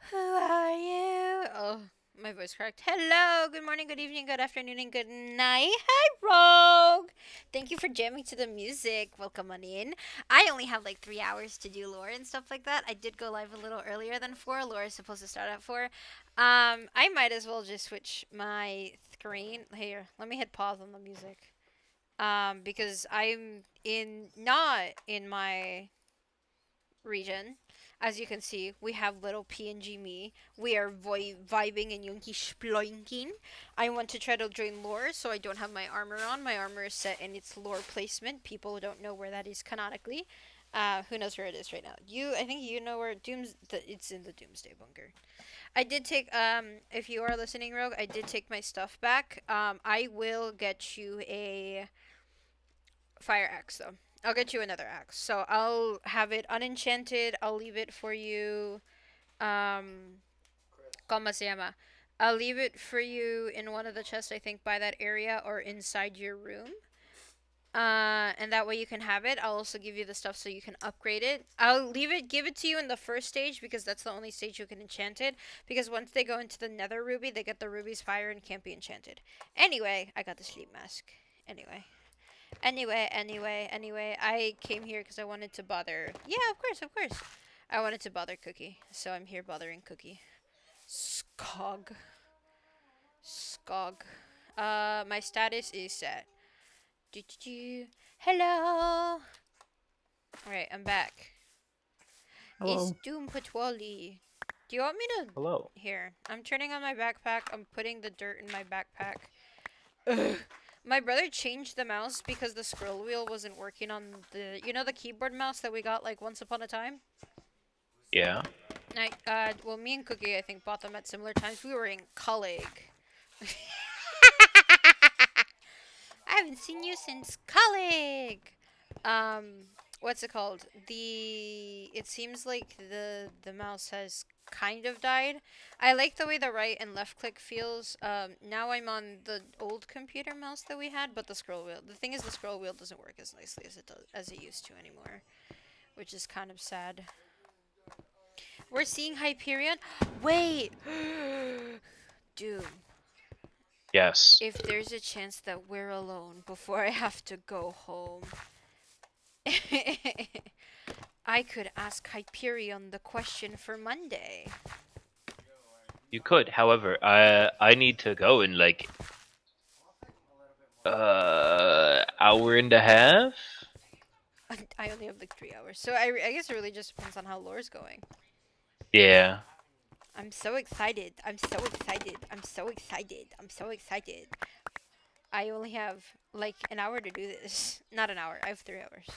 Who are you? Oh, my voice cracked. Hello, good morning, good evening, good afternoon, and good night. Hi, Rogue. Thank you for jamming to the music. Welcome on in. I only have like 3 hours to do lore and stuff like that. I did go live a little earlier than 4. Lore is supposed to start at 4. I might as well just switch my screen. Here, let me hit pause on the music. Because I'm not in my region. As you can see, we have little PNG me. We are vibing and Yunki sploinking. I want to try to join lore, so I don't have my armor on. My armor is set in its lore placement. People don't know where that is canonically. Who knows where it is right now? I think you know where it's in the Doomsday Bunker. I did take, if you are listening, Rogue, I did take my stuff back. I will get you a fire axe though. I'll get you another axe. So I'll have it unenchanted. I'll leave it for you. Um, Komasayama. I'll leave it for you in one of the chests, I think, by that area or inside your room. And that way you can have it. I'll also give you the stuff so you can upgrade it. Give it to you in the first stage because that's the only stage you can enchant it. Because once they go into the nether ruby, they get the ruby's fire and can't be enchanted. Anyway, I got the sleep mask. Anyway, I came here because I wanted to bother. Yeah, of course. I wanted to bother Cookie, so I'm here bothering Cookie. Skog. Skog. My status is set. Hello! Alright, I'm back. It's Hello. Doom Patwali. Do you want me to... Hello. Here, I'm turning on my backpack. I'm putting the dirt in my backpack. Ugh. My brother changed the mouse because the scroll wheel wasn't working on the keyboard mouse that we got like once upon a time. Yeah. Well, me and Cookie, I think, bought them at similar times. We were in college. I haven't seen you since college. Um, what's it called? It seems like the mouse has kind of died. I like the way the right and left click feels. Now I'm on the old computer mouse that we had, but the scroll wheel. The thing is, the scroll wheel doesn't work as nicely as it used to anymore, which is kind of sad. We're seeing Hyperion. Wait, dude. Yes. If there's a chance that we're alone before I have to go home, I could ask Hyperion the question for Monday. You could. However, I need to go in like hour and a half. I only have like 3 hours, so I guess it really just depends on how lore's going. Yeah. I'm so excited. I'm so excited. I'm so excited. I'm so excited. I only have like an hour to do this. Not an hour. I have 3 hours.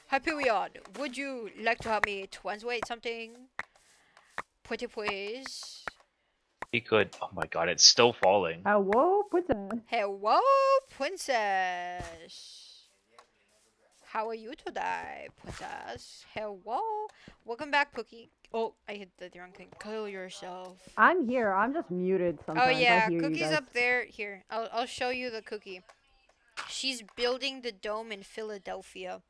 Hyperion, would you like to help me translate something? Pretty please. He could. Oh my god, it's still falling. Hello, princess. Hello, princess. How are you today, princess? Hello. Welcome back, Cookie. Oh, I hit the wrong thing. Kill yourself. I'm here. I'm just muted Oh sometimes. I yeah, hear you Cookie's guys. up there. Here, I'll show you the Cookie. She's building the dome in Philadelphia.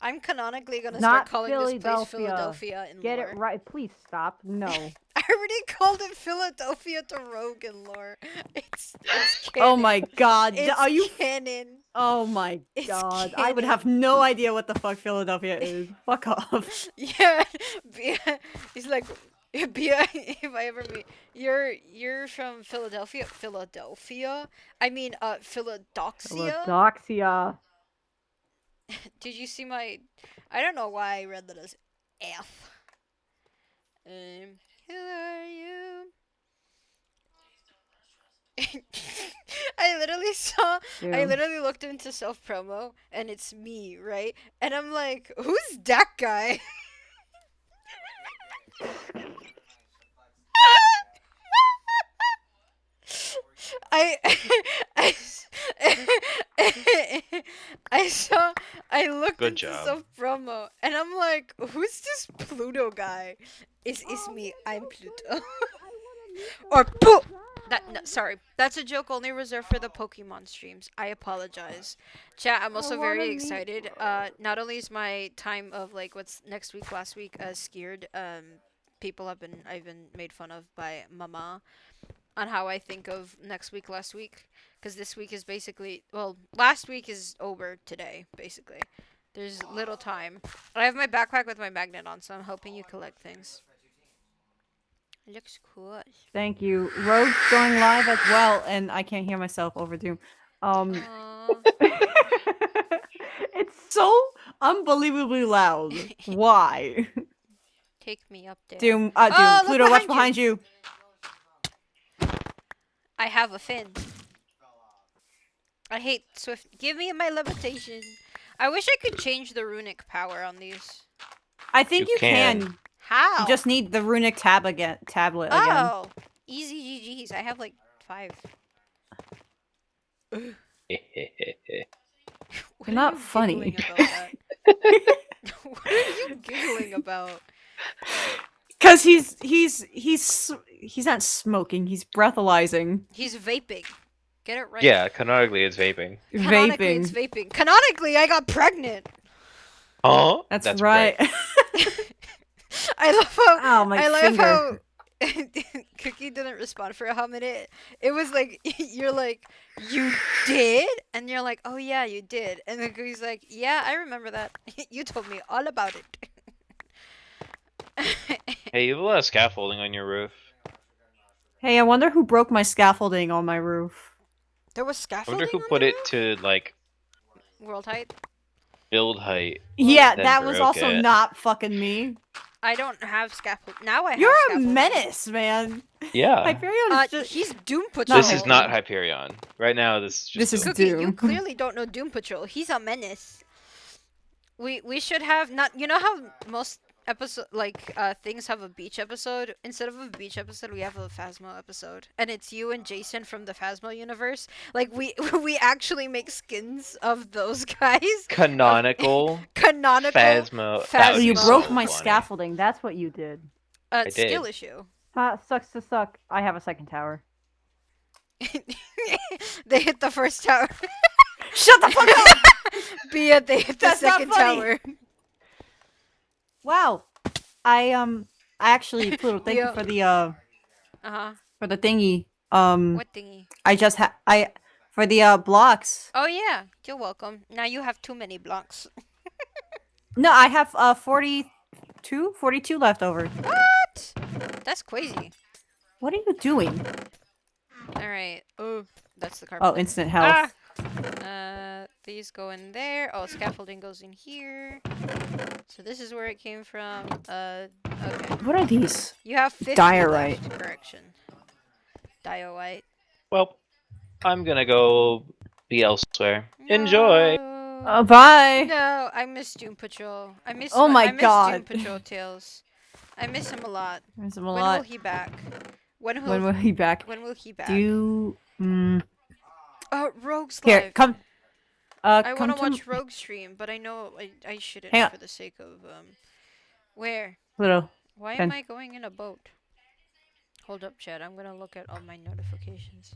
I'm canonically gonna start Not calling this place Philadelphia. Philadelphia in Get it lore. right. Please stop. No. I already called it Philadelphia to Rogue in lore. It's Oh canon. my god. It's Are you? canon. Oh my It's god. I would have canon. no idea what the fuck Philadelphia is. Fuck off. Yeah, he's like, Bia, if I ever meet you're from Philadelphia, Philadelphia. I mean, Philadoxia. Philadoxia. Did you see my? I don't know why I read that as F. Who are you? I literally saw. I Dude. literally looked into self promo, and it's me, right? And I'm like, who's that guy? I I I saw I looked Good into job. some promo and I'm like, who's this Pluto guy? Is me? I'm Pluto. Or poo. That no, sorry, that's a joke only reserved for the Pokemon streams. I apologize. Chat, I'm I also wanna very meet excited. Not only is my time of like what's next week, last week, skied. I've been made fun of by Mama on how I think of next week, last week, because this week is basically, well, last week is over today, basically. There's little time. I have my backpack with my magnet on, so I'm helping you collect things. It looks cool. Thank you. Rogue's going live as well, and I can't hear myself over Doom. Aw. It's so unbelievably loud. Why? Take me up there. Doom, Oh, Doom. look Pluto, watch behind behind you. I have a fin. I hate Swift. Give me my levitation. I wish I could change the runic power on these. I think You you can. can. How? You just need the runic tablet again. Oh, easy GGs. I have like 5. What You're are not you funny. giggling about that? What are you giggling about? Cause he's not smoking. He's breathalyzing. He's vaping. Get it right. Yeah, canonically it's vaping. Canonically, Vaping. it's vaping. Canonically, I got pregnant. Oh, That's right. great. I love how. Oh, my I love finger. how. Cookie didn't respond for a minute. It was like you're like, you did, and you're like, oh yeah, you did, and then Cookie's like, yeah, I remember that. You told me all about it. Hey, you have a lot of scaffolding on your roof. Hey, I wonder who broke my scaffolding on my roof. There was I scaffolding. wonder who on put the it roof? to like World height. build height. Yeah, then that was broke also it. not fucking me. I don't have scaffold. Now I have You're a scaffolding. menace, man. Yeah. Hyperion is just... He's Doom Patrol. This is not Hyperion. Right now, this is just This is Doom. Cookie, you Doom. clearly don't know Doom Patrol. He's a menace. We should have not. You know how most episode things have a beach episode. Instead of a beach episode, we have a Phasmo episode, and it's you and Jason from the Phasmo universe. Like we we actually make skins of those guys. Canonical. Canonical. Phasmo. Phasmo. That Oh, would you be broke so my funny. scaffolding. That's what you did. did. Skill issue. Sucks to suck. I have a second tower. They hit the first tower. Shut the fuck up! Bia, they hit the That's not second funny. tower. Wow. I actually, Pluto, thank Yeah. you for the Uh-huh. thingy. What thingy? I just for the blocks. Oh yeah, you're welcome. Now you have too many blocks. No, I have 42 left over. What? That's crazy. What are you doing? All right. Oh, that's the carpet. Oh, instant health. These go in there. Oh, scaffolding goes in here. So this is where it came from. Okay. What are these? You have 50 Diorite. left. Correction. Diorite. Well, I'm gonna go be elsewhere. Enjoy. No. Bye. No, I miss Doom Patrol. I miss. Oh my I miss God. Doom Patrol Tails. I miss him a lot. There's a When lot. will he back? When When will he back? When will he back? Do Rogue's here, live. come. I Come want to to watch Rogue stream, but I know I shouldn't Hang on. for the sake of Where? Pluto. Why Ben. am I going in a boat? Hold up, Chad. I'm gonna look at all my notifications.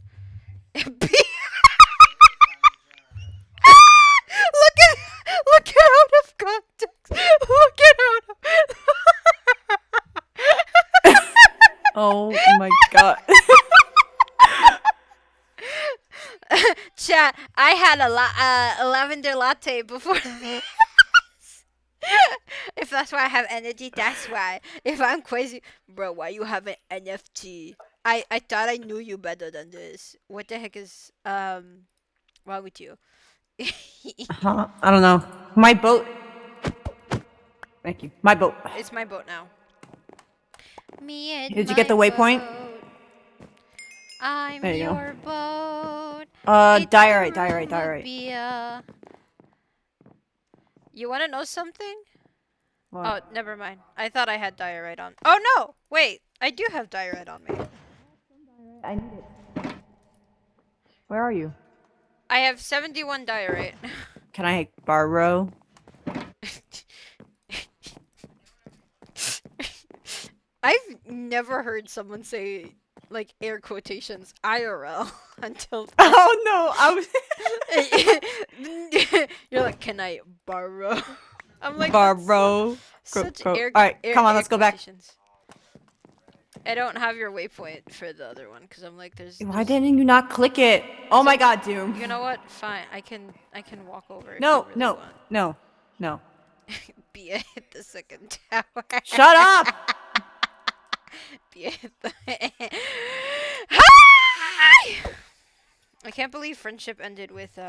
Look at out of context. Look at out of. Oh my god. Chat, I had a lavender latte before this. If that's why I have energy, that's why. If I'm crazy, bro, why you have an NFT? I thought I knew you better than this. What the heck is wrong with you? Huh? I don't know. My boat. Thank you. My boat. It's my boat now. Me and Did you get the my waypoint? boat. I'm There you go. your boat. Diorite. You want to know something? What? Oh, never mind. I thought I had diorite on. Oh no! Wait, I do have diorite on me. I need it. Where are you? I have 71 diorite. Can I borrow? I've never heard someone say like air quotations IRL until Oh no! I was you're like, can I borrow? I'm like, borrow. Such Go. air. All right, air- come on, air let's go back. quotations. I don't have your waypoint for the other one because I'm like, Why didn't you not click it? Oh my god, Doom. You know what? Fine. I can walk over No, if you really no, want. no, no. Bia hit the second tower. Shut up! Bia hit the. Hi! I can't believe friendship ended with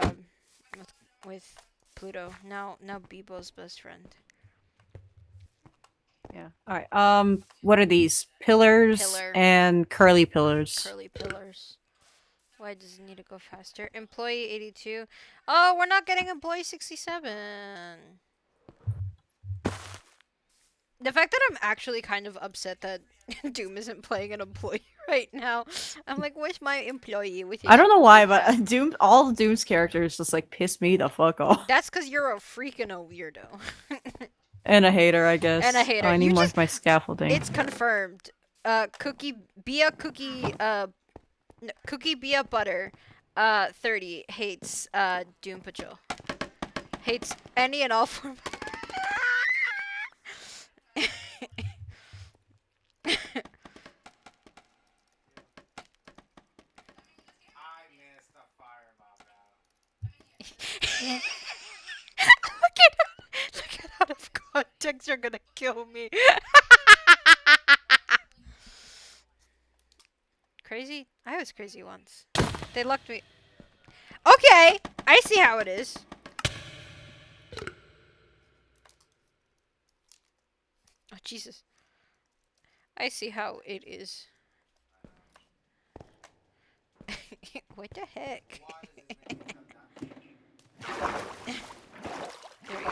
with Pluto. Now Bebo's best friend. Yeah. All right. What are these? Pillars Pillar. and curly pillars. Curly pillars. Why does it need to go faster? Employee 82. Oh, we're not getting employee 67. The fact that I'm actually kind of upset that Doom isn't playing an employee right now. I'm like, where's my employee with his I don't know why, big but hat? Doom, all of Doom's characters just like piss me the fuck off. That's because you're a freaking a weirdo. And a hater, I guess. And a hater. Oh, I need You more just- of my scaffolding. It's confirmed. Cookie Bia Cookie Bia Butter 30 hates Doom Patrol. Hates any and all form. Look at out of context, you're gonna kill me. Crazy? I was crazy once. They locked me. Okay, I see how it is. Oh, Jesus. I see how it is. What the heck? There we go.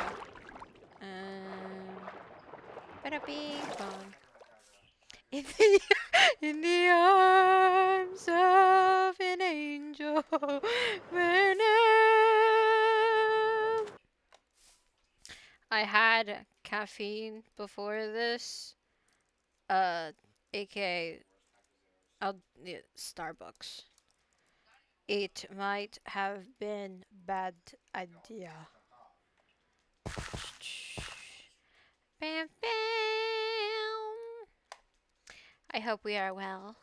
Bada bing bong. In the arms of an angel, when I had caffeine before this, aka Starbucks. It might have been bad idea. Bam, bam. I hope we are well.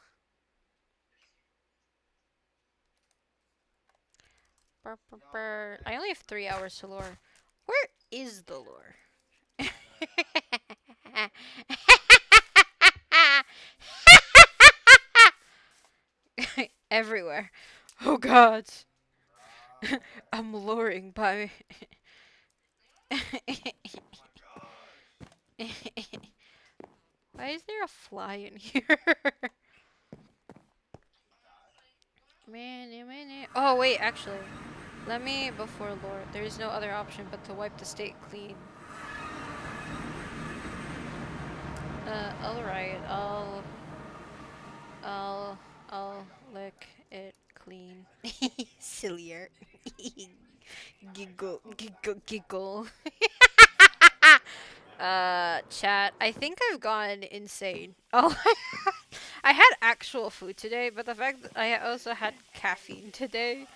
Burr, burr, burr. I only have 3 hours to lure. Where is the lure? Everywhere. Oh God. I'm luring by. Why is there a fly in here? Oh wait, actually, let me before lure. There is no other option but to wipe the state clean. Alright, I'll lick it clean. Sillier. Giggle, giggle, giggle. Chat, I think I've gone insane. Oh, I had actual food today, but the fact that I also had caffeine today,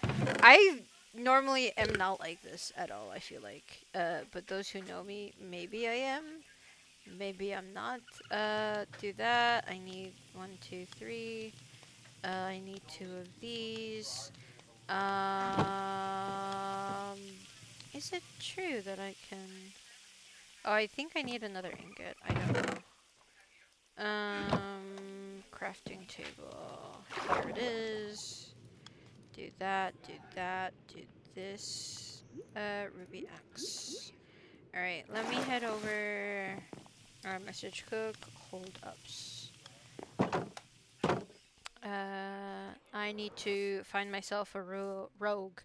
I normally am not like this at all, I feel like. But those who know me, maybe I am. Maybe I'm not. Do that. I need 1, 2, 3. I need 2 of these. Is it true that I can... Oh, I think I need another ingot. I don't know. Crafting table. Here it is. Do that, do this. Ruby X. Alright, let me head over... message cook, hold ups. I need to find myself a rogue.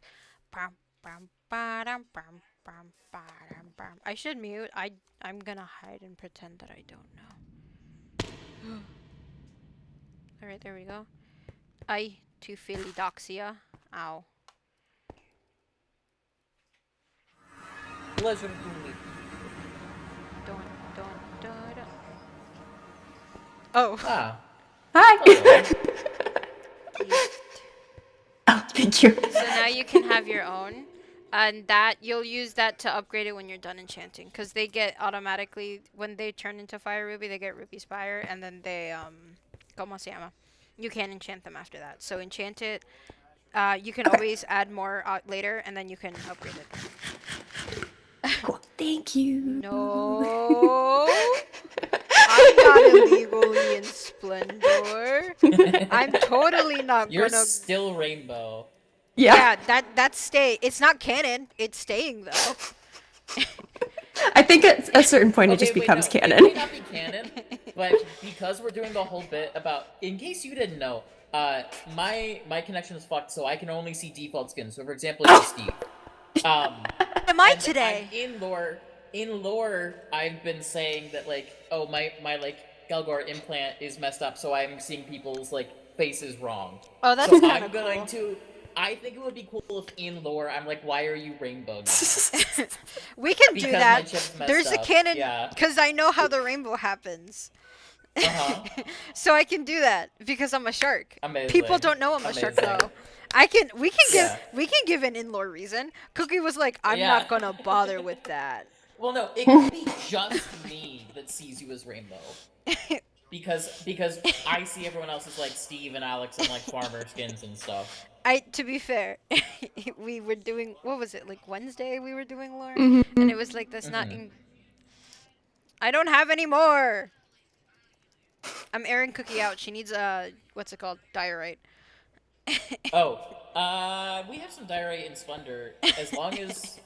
Bam, bam, ba-dum, bam, bam, ba-dum, bam. I should mute. I'm gonna hide and pretend that I don't know. Alright, there we go. I to Philidoxia. Ow. Pleasure to meet you. Don't. Oh. Ah, Hi! hello. Oh, thank you. So now you can have your own. And that, you'll use that to upgrade it when you're done enchanting. Because they get automatically, when they turn into Fire Ruby, they get Ruby Spire. And then they, como se llama? You can enchant them after that. So enchant it. You can always add more later, and then you can upgrade it. Cool. Thank you. No, I'm not illegally in Splendor. I'm totally not You're gonna. still Rainbow. Yeah, that's stay. It's not canon. It's staying though. I think at a certain point it just wait, becomes no, canon. It may not be canon, but because we're doing the whole bit about, in case you didn't know, my connection is fucked, so I can only see default skins. So for example, it's Steve. Am I And today? in lore, I've been saying that like, oh, my like Gelgor implant is messed up, so I'm seeing people's like faces wrong. Oh, that's So kind I'm of going cool. to. I think it would be cool if in lore I'm like, why are you rainbow now? We can do Because my that. chip's messed There's a up, canon yeah. because I know how the rainbow happens. Uh-huh. So I can do that because I'm a shark. Amazing. People don't know I'm a shark Amazing. though. We can give an in-lore reason. Cookie was like, I'm Yeah. not gonna bother with that. Well, no, it could be just me that sees you as rainbow. Because I see everyone else as like Steve and Alex and like farmer skins and stuff. To be fair, we were doing, what was it, like Wednesday we were doing lore? Mhm. And it was like, that's not in. I don't have any more. I'm airing Cookie out. She needs what's it called? Diorite. Oh, we have some diorite in Splendor as long as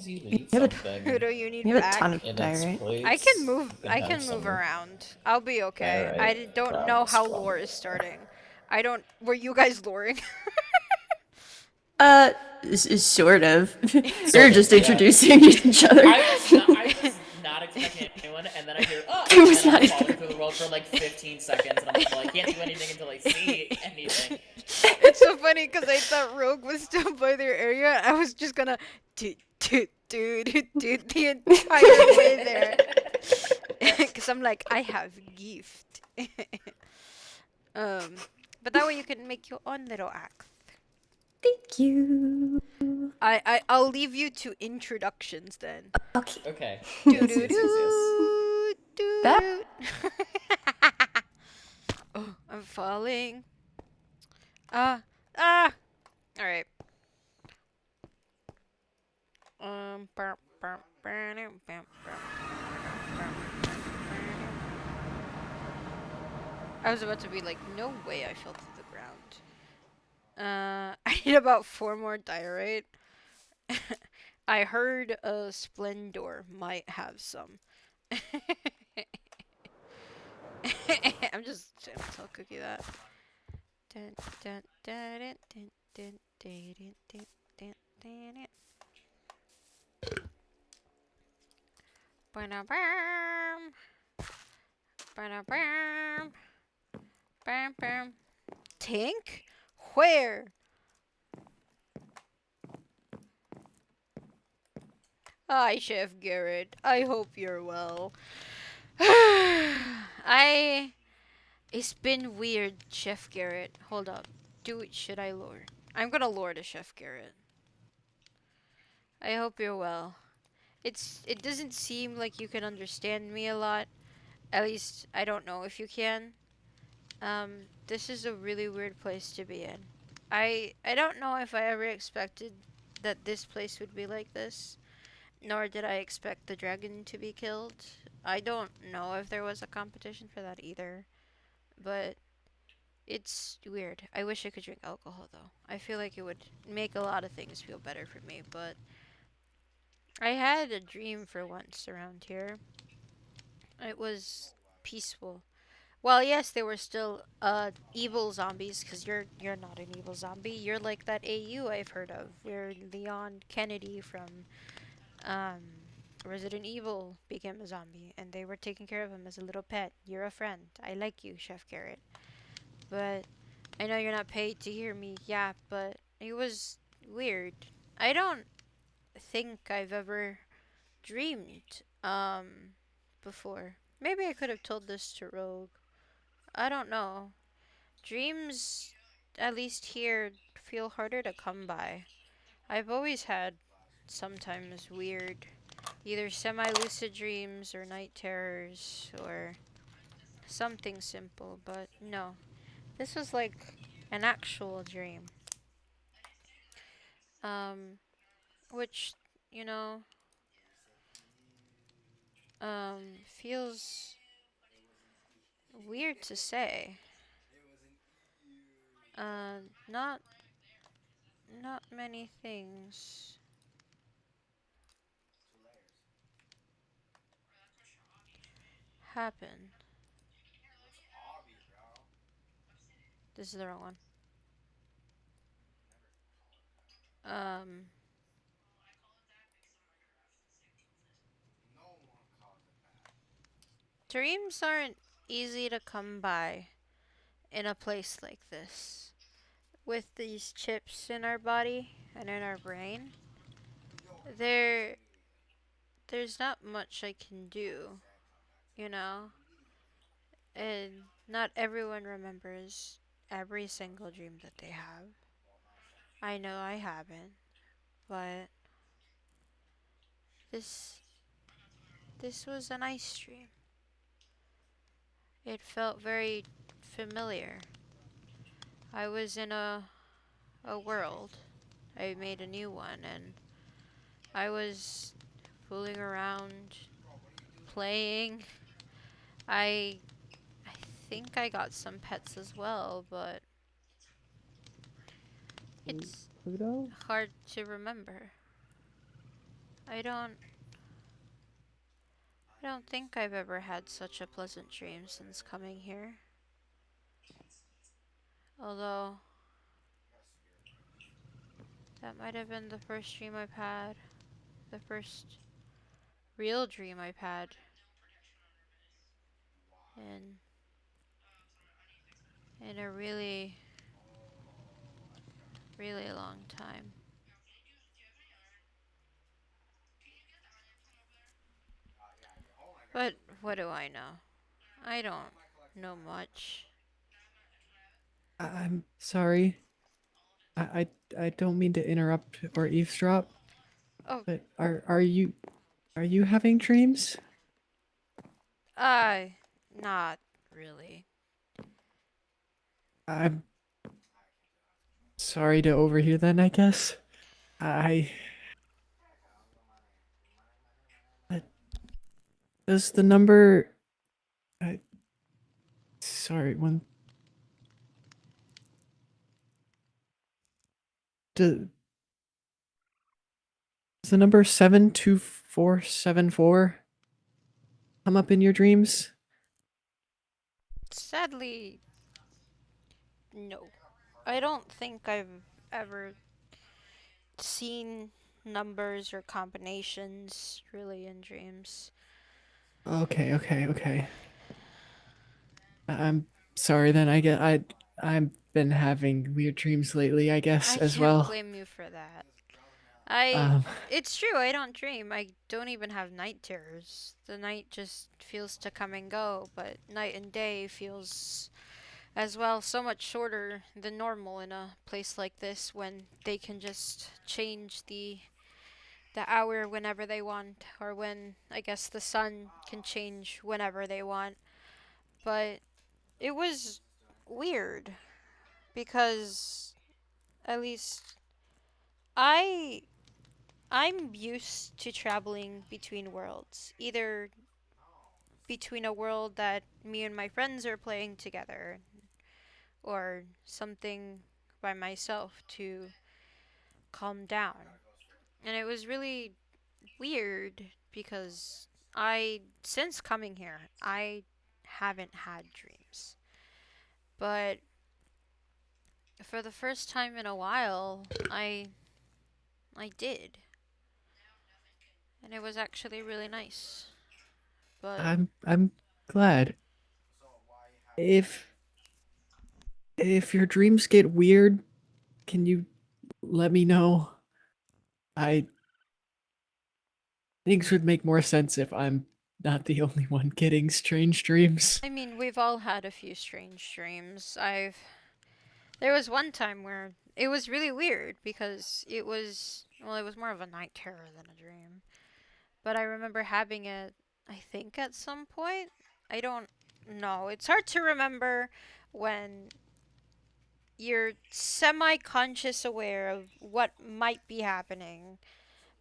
you leave You have a- something. Who do you need You have a back? ton of in its diorite. place. I can move. You I have can move some around. I'll be okay. diorite I don't know how from lore is starting. I don't. Were you guys loring? Sort of. Sort You're of, just yeah. introducing each other. I was not expecting anyone, and then I hear, oh, I was and I'm not falling through the world for like 15 seconds, and I'm like, well, I can't do anything until I see anything. It's so funny because I thought Rogue was still by their area. I was just gonna do the entire way there. Because I'm like, I have gift. But that way you can make your own little axe. Thank you. I'll leave you to introductions then. Okay. Okay. Do Yes, do yes, yes, yes. do That- Oh, I'm falling. All right. I was about to be like, no way I fell to the ground. I need about 4 more diorite. I heard Splendor might have some. I'm just gonna tell Cookie that. Dun, dun, dun, dun, dun, dun, dun, dun, dun, dun, dun. Ba-da-bam. Ba-da-bam. Bam, bam. Tank? Where? Hi, Chef Garrett. I hope you're well. It's been weird, Chef Garrett. Hold up. Should I lure? I'm gonna lure to Chef Garrett. I hope you're well. It doesn't seem like you can understand me a lot. At least, I don't know if you can. This is a really weird place to be in. I don't know if I ever expected that this place would be like this. Nor did I expect the dragon to be killed. I don't know if there was a competition for that either. But it's weird. I wish I could drink alcohol though. I feel like it would make a lot of things feel better for me, but I had a dream for once around here. It was peaceful. Well, yes, there were still evil zombies because you're not an evil zombie. You're like that AU I've heard of where Leon Kennedy from Resident Evil became a zombie, and they were taking care of him as a little pet. You're a friend. I like you, Chef Garrett. But I know you're not paid to hear me yap, but it was weird. I don't think I've ever dreamed before. Maybe I could have told this to Rogue. I don't know. Dreams, at least here, feel harder to come by. I've always had sometimes weird, either semi-lucid dreams or night terrors, or something simple, but no. This was like an actual dream. Um, which, you know, feels weird to say. Uh, not not many things happen. This is the wrong one. Um, Dreams aren't easy to come by in a place like this. With these chips in our body and in our brain, there there's not much I can do, you know? And not everyone remembers every single dream that they have. I know I haven't, but this this was a nice dream. It felt very familiar. I was in a world. I made a new one and I was fooling around, playing. I I think I got some pets as well, but it's Pluto? hard to remember. I don't I don't think I've ever had such a pleasant dream since coming here. Although that might have been the first dream I've had. The first real dream I've had in a really really long time. But what do I know? I don't know much. I'm sorry. I don't mean to interrupt or eavesdrop, Oh, but are you having dreams? I not really. I'm sorry to overhear then, I guess. I uh, does the number I sorry, one do, does the number 72474 come up in your dreams? Sadly, no. I don't think I've ever seen numbers or combinations really in dreams. Okay. I'm sorry then. I've been having weird dreams lately, I guess, I as can't well. blame you for that. I Um, It's true, I don't dream. I don't even have night terrors. The night just feels to come and go, but night and day feels as well so much shorter than normal in a place like this when they can just change the hour whenever they want, or when I guess the sun can change whenever they want. But it was weird because at least I I'm used to traveling between worlds, either between a world that me and my friends are playing together or something by myself to calm down. And it was really weird because since coming here, I haven't had dreams. But for the first time in a while, I did. And it was actually really nice. But I'm glad. If if your dreams get weird, can you let me know? I Things would make more sense if I'm not the only one getting strange dreams. I mean, we've all had a few strange dreams. There was one time where it was really weird because it was more of a night terror than a dream. But I remember having it, I think, at some point. I don't no, it's hard to remember when you're semi-conscious aware of what might be happening,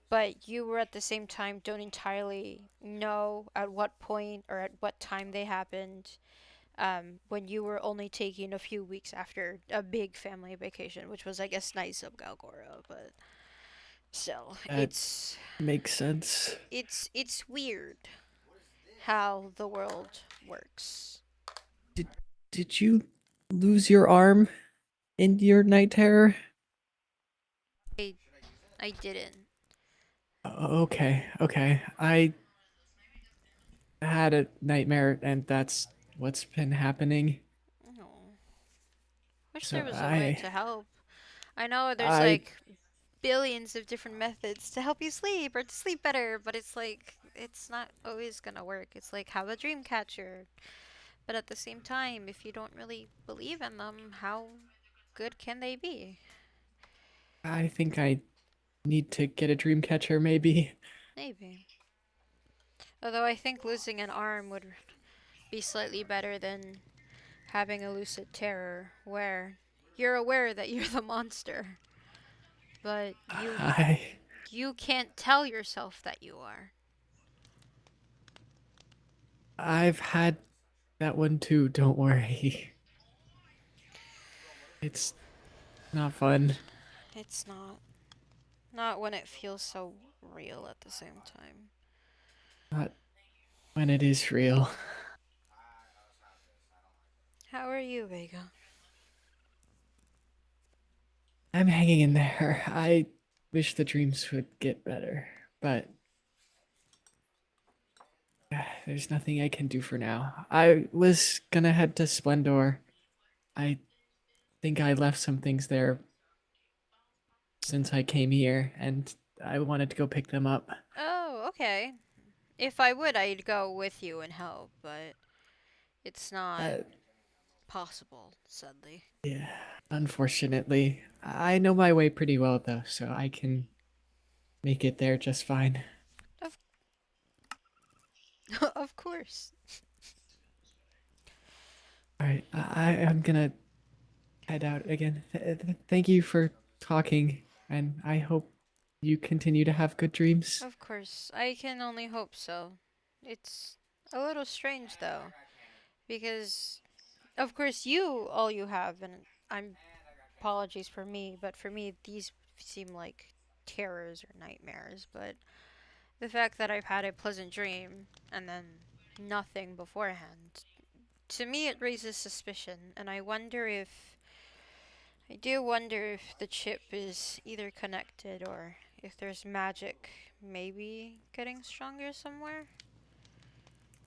but you were at the same time don't entirely know at what point or at what time they happened. When you were only taking a few weeks after a big family vacation, which was, I guess, nice of Galgora, but still, That makes sense. it's weird how the world works. Did you lose your arm in your night terror? I didn't. Okay, okay. I had a nightmare, and that's what's been happening. Oh, wish So there was a way to help. I know there's I, like billions of different methods to help you sleep or to sleep better, but it's like it's not always gonna work. It's like have a dream catcher. But at the same time, if you don't really believe in them, how good can they be? I think I need to get a dream catcher, maybe. Maybe. Although I think losing an arm would be slightly better than having a lucid terror where you're aware that you're the monster, but I, you can't tell yourself that you are. I've had that one too. Don't worry. It's not fun. It's not. Not when it feels so real at the same time. Not when it is real. How are you, Vega? I'm hanging in there. I wish the dreams would get better, but there's nothing I can do for now. I was gonna head to Splendor. I think I left some things there since I came here, and I wanted to go pick them up. Oh, okay. If I would, I'd go with you and help, but it's not Uh, possible, sadly. yeah, unfortunately. I know my way pretty well, though, so I can make it there just fine. Of of course. Alright, I'm gonna head out again. Thank you for talking, and I hope you continue to have good dreams. Of course. I can only hope so. It's a little strange though, because of course all you have, and I'm apologies for me, but for me these seem like terrors or nightmares, but the fact that I've had a pleasant dream and then nothing beforehand, to me it raises suspicion, and I do wonder if the chip is either connected or if there's magic maybe getting stronger somewhere.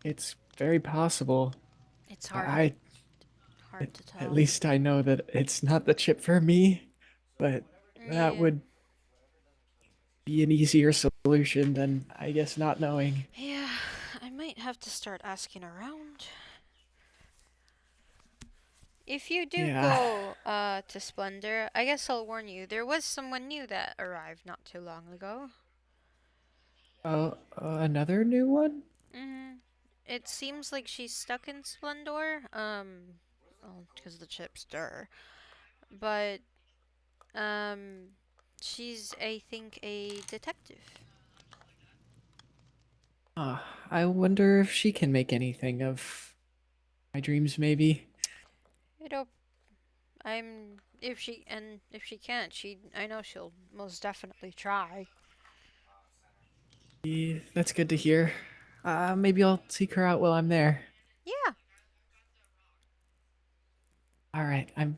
It's very possible. It's I hard to tell. At least I know that it's not the chip for me, but that Yeah. would be an easier solution than, I guess, not knowing. Yeah, I might have to start asking around. If you do Yeah. go to Splendor, I guess I'll warn you, there was someone new that arrived not too long ago. Another new one? Mhm. It seems like she's stuck in Splendor. Well, because the chip's der. But um, she's I think a detective. I wonder if she can make anything of my dreams, maybe. It'll. I'm. If she can't, I know she'll most definitely try. Yeah, that's good to hear. Maybe I'll seek her out while I'm there. Yeah. Alright, I'm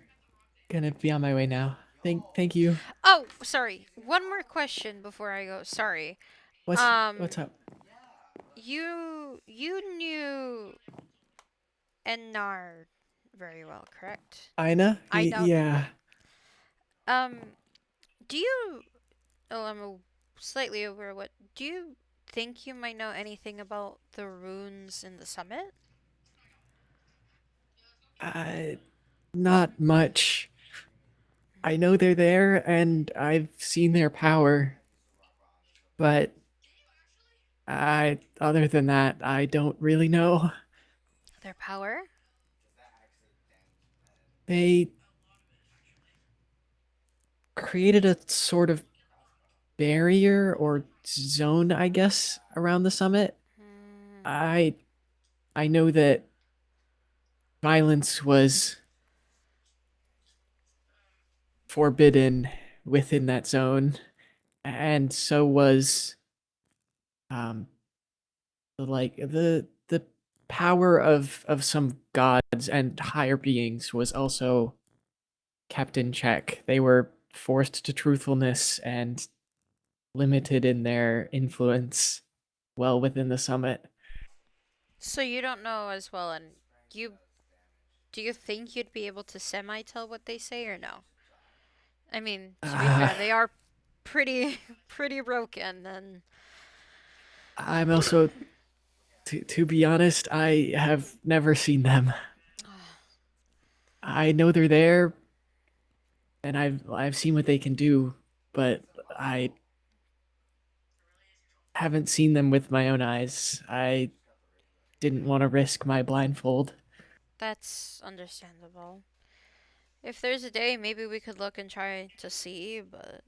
gonna be on my way now. Thank you. Oh, sorry. One more question before I go. Sorry. What's up? You knew Enar very well, correct? Ina? I doubt. Yeah. Um, do you? Oh, slightly over. What do you think you might know anything about the runes in the summit? Uh, Not much. I know they're there and I've seen their power, but other than that, I don't really know. Their power? They created a sort of barrier or zone, I guess, around the summit. Hmm. I know that violence was forbidden within that zone, and so was um the power of some gods and higher beings was also kept in check. They were forced to truthfulness and limited in their influence well within the summit. So you don't know as well, and you do you think you'd be able to semi tell what they say or no? I mean, to be fair, Uh, they are pretty pretty broken and I'm also, to be honest, I have never seen them. I know they're there, and I've seen what they can do, but I haven't seen them with my own eyes. I didn't want to risk my blindfold. that's understandable. If there's a day, maybe we could look and try to see, but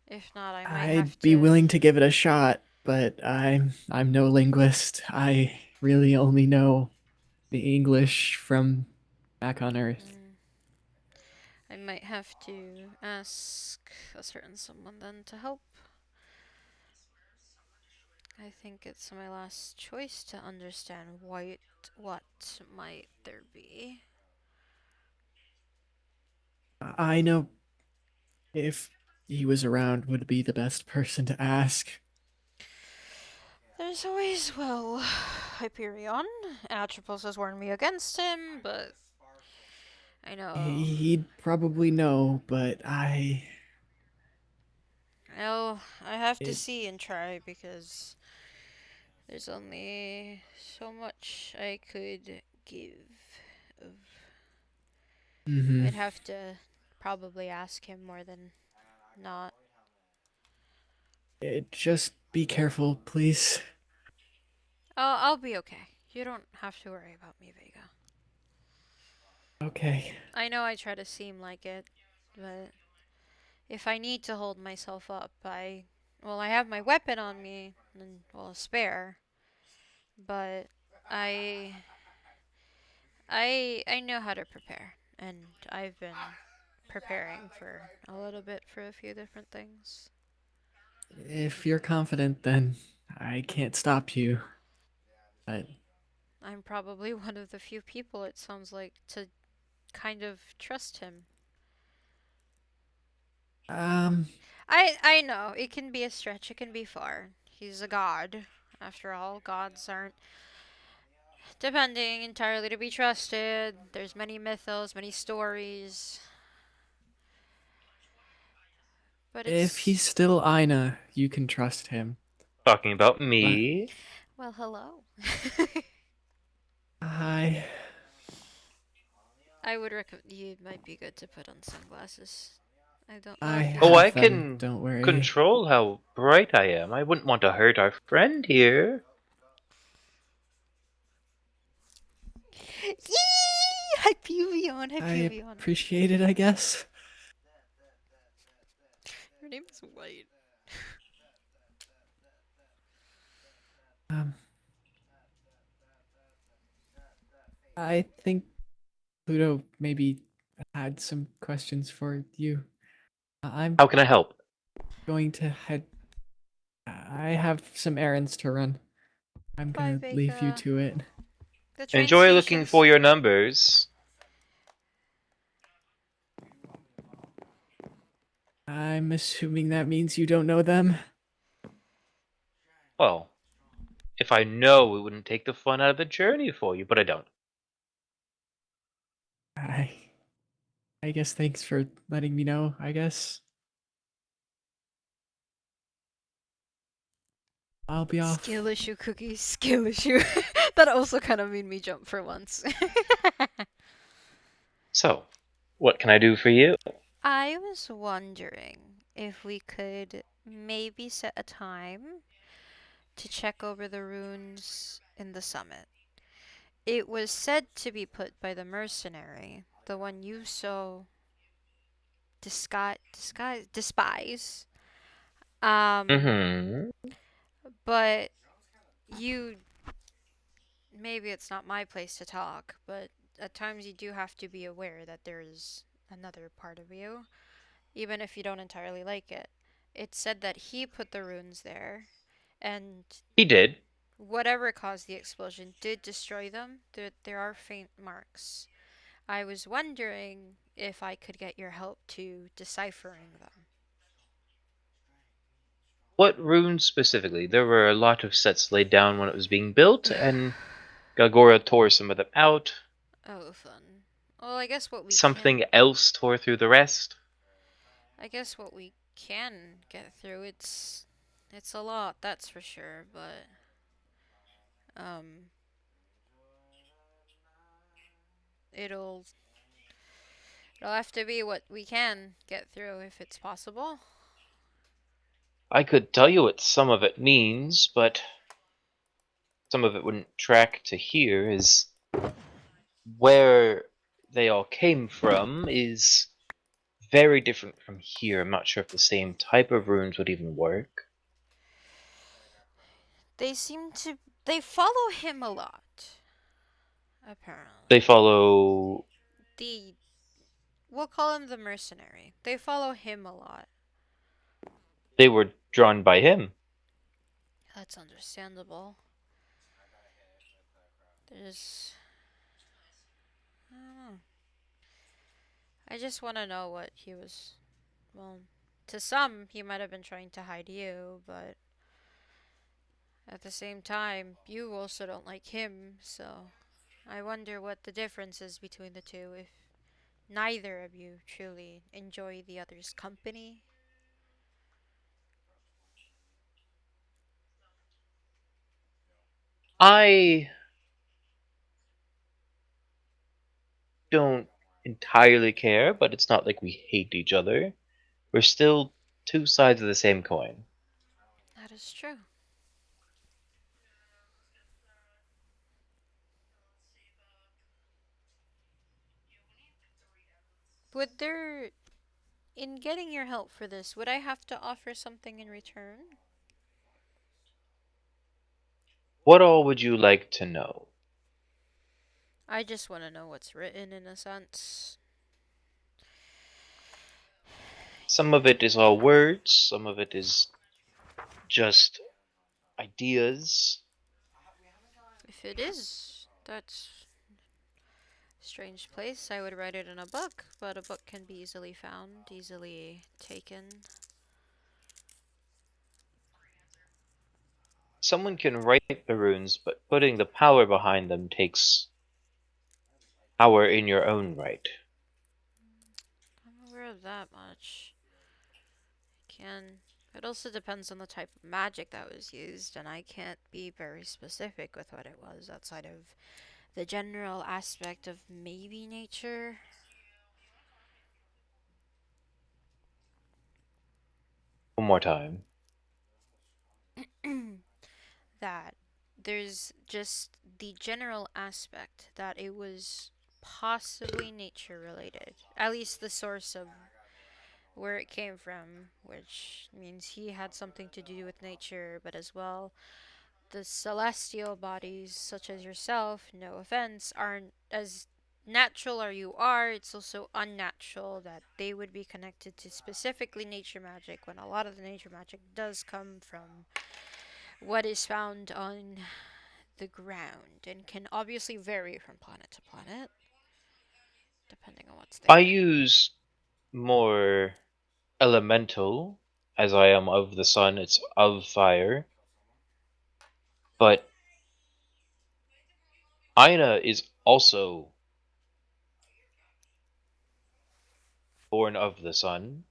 if not, I might I'd have be to. willing to give it a shot, but I'm no linguist. I really only know the English from back on Earth. Mm, I might have to ask a certain someone then to help. I think it's my last choice to understand what might there be. I know if he was around would be the best person to ask. There's always, well, Hyperion. Atropos has warned me against him, but I know. He'd probably know, but Well, I have to it, see and try because there's only so much I could give. Of. mhm. I'd have to probably ask him more than not. Just be careful, please. I'll be okay. You don't have to worry about me, Vega. Okay. I know I try to seem like it, but if I need to hold myself up, well, I have my weapon on me, and well, a spare, but I I know how to prepare, and I've been preparing for a little bit for a few different things. If you're confident, then I can't stop you. But I'm probably one of the few people it sounds like to kind of trust him. um, I know it can be a stretch, it can be far. He's a god. After all, gods aren't depending entirely to be trusted. There's many mythos, many stories. But if it's he's still Aina, you can trust him. Talking about But me. well, hello. I I would recommend you might be good to put on sunglasses. I don't know I if Oh, you're I have them. can Don't worry. control how bright I am. I wouldn't want to hurt our friend here. Yee! Hyperion, I Hyperion. appreciate it, I guess. Your name is White. Um, I think Pluto maybe had some questions for you. I'm How can I help? going to head. I have some errands to run. I'm Bye, gonna leave you Vega. to it. The train Enjoy looking station's for your numbers. I'm assuming that means you don't know them. Well, if I know, it wouldn't take the fun out of the journey for you, but I don't. I I guess thanks for letting me know, I guess. I'll be off. skill issue cookies, skill issue. That also kind of made me jump for once. So, what can I do for you? I was wondering if we could maybe set a time to check over the runes in the summit. It was said to be put by the mercenary, the one you so despise. Mm-hmm. But you, maybe it's not my place to talk, but at times you do have to be aware that there's another part of you, even if you don't entirely like it. It's said that he put the runes there, and He did. whatever caused the explosion did destroy them. There are faint marks. I was wondering if I could get your help to deciphering them. What runes specifically? There were a lot of sets laid down when it was being built, and Gagora tore some of them out. Oh, fun. Well, I guess what we Something can. else tore through the rest. I guess what we can get through. It's a lot, that's for sure. But um, it'll it'll have to be what we can get through if it's possible. I could tell you what some of it means, but some of it wouldn't track to here, is where they all came from is very different from here. I'm not sure if the same type of runes would even work. They seem to they follow him a lot. Apparently, They follow. the we'll call him the mercenary. They follow him a lot. They were drawn by him. That's understandable. There's I don't know. I just want to know what he was. Well, to some, he might have been trying to hide you, but at the same time, you also don't like him, so I wonder what the difference is between the two if neither of you truly enjoy the other's company. I don't entirely care, but it's not like we hate each other. We're still two sides of the same coin. That is true. Would there, in getting your help for this, would I have to offer something in return? What all would you like to know? I just want to know what's written in a sense. Some of it is all words, some of it is just ideas. If it is, that's a strange place. I would write it in a book, but a book can be easily found, easily taken. Someone can write the runes, but putting the power behind them takes power in your own right. I'm aware of that much. Can. It also depends on the type of magic that was used, and I can't be very specific with what it was outside of the general aspect of maybe nature. One more time. That there's just the general aspect that it was possibly nature related. At least the source of where it came from, which means he had something to do with nature, but as well, the celestial bodies, such as yourself, no offense, aren't as natural as you are. It's also unnatural that they would be connected to specifically nature magic when a lot of the nature magic does come from what is found on the ground and can obviously vary from planet to planet depending on what's I there. use more elemental, as I am of the sun, it's of fire. But Aina is also born of the sun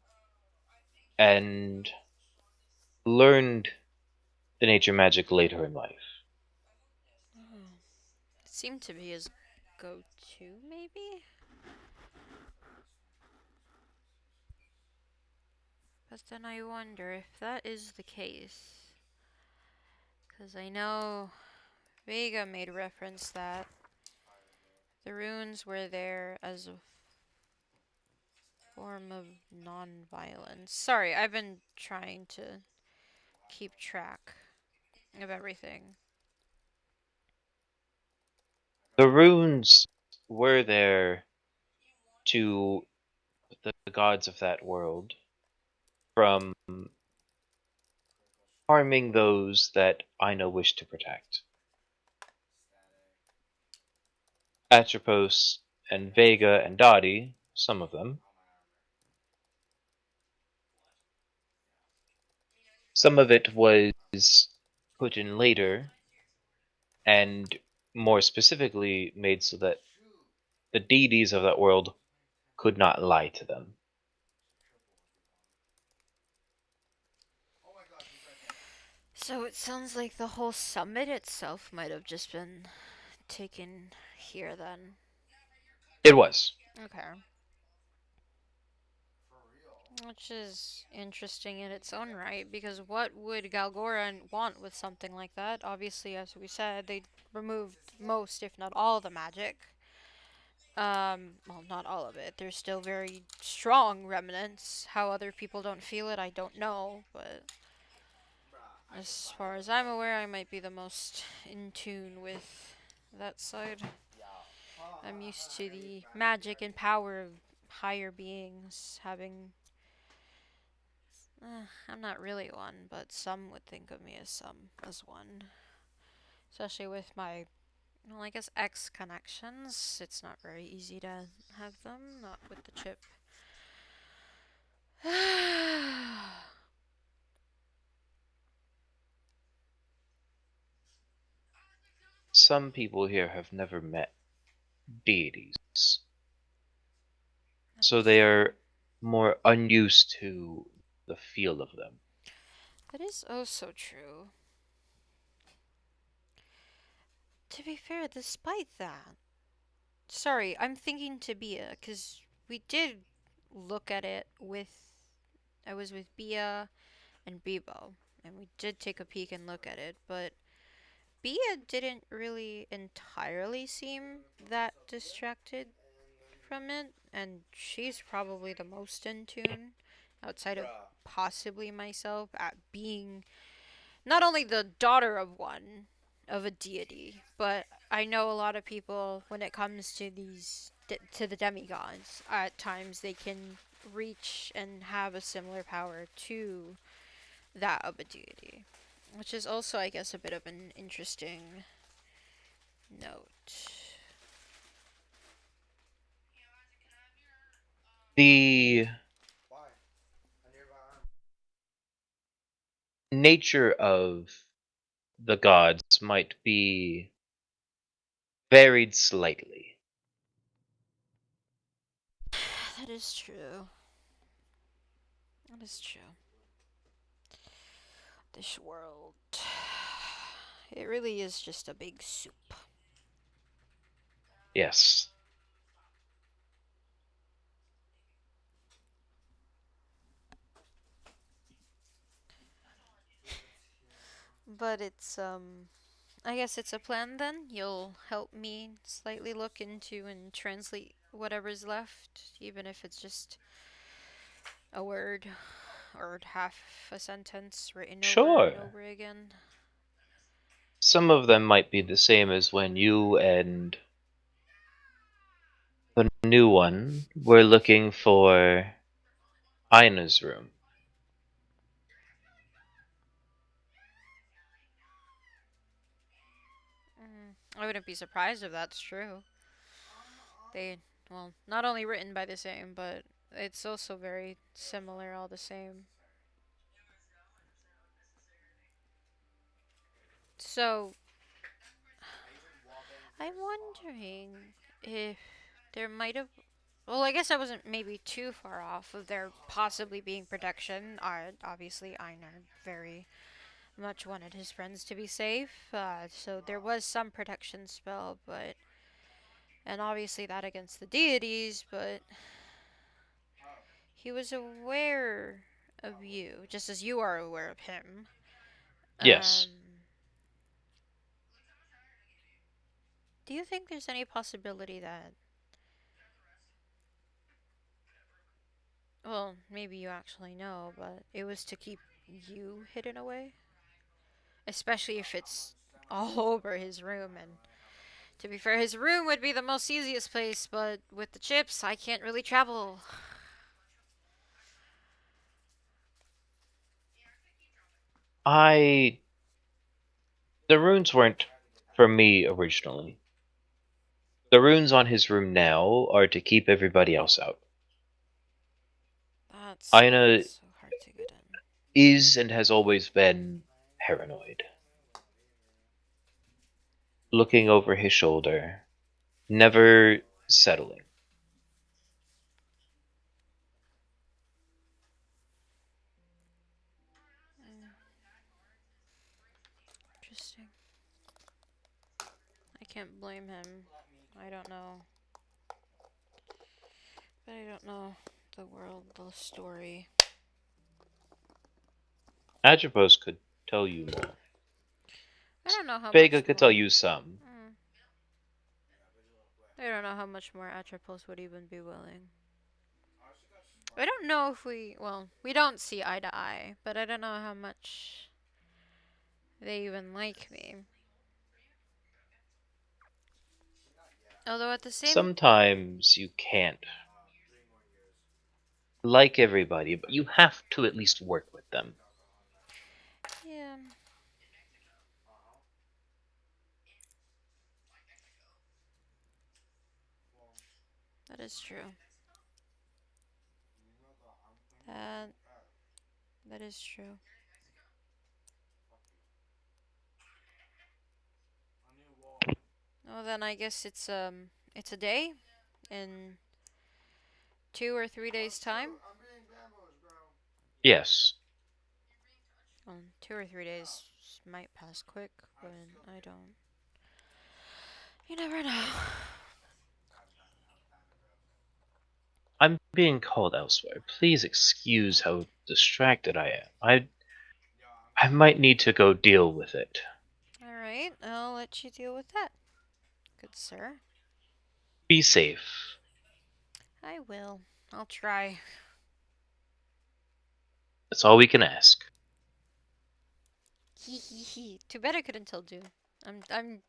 and learned the nature magic later in life. Oh. It seemed to be his go-to, maybe? But then I wonder if that is the case. Because I know Vega made reference that The runes were there as a form of non-violence. Sorry, I've been trying to keep track of everything. The runes were there to the gods of that world from harming those that Aina wished to protect. Atropos and Vega and Dottie, some of them. Some of it was put in later and more specifically made so that the deities of that world could not lie to them. So it sounds like the whole summit itself might have just been taken here then. It was. Okay. Which is interesting in its own right, because what would Galgoran want with something like that? Obviously, as we said, they removed most, if not all, the magic. Well, not all of it. There's still very strong remnants. How other people don't feel it, I don't know, but as far as I'm aware, I might be the most in tune with that side. I'm used to the magic and power of higher beings having. I'm not really one, but some would think of me as one. Especially with my, well, I guess X connections. It's not very easy to have them, not with the chip. Some people here have never met deities, so they are more unused to the feel of them. That is also true. To be fair, despite that, sorry, I'm thinking to Bia, because we did look at it with. I was with Bia and Bibo, and we did take a peek and look at it, but Bia didn't really entirely seem that distracted from it, and she's probably the most in tune, outside of possibly myself, at being not only the daughter of one, of a deity, but I know a lot of people when it comes to to the demigods, at times they can reach and have a similar power to that of a deity, which is also, I guess, a bit of an interesting note. The nature of the gods might be varied slightly. That is true. That is true. This world. It really is just a big soup. Yes. But it's, I guess it's a plan then. You'll help me slightly look into and translate whatever's left, even if it's just a word or half a sentence written over Sure. and over again. Some of them might be the same as when you and the new one were looking for Aina's room. I wouldn't be surprised if that's true. They, well, not only written by the same, but it's also very similar, all the same. So, I'm wondering if there might have. Well, I guess I wasn't maybe too far off of there possibly being protection. Obviously, Einar very much wanted his friends to be safe, so there was some protection spell, but. And obviously that against the deities, but. He was aware of you, just as you are aware of him. Yes. Do you think there's any possibility that, well, maybe you actually know, but it was to keep you hidden away? Especially if it's all over his room, and to be fair, his room would be the most easiest place, but with the chips, I can't really travel. I. The runes weren't for me originally. The runes on his room now are to keep everybody else out. That's Aina so hard to get in. is and has always been paranoid. Looking over his shoulder, never settling. Interesting. I can't blame him. I don't know. But I don't know the world, the story. Atropos could tell you more. I don't know how Vega much could more. tell you some. I don't know how much more Atropos would even be willing. I don't know if we don't see eye to eye, but I don't know how much they even like me. Although at the same, Sometimes you can't like everybody, but you have to at least work with them. yeah, that is true. That that is true. Well, then I guess it's a day in 2 or 3 days time. Yes. 2 or 3 days might pass quick, but I don't. You never know. I'm being called elsewhere. Please excuse how distracted I am. I might need to go deal with it. All right, I'll let you deal with that, good sir. Be safe. I will. I'll try. That's all we can ask. Hee hee hee. Too bad I couldn't tell Doom. I'm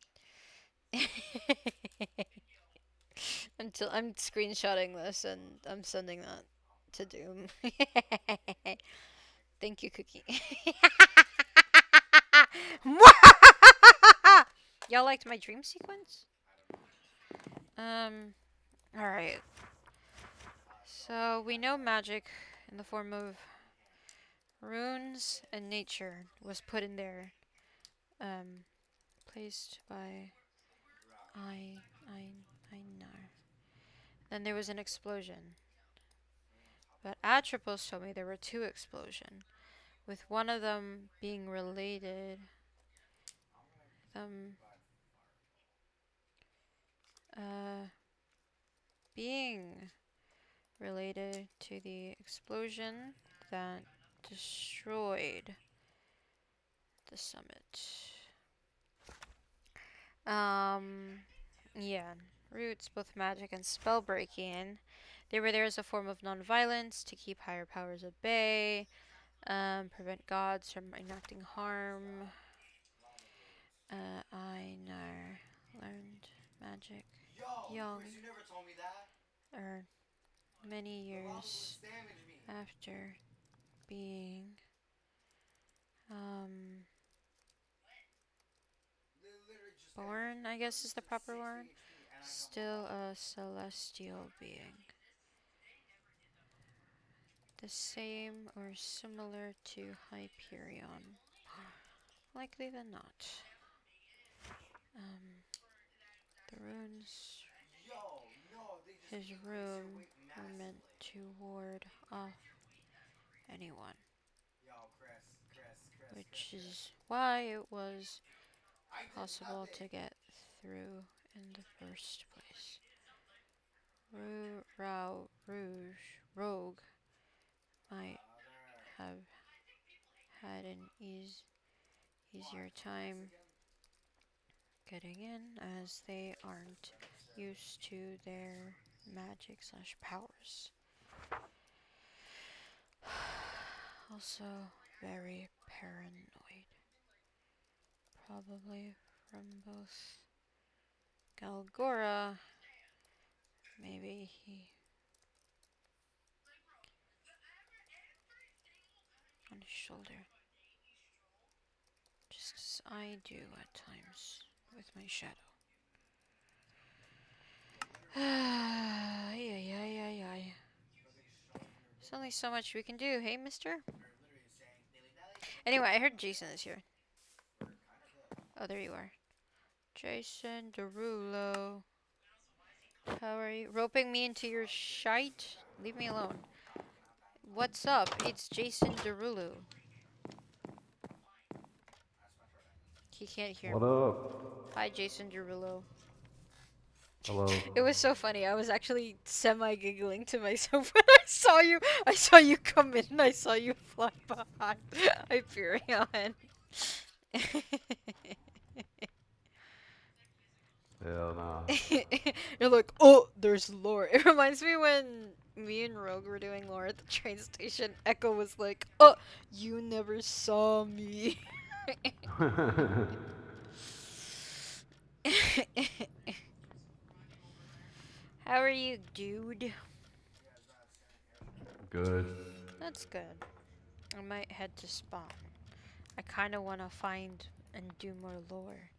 until I'm screenshotting this and I'm sending that to Doom. Thank you, Cookie. Y'all liked my dream sequence? Alright. So we know magic in the form of runes and nature was put in there. Placed by Einar. Then there was an explosion. But Atropos told me there were two explosions, with one of them being related. Them being related to the explosion that destroyed the summit. Yeah. Roots, both magic and spell breaking. They were there as a form of non-violence to keep higher powers at bay, prevent gods from enacting harm. Einar learned magic young, or many years after being born, I guess is the proper word. Still a celestial being. The same or similar to Hyperion. Likely than not. The runes, his room, were meant to ward off anyone. Which is why it was possible to get through in the first place. Rogue might have had an easier time getting in as they aren't used to their magic slash powers. Also very paranoid. Probably from both Galgora. Maybe he on his shoulder. Just as I do at times with my shadow. Ay, ay, ay, ay, ay. There's only so much we can do, hey, mister? Anyway, I heard Jason is here. Oh, there you are. Jason Derulo. How are you? Roping me into your shite? Leave me alone. What's up? It's Jason Derulo. He can't hear What me. up? Hi, Jason Derulo. Hello. It was so funny. I was actually semi-giggling to myself when I saw you. I saw you come in and I saw you fly behind Hyperion. Hell nah. You're like, oh, there's lore. It reminds me when me and Rogue were doing lore at the train station. Echo was like, oh, you never saw me. How are you, dude? Good. That's good. I might head to spawn. I kind of want to find and do more lore.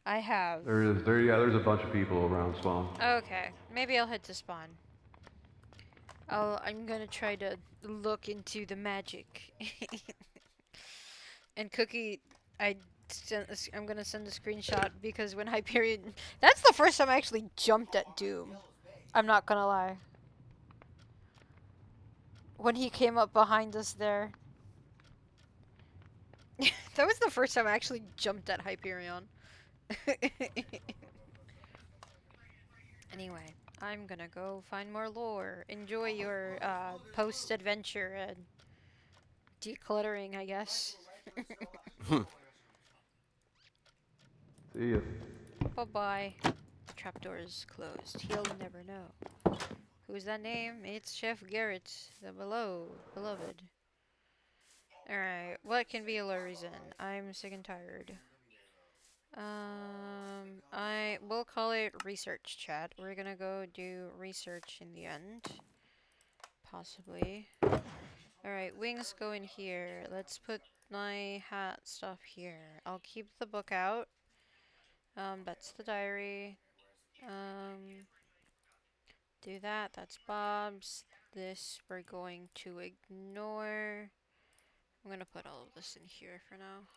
I have. There's a bunch of people around spawn. Okay, maybe I'll head to spawn. I'm gonna try to look into the magic. And Cookie, I'm gonna send a screenshot because when Hyperion, that's the first time I actually jumped at Doom. I'm not gonna lie. When he came up behind us there. That was the first time I actually jumped at Hyperion. Anyway, I'm gonna go find more lore. Enjoy your post-adventure and decluttering, I guess. See ya. Bye-bye. Trapdoor is closed. He'll never know. Who's that name? It's Chef Garrett, the beloved. Alright, what can be a low reason? I'm sick and tired. We'll call it research chat. We're gonna go do research in the end. Possibly. Alright, wings go in here. Let's put my hat stuff here. I'll keep the book out. That's the diary. Do that. That's Bob's. This we're going to ignore. I'm gonna put all of this in here for now.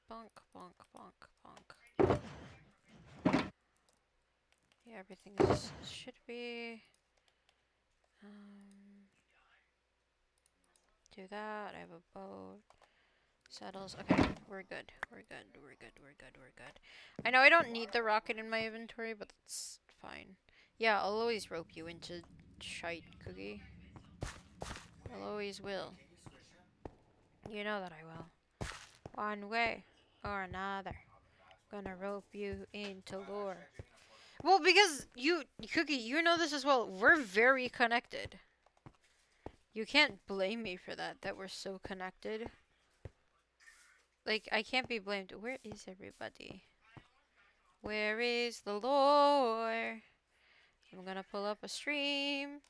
Bonk, bonk, bonk, bonk. Yeah, everything should be. Do that. I have a boat. Saddles. Okay, we're good. We're good. We're good. We're good. We're good. I know I don't need the rocket in my inventory, but that's fine. Yeah, I'll always rope you into shite, Cookie. I'll always will. You know that I will. One way or another. Gonna rope you into lore. Well, because Cookie, you know this as well. We're very connected. You can't blame me for that we're so connected. Like, I can't be blamed. Where is everybody? Where is the lore? I'm gonna pull up a stream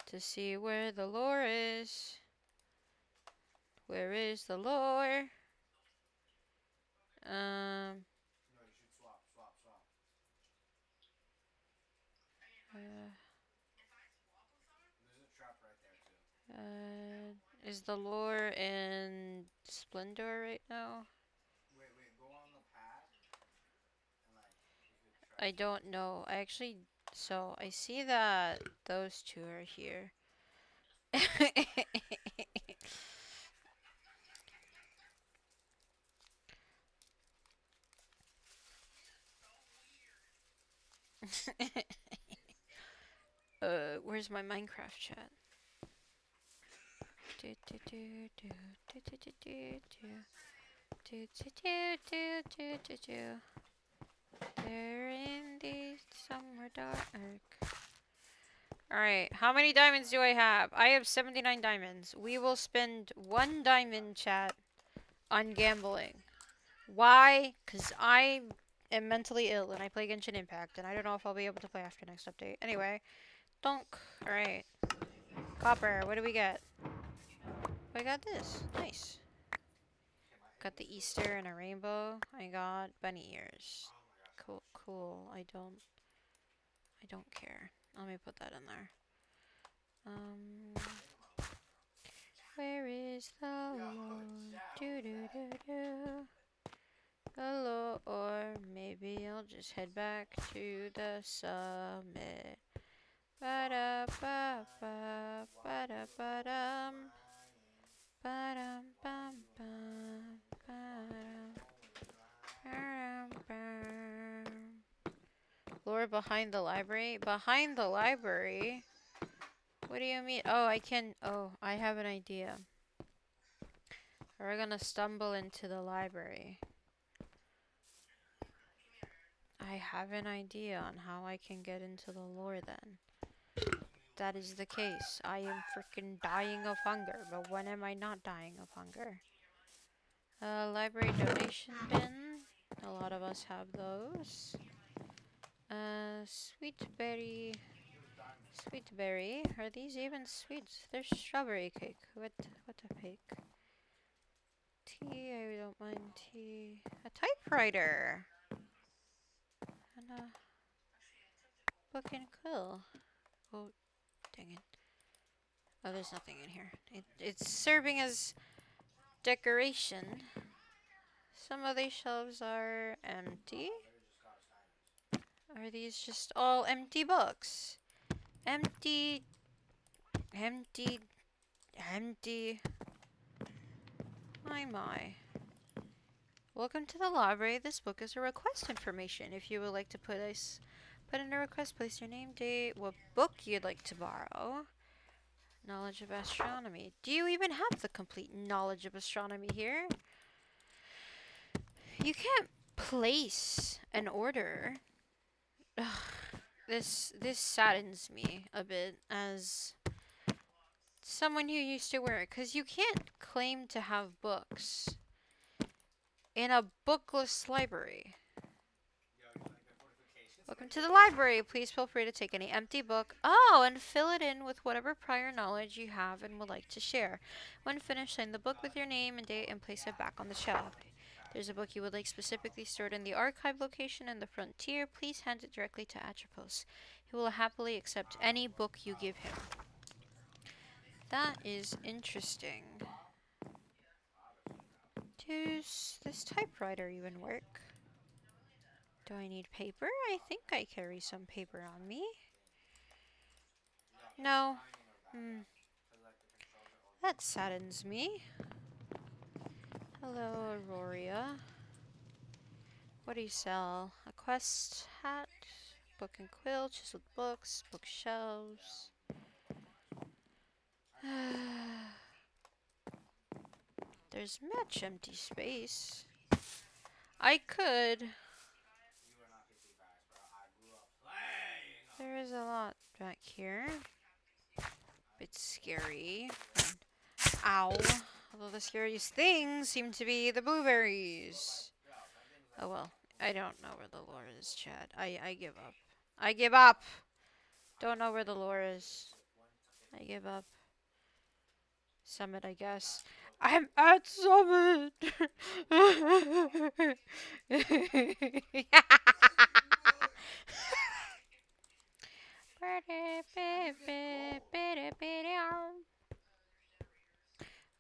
to see where the lore is. Where is the lore? Is the lore in Splendor right now? I don't know. So I see that those two are here. Where's my Minecraft chat? They're in the somewhere dark. Alright, how many diamonds do I have? I have 79 diamonds. We will spend 1 diamond, chat, on gambling. Why? Because I am mentally ill and I play Genshin Impact, and I don't know if I'll be able to play after next update. Anyway, donk. Alright. Copper, what do we get? I got this. Nice. Got the Easter and a rainbow. I got bunny ears. Cool, cool. I don't care. Let me put that in there. Where is the Lord? Do do do do. The Lord. Maybe I'll just head back to the summit. Ba da ba ba ba da ba dum. Ba dum bum bum ba dum. Lore behind the library? Behind the library? What do you mean? Oh, I can. Oh, I have an idea. We're gonna stumble into the library. I have an idea on how I can get into the lore then. That is the case. I am freaking dying of hunger, but when am I not dying of hunger? Library donation bin. A lot of us have those. Sweet berry. Sweet berry. Are these even sweet? They're strawberry cake. What a pick. Tea, I don't mind tea. A typewriter. And a book and quill. Oh, dang it. Oh, there's nothing in here. It's serving as decoration. Some of these shelves are empty. Are these just all empty books? Empty. Empty. Empty. My. Welcome to the library. This book is a request information. If you would like to put in a request, place your name, date, what book you'd like to borrow. Knowledge of astronomy. Do you even have the complete knowledge of astronomy here? You can't place an order. Ugh, this saddens me a bit as someone who used to work, because you can't claim to have books in a bookless library. Welcome to the library. Please feel free to take any empty book. Oh, and fill it in with whatever prior knowledge you have and would like to share. When finished, sign the book with your name and date and place it back on the shelf. If there's a book you would like specifically stored in the archive location in the frontier, please hand it directly to Atropos. He will happily accept any book you give him. That is interesting. Does this typewriter even work? Do I need paper? I think I carry some paper on me. No. That saddens me. Hello, Auroria. What do you sell? A quest hat, book and quill, chiseled books, bookshelves. There's much empty space. I could. There is a lot back here. Bit scary. And ow. Although the scariest things seem to be the blueberries. Oh well. I don't know where the lore is, Chad. I give up. I give up! Don't know where the lore is. I give up. Summit, I guess. I'm at Summit!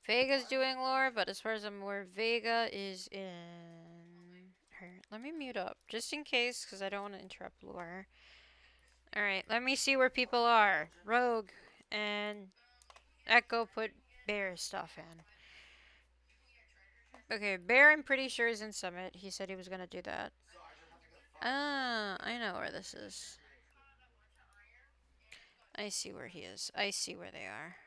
Vega's doing lore, but as far as I'm aware, Vega is in her. Let me mute up, just in case, because I don't want to interrupt lore. Alright, let me see where people are. Rogue and Echo put Bear stuff in. Okay, Bear I'm pretty sure is in Summit. He said he was going to do that. Ah, I know where this is. I see where he is. I see where they are.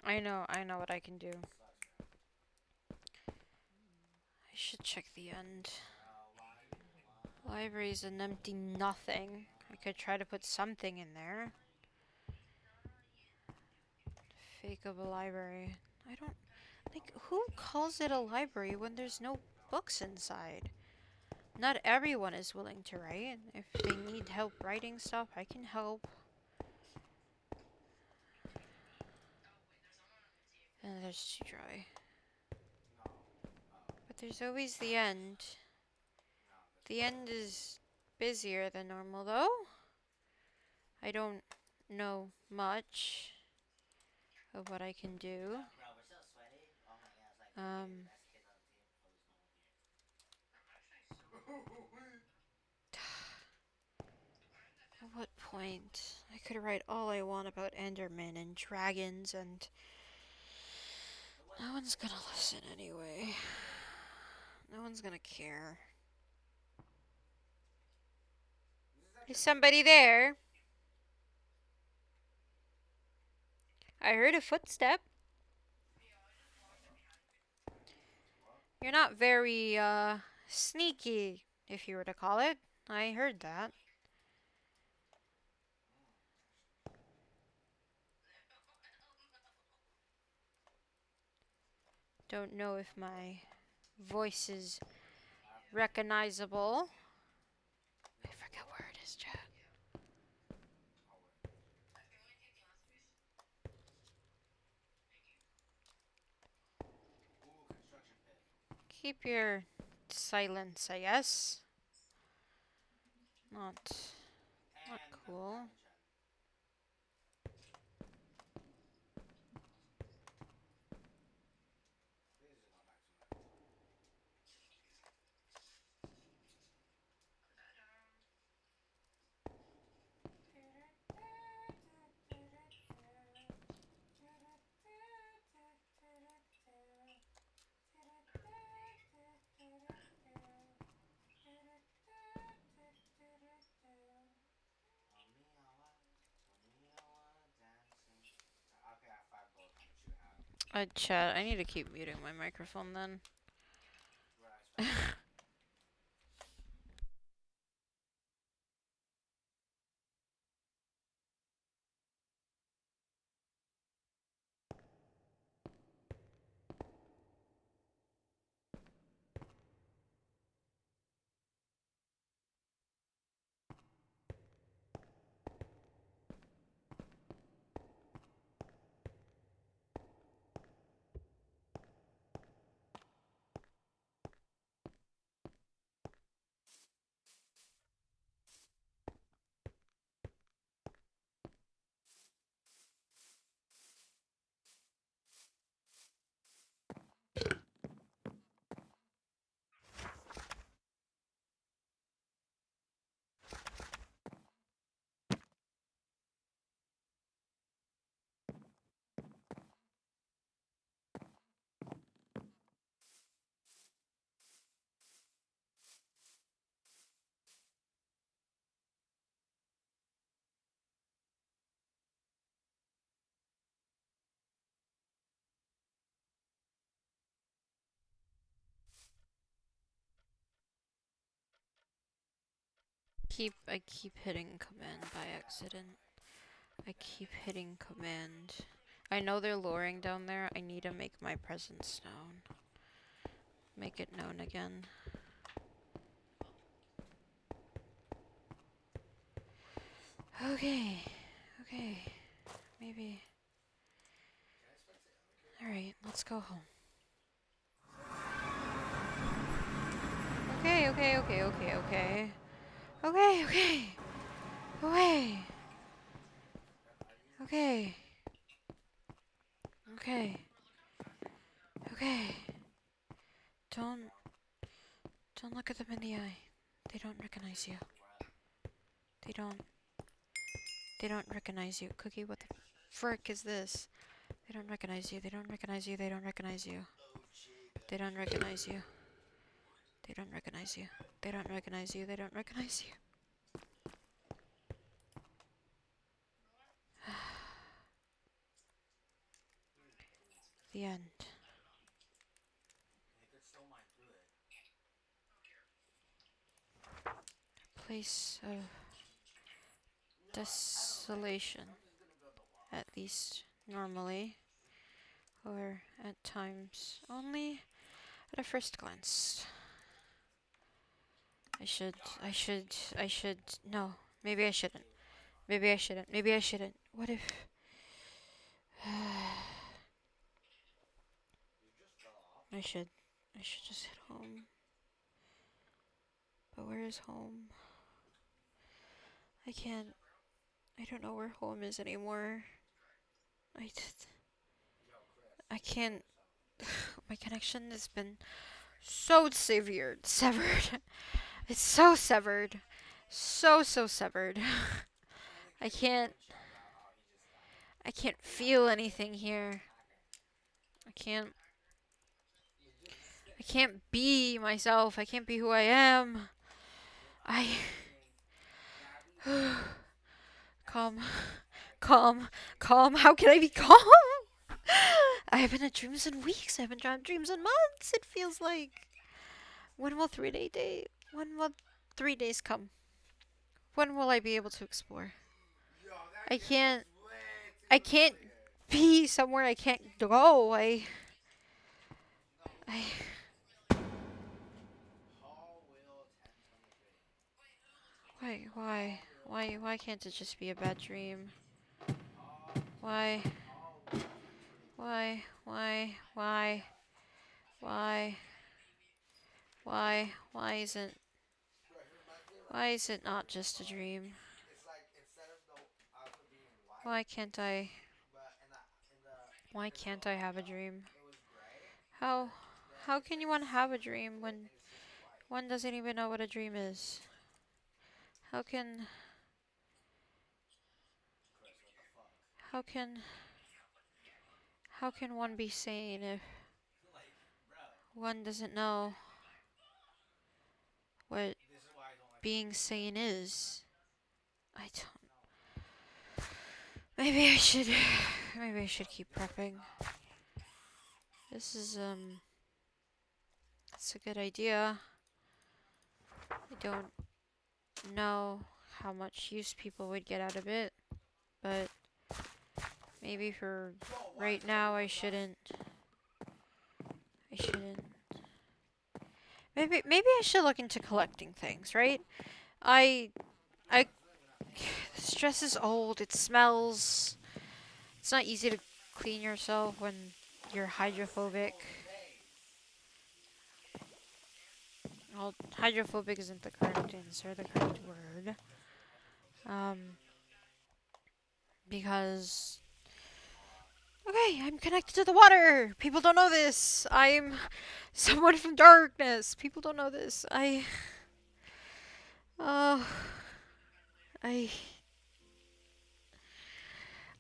I know what I can do. I should check the end. Library's an empty nothing. I could try to put something in there. Fake of a library. I don't... Like, who calls it a library when there's no books inside? Not everyone is willing to write. If they need help writing stuff, I can help. And there's too dry. But there's always the end. The end is busier than normal, though. I don't know much of what I can do. At what point? I could write all I want about Enderman and dragons, and no one's gonna listen anyway. No one's gonna care. Is somebody there? I heard a footstep. You're not very, sneaky, if you were to call it. I heard that. Don't know if my voice is recognizable. I forget where it is, chat. Keep your silence, I guess. Not cool. Chat, I need to keep muting my microphone then. I keep hitting command by accident. I keep hitting command. I know they're lowering down there. I need to make my presence known. Make it known again. Okay. Okay. Maybe. Alright, let's go home. Okay. Okay. Okay. Okay. Don't look at them in the eye. They don't recognize you. They don't recognize you. Cookie, what the frick is this? They don't recognize you. They don't recognize you. They don't recognize you. They don't recognize you. They don't recognize you. They don't recognize you. They don't recognize you. the end. Place of desolation, at least normally, or at times only at a first glance. I should, no, maybe I shouldn't. Maybe I shouldn't. Maybe I shouldn't. What if. I should. I should just head home. But where is home? I can't. I don't know where home is anymore. I can't. My connection has been so severed. It's so severed. So severed. I can't. I can't feel anything here. I can't. I can't be myself. I can't be who I am. I. Calm. Calm. Calm. How can I be calm? I haven't had dreams in weeks. I haven't had dreams in months. It feels like. When will 3 day? When will 3 days come? When will I be able to explore? I can't. I can't be somewhere I can't go. I. Why can't it just be a bad dream? Why? Why? Why? Why? Why? Why? Why is it not just a dream? Why can't I? Why can't I have a dream? How? How can you want to have a dream when one doesn't even know what a dream is? How can? How can? How can one be sane if one doesn't know what being sane is? I don't. Maybe I should. Maybe I should keep prepping. This is That's a good idea. I don't know how much use people would get out of it, but maybe for right now I shouldn't. Maybe I should look into collecting things, right? I this dress is old, it smells. It's not easy to clean yourself when you're hydrophobic. Well, hydrophobic isn't the correct answer, the correct word. Because okay, I'm connected to the water. People don't know this. I'm someone from darkness. People don't know this. Oh, I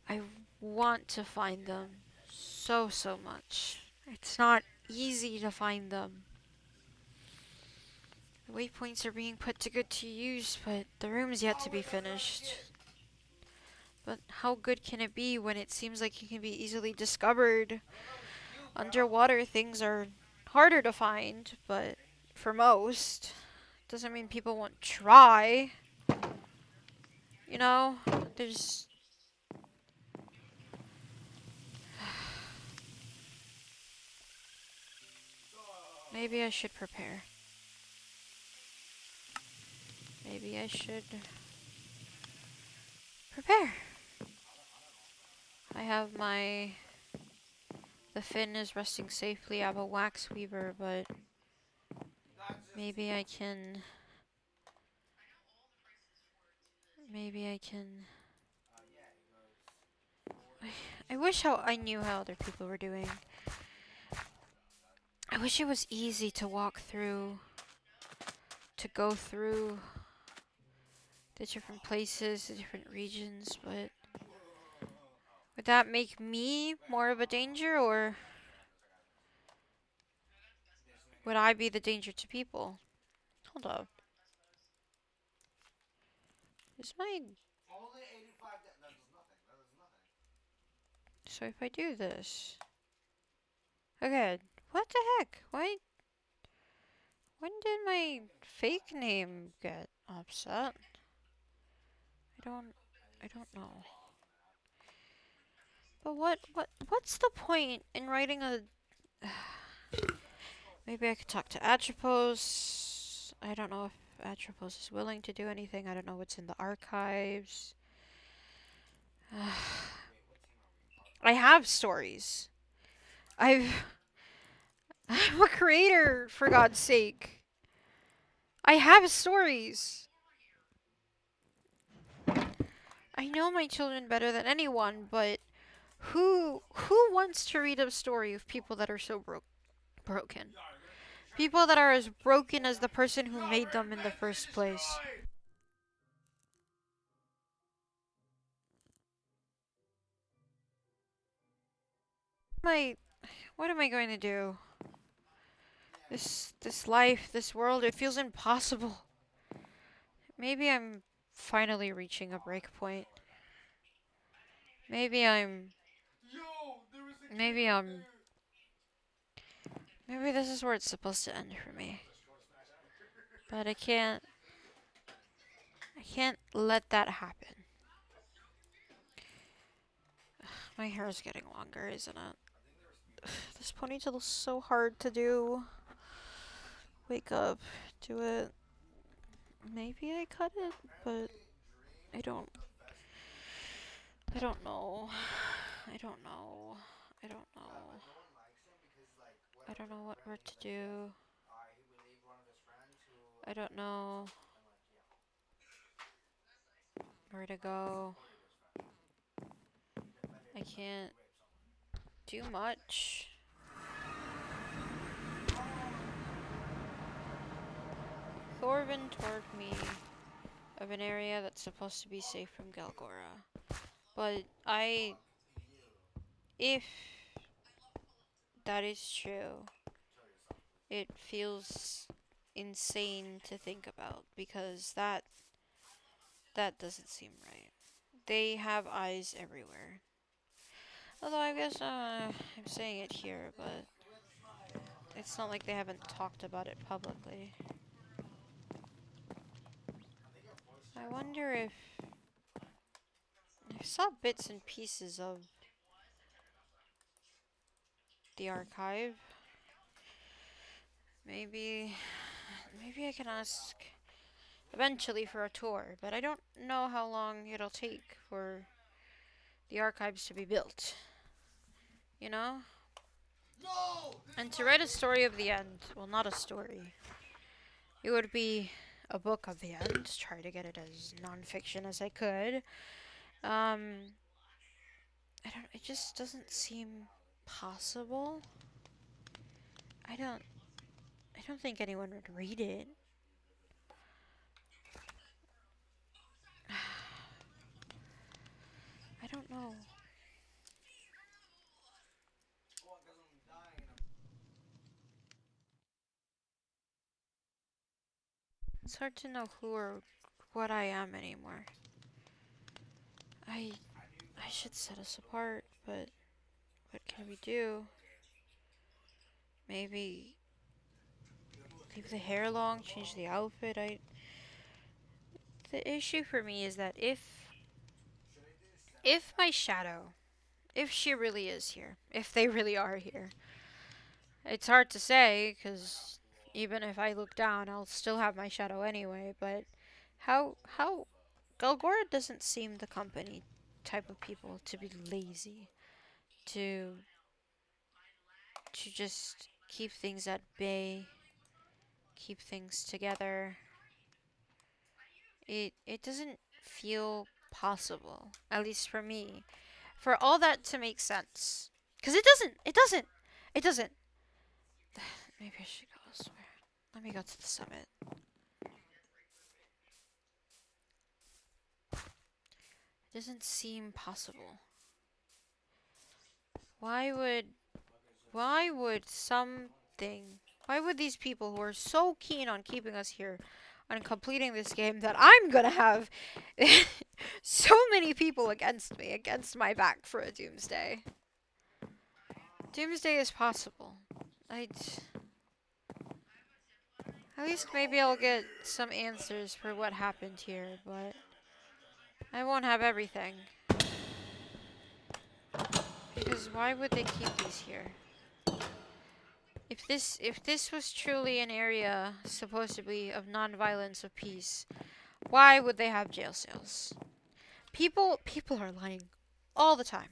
I want to find them so much. It's not easy to find them. The waypoints are being put to good use, but the room's yet to be finished. But how good can it be when it seems like it can be easily discovered? Underwater things are harder to find, but for most, doesn't mean people won't try. You know, there's... Maybe I should prepare. Maybe I should prepare. I have the fin is resting safely. I have a wax weaver, but maybe I can... I wish I knew how other people were doing. I wish it was easy to walk through, to go through the different places, the different regions, but would that make me more of a danger, or would I be the danger to people? Hold up. Is my... So if I do this... Okay, what the heck? Why? When did my fake name get upset? I don't know. But what's the point in writing a... Maybe I could talk to Atropos. I don't know if Atropos is willing to do anything. I don't know what's in the archives. I have stories. I'm a creator, for God's sake. I have stories. I know my children better than anyone, but who wants to read a story of people that are so broken? People that are as broken as the person who made them in the first place. My, what am I going to do? This life, this world, it feels impossible. Maybe I'm finally reaching a break point. Maybe I'm maybe I'm maybe this is where it's supposed to end for me. But I can't let that happen. My hair is getting longer, isn't it? This ponytail is so hard to do. Wake up, do it. Maybe I cut it, but I don't know. I don't know. I don't know. I don't know what to do. I don't know where to go. I can't do much. Thorvin told me of an area that's supposed to be safe from Galgora. But if that is true, it feels insane to think about because that doesn't seem right. They have eyes everywhere. Although I guess I'm saying it here, but it's not like they haven't talked about it publicly. I wonder if I saw bits and pieces of the archive. Maybe I can ask eventually for a tour, but I don't know how long it'll take for the archives to be built. You know? And to write a story of the end, well, not a story. It would be a book of the end. Try to get it as non-fiction as I could. It just doesn't seem possible. I don't think anyone would read it. I don't know. It's hard to know who or what I am anymore. I should set us apart, but what can we do? Maybe leave the hair long, change the outfit. The issue for me is that if my shadow, if she really is here, if they really are here, it's hard to say because even if I look down, I'll still have my shadow anyway. But how Galgora doesn't seem the company type of people to be lazy, to just keep things at bay, keep things together. It doesn't feel possible, at least for me, for all that to make sense. Cause it doesn't. Maybe I should go elsewhere. Let me go to the summit. It doesn't seem possible. Why would these people who are so keen on keeping us here, on completing this game, that I'm gonna have so many people against me, against my back for a doomsday? Doomsday is possible. At least maybe I'll get some answers for what happened here, but I won't have everything. Because why would they keep these here? If this was truly an area supposed to be of non-violence, of peace, why would they have jail cells? People are lying all the time.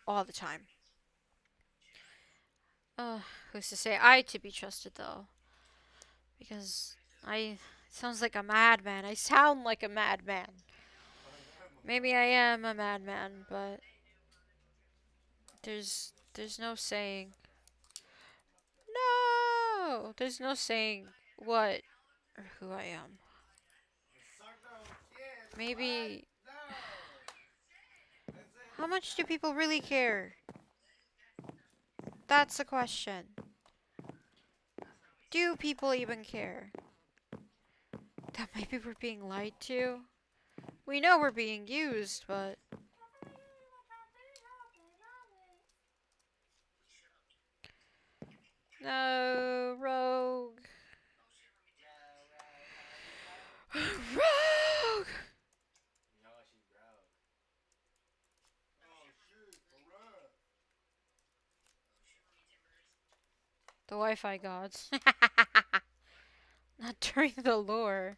All the time. Who's to say I to be trusted though? Because it sounds like a madman. I sound like a madman. Maybe I am a madman, but there's no saying. No! There's no saying what or who I am. Maybe. How much do people really care? That's the question. Do people even care? That maybe we're being lied to? We know we're being used, but. No, Rogue. Rogue! The Wi-Fi gods. Not during the lore.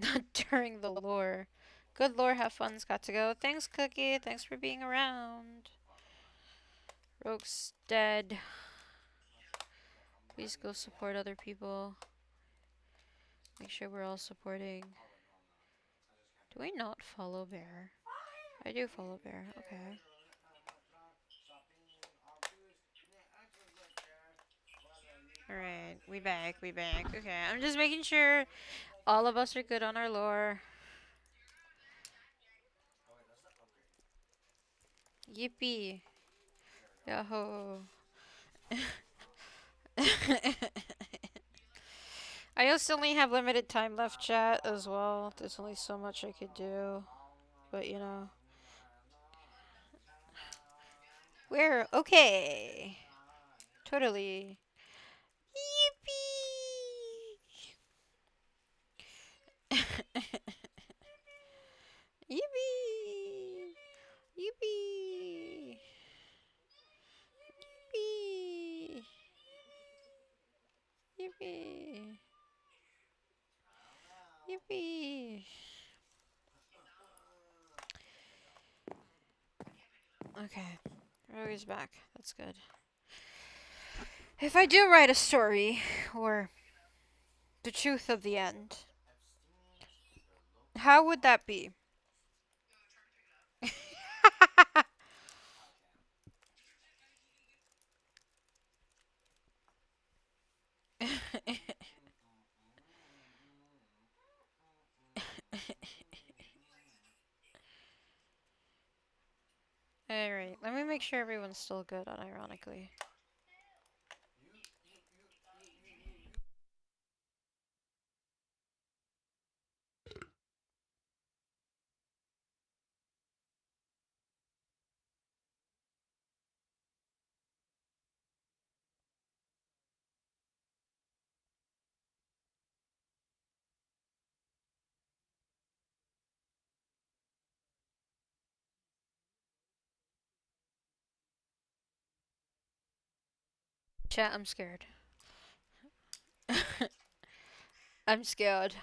Not during the lore. Good lore, have fun's got to go. Thanks, Cookie. Thanks for being around. Rogue's dead. Please go support other people. Make sure we're all supporting. Do I not follow Bear? I do follow Bear. Okay. Alright, we back. Okay, I'm just making sure all of us are good on our lore. Yippee. Yahoo. I also only have limited time left, chat, as well. There's only so much I could do. But, you know. We're okay. Totally. Yippee! Yippee! Yippee! Yippee! Yippee! Yippee! Okay. Rogue is back. That's good. If I do write a story, or the truth of the end, how would that be? Alright, let me make sure everyone's still good, unironically. Chat, I'm scared. I'm scared.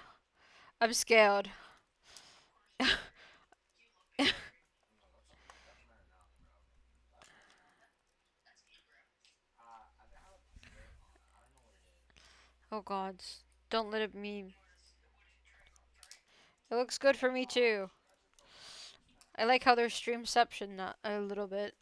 I'm scared. Oh god. Don't let it meme. It looks good for me too. I like how there's streamception not a little bit.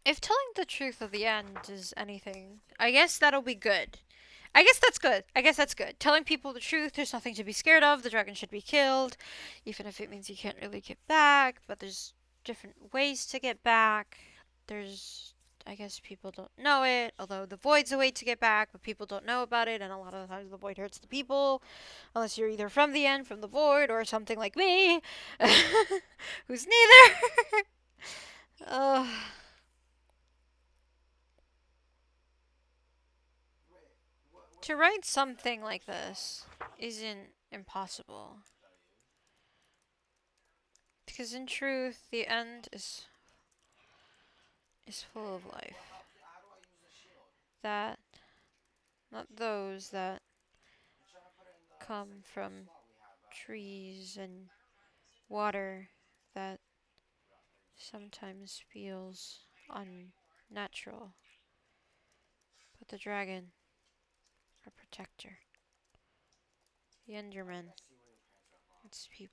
If telling the truth of the end is anything, I guess that'll be good. I guess that's good. I guess that's good. Telling people the truth, there's nothing to be scared of. The dragon should be killed, even if it means you can't really get back. But there's different ways to get back. There's, I guess people don't know it, although the void's a way to get back, but people don't know about it, and a lot of the times the void hurts the people, unless you're either from the end, from the void, or something like me, who's neither. Ugh. To write something like this isn't impossible. Because in truth, the end is full of life. That, not those that come from trees and water that sometimes feels unnatural. But the dragon, our protector, the Enderman, its people.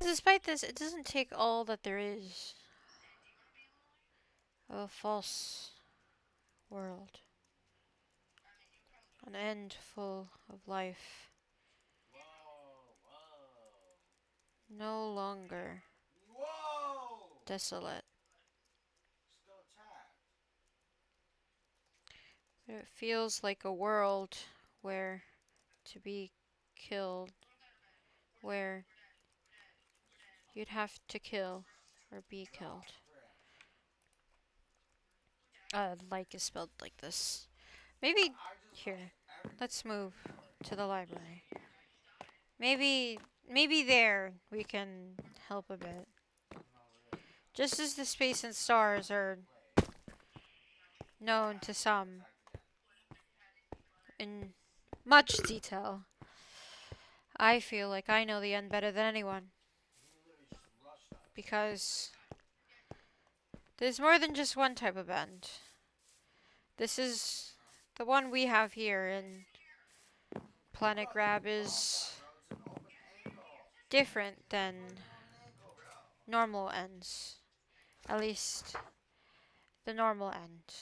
Despite this, it doesn't take all that there is of a false world. An end full of life. No longer desolate. But it feels like a world where to be killed, where you'd have to kill or be killed. Like is spelled like this. Maybe here. Let's move to the library. Maybe there we can help a bit. Just as the space and stars are known to some in much detail, I feel like I know the end better than anyone. Because there's more than just one type of end. This is the one we have here in Planet Grab is different than normal ends. At least the normal end.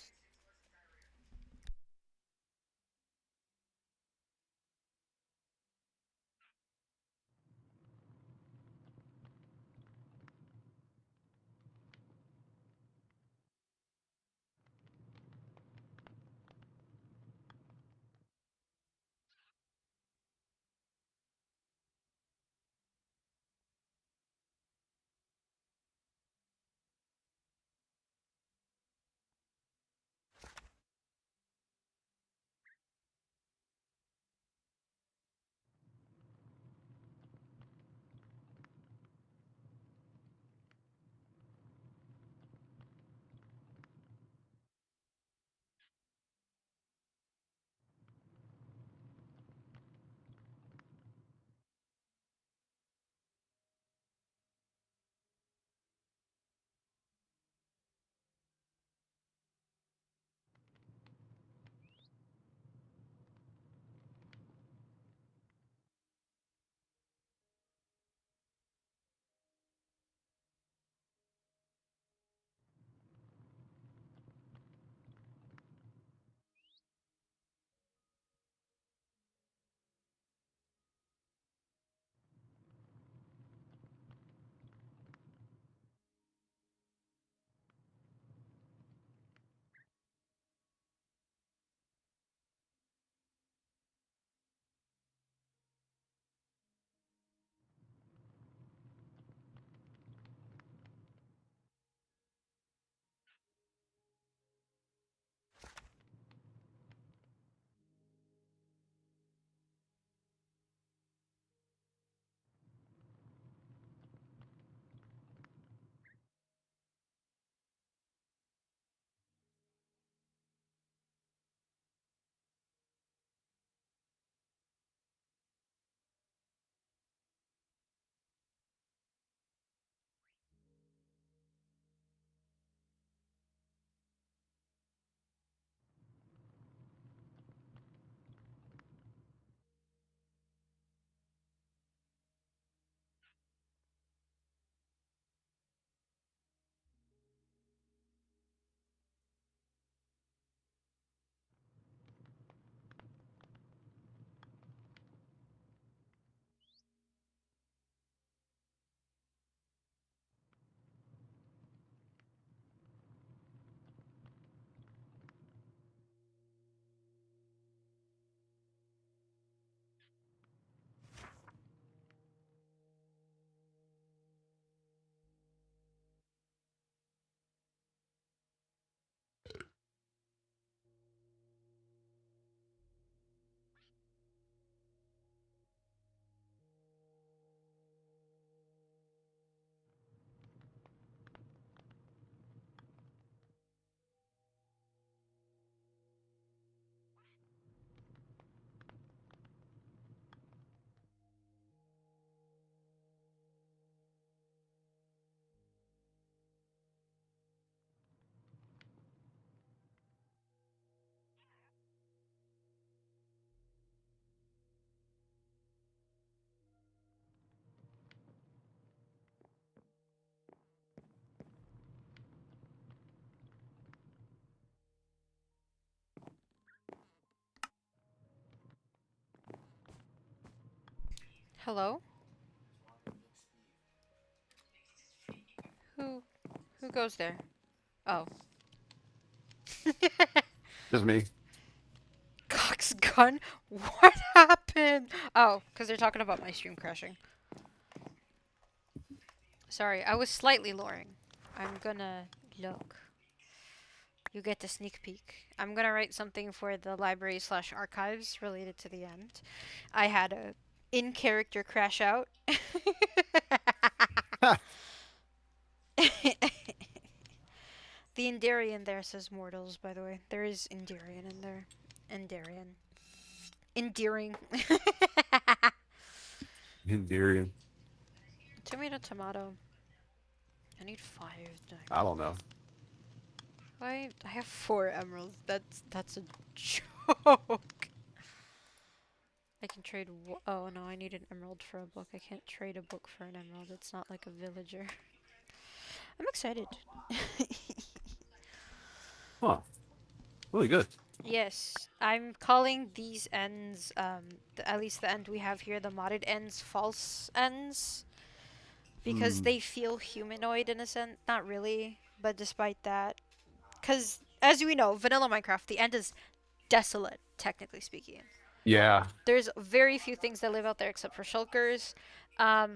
Hello? Who who goes there? Oh. Just me. Cox gun? What happened? Oh, because they're talking about my stream crashing. Sorry, I was slightly luring. I'm gonna look. You get the sneak peek. I'm gonna write something for the library slash archives related to the end. I had a in character crash out. The Endarian there says mortals, by the way. There is Endarian in there. Endarian. Endearing. Endarian. Tomato, tomato. I need 5. I don't know. I have 4 emeralds. That's a joke. I can trade. Oh no, I need an emerald for a book. I can't trade a book for an emerald. It's not like a villager. I'm excited. Huh. Really good. Yes, I'm calling these ends, at least the end we have here, the modded ends, false ends. Because they feel humanoid in a sense. Not really, but despite that. Because, as we know, vanilla Minecraft, the end is desolate, technically speaking. Yeah. There's very few things that live out there except for shulkers. I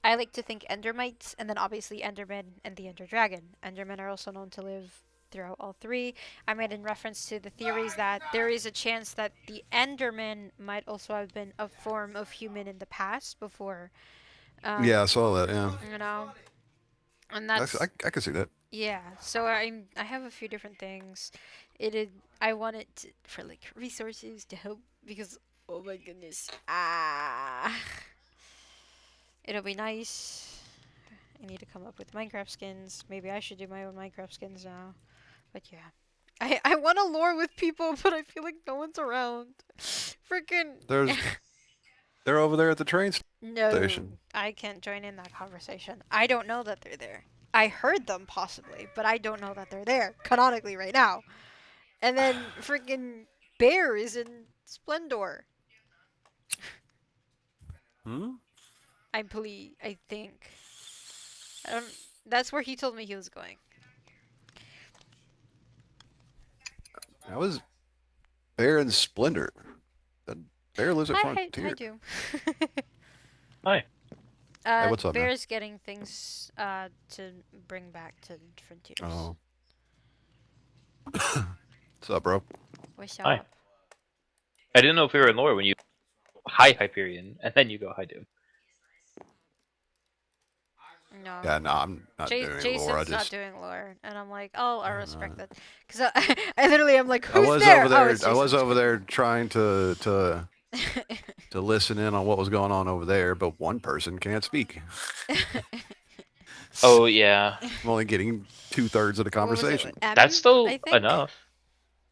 like to think endermites, and then obviously endermen and the ender dragon. Endermen are also known to live throughout all 3. I made in reference to the theories that there is a chance that the enderman might also have been a form of human in the past before. Yeah, I saw that. Yeah. You know, and I, that's I, I can see that. yeah. So I have a few different things. I want it for like resources to help because oh my goodness it'll be nice. I need to come up with Minecraft skins. Maybe I should do my own Minecraft skins now. But yeah. I want to lore with people, but I feel like no one's around. Freaking They're over there at the train no. station. I can't join in that conversation. I don't know that they're there. I heard them possibly, but I don't know that they're there canonically right now. And then freaking Bear is in Splendor. Hmm? I think. I don't. That's where he told me he was going. That was Bear and Splendor. The Bear lives at Hi, Frontier. I do. Hi. Hey, what's up, man? Bear's getting things to bring back to Frontiers. Oh. What's up, bro? What's Hi. up? I didn't know if we were in lore when you hi Hyperion and then you go hi Doom. No. Yeah, no, I'm not doing Jason's lore. I not just doing lore, and I'm like, oh, I respect that, because I literally am like, I who's was there? over there. Oh, it's I was Jason. over there trying to listen in on what was going on over there, but one person can't speak. Oh yeah. I'm only getting 2/3 of the What was it, conversation. Abby, That's still I think? enough.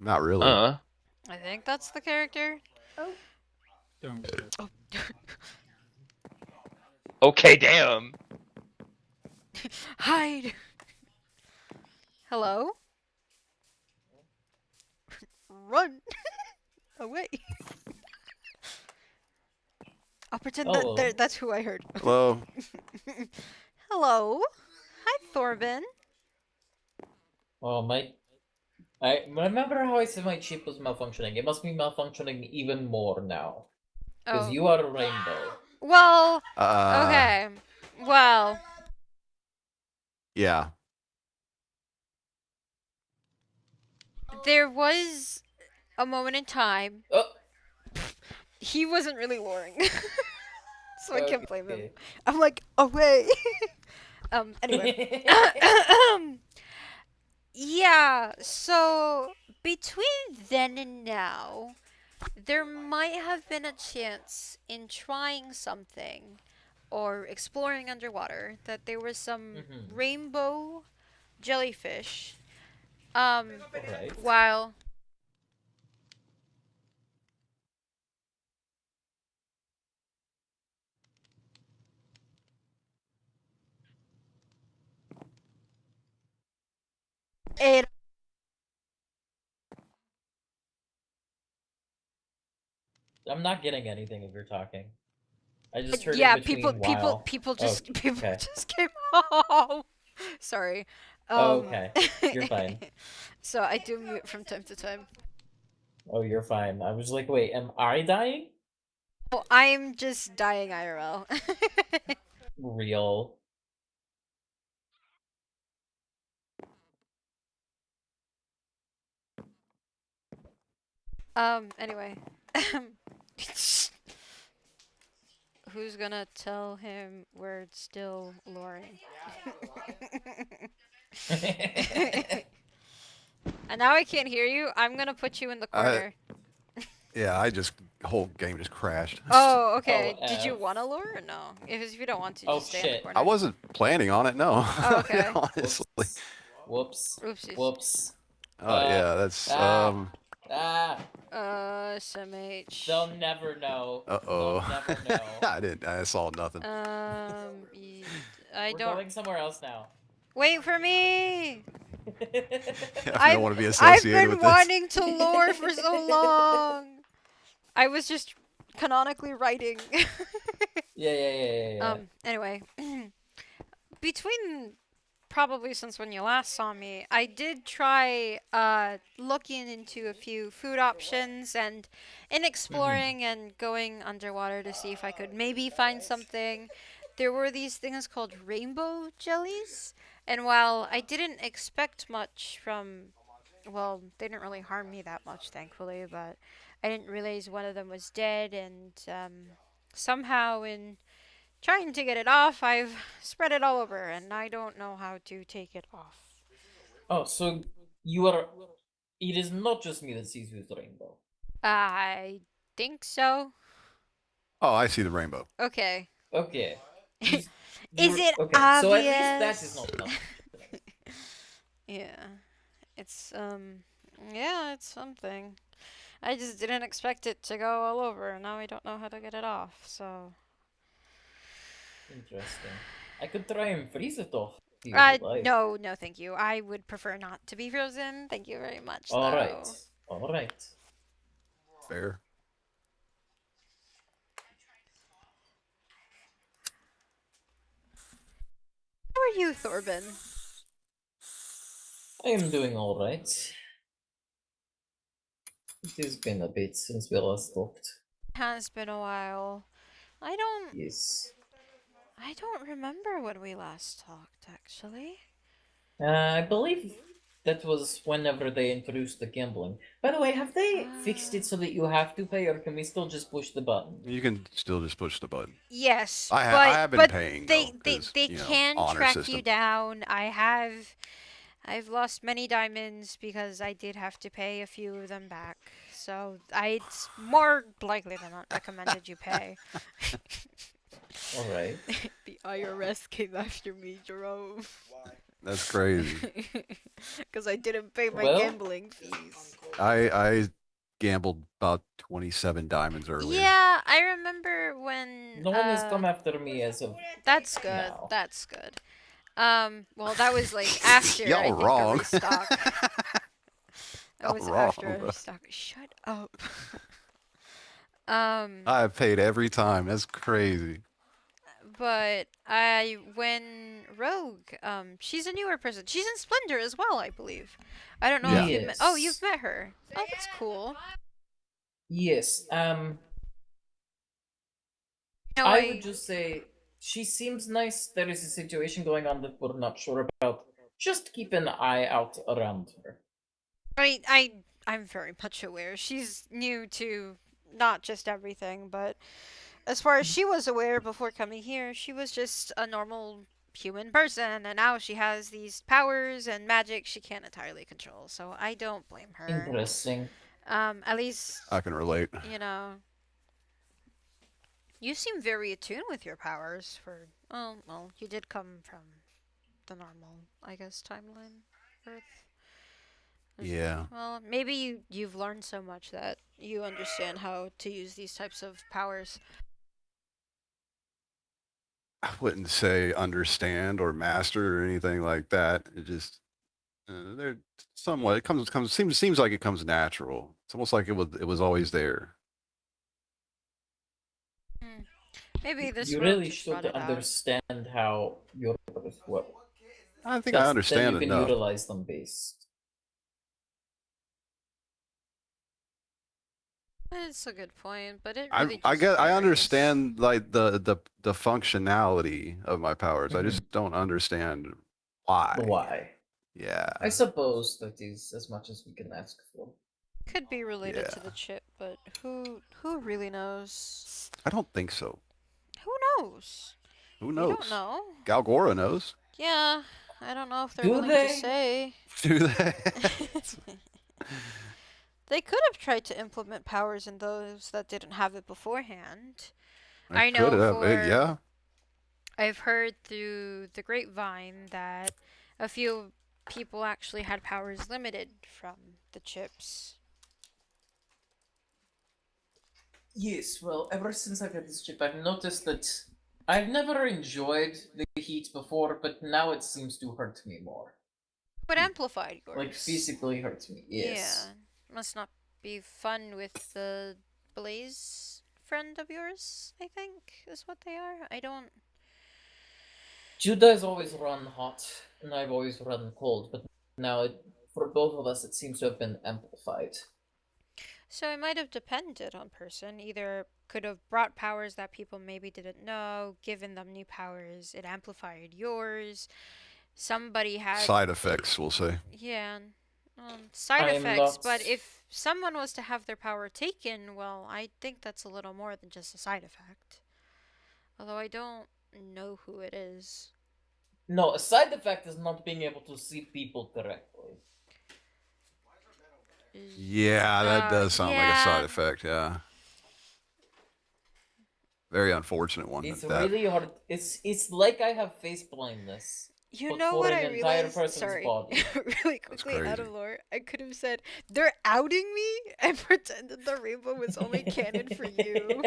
Not really. Uh I think that's the character. Don't. Oh. okay, damn. Hide. Hello. Run away. I'll pretend Hello. that's who I heard. Hello. Hello. Hi, Thorben. Oh, I remember how I said my chip was malfunctioning. It must be malfunctioning even more now. Because Oh. you are a rainbow. Well. Okay. Well. Yeah. There was a moment in time. Oh, He wasn't really luring. So I can't blame him. okay. I'm like, away. Anyway. Yeah, so between then and now, there might have been a chance in trying something or exploring underwater that there was some Mhm. rainbow jellyfish. Alright. While it I'm not getting anything if you're talking. I just heard Yeah, in between people while. just people okay. just came home. Sorry. Oh, okay. You're fine. So I do mute from time to time. Oh, you're fine. I was like, wait, am I dying? Oh, I'm just dying IRL. Real. Anyway. Who's gonna tell him we're still luring? And now I can't hear you. I'm gonna put you in the corner. Yeah, whole game just crashed. Oh, okay. Oh, Did you F. want to lure or no? If you don't want to, Oh, just stay in the shit. corner. I wasn't planning on it. No. Oh, okay. Honestly. Whoops. Oopsies. Whoops. Oh yeah, that's Ah. SMH. They'll never know. Uh-oh. They'll never know. I saw nothing. I We're don't. going somewhere else now. Wait for me. I don't want to be I've associated been with wanting to lure for so long. I was just canonically writing. Yeah. Anyway, between probably since when you last saw me, I did try looking into a few food options and in exploring and going underwater to see if I could maybe find something. There were these things called rainbow jellies, and while I didn't expect much from, well, they didn't really harm me that much, thankfully, but I didn't realize one of them was dead, and somehow in trying to get it off, I've spread it all over, and I don't know how to take it off. Oh, so you are. It is not just me that sees you as the rainbow. I think so. Oh, I see the rainbow. Okay. Okay. Is it okay, obvious? so at least that is not enough. Yeah. It's yeah, it's something. I just didn't expect it to go all over, and now I don't know how to get it off, so. Interesting. I could try and freeze it off. If you would like. No, thank you. I would prefer not to be frozen. Thank you very much. Alright. though. Alright. Fair. How are you, Thorben? I am doing alright. It has been a bit since we last talked. Has been a while. Yes. I don't remember when we last talked, actually. I believe that was whenever they introduced the gambling. By the way, have they fixed it so that you have to pay, or can we still just push the button? You can still just push the button. Yes, I but have been but paying, they though, 'cause, they you know, can honor track you system. down. I've lost many diamonds because I did have to pay a few of them back. So it's more likely than not recommended you pay. Alright. The IRS came after me, Jerome. That's crazy. Because I didn't pay my Well- gambling fees. I gambled about 27 diamonds earlier. Yeah, I remember when. No one has come after me as of. That's good. now. That's good. Well, that was like after I Y'all think wrong. a restock. That Y'all was wrong, after a bro. restock. Shut up. I paid every time. That's crazy. But when Rogue, she's a newer person. She's in Splendor as well, I believe. I don't know Yeah. if you met. Oh, Yes. you've met her. Oh, that's cool. Yes. No, I would just say she seems nice. There is a situation going on that we're not sure about. Just keep an eye out around her. I'm very much aware. She's new to not just everything, but as far as she was aware before coming here, she was just a normal human person, and now she has these powers and magic she can't entirely control. So I don't blame her. Interesting. At least I can relate. you know. You seem very attuned with your powers for. Oh, well, you did come from the normal, I guess, timeline, Earth. Yeah. Well, maybe you've learned so much that you understand how to use these types of powers. I wouldn't say understand or master or anything like that. It just they're somewhat. It seems like it comes natural. It's almost like it was always there. Maybe this You world really just should brought it out. understand how your powers work. I think I Then understand you can enough. utilize them best. It's a good point, but it I really I just get I varies. understand like the functionality of my powers. I Mhm. just don't understand why. Why? Yeah. I suppose that is as much as we can ask for. Could be related to Yeah. the chip, but who really knows? I don't think so. Who knows? Who We knows? don't know. Galgora knows. Yeah, I don't know if they're Do willing they? to say. Do they? They could have tried to implement powers in those that didn't have it beforehand. I I know could have. for- Yeah. I've heard through the grapevine that a few people actually had powers limited from the chips. Yes, well, ever since I've had this chip, I've noticed that I've never enjoyed the heat before, but now it seems to hurt me more. But amplified yours. Like, physically hurts me, yes. Yeah. Must not be fun with the Blaze friend of yours, I think, is what they are. I don't. Judah has always run hot, and I've always run cold, but now, for both of us, it seems to have been amplified. So it might have depended on person. Either could have brought powers that people maybe didn't know, given them new powers. It amplified yours. Somebody had Side effects, we'll say. yeah, side I'm effects. not- But if someone was to have their power taken, well, I think that's a little more than just a side effect. Although I don't know who it is. No, a side effect is not being able to see people correctly. Yeah, that does sound like a yeah. side effect. Yeah. Very unfortunate one. It's that really hard. It's like I have face blindness. You but know for what an I entire realized? person's Sorry, body. really quickly out crazy. of lore. I could have said they're outing me and pretended the rainbow was only canon for you.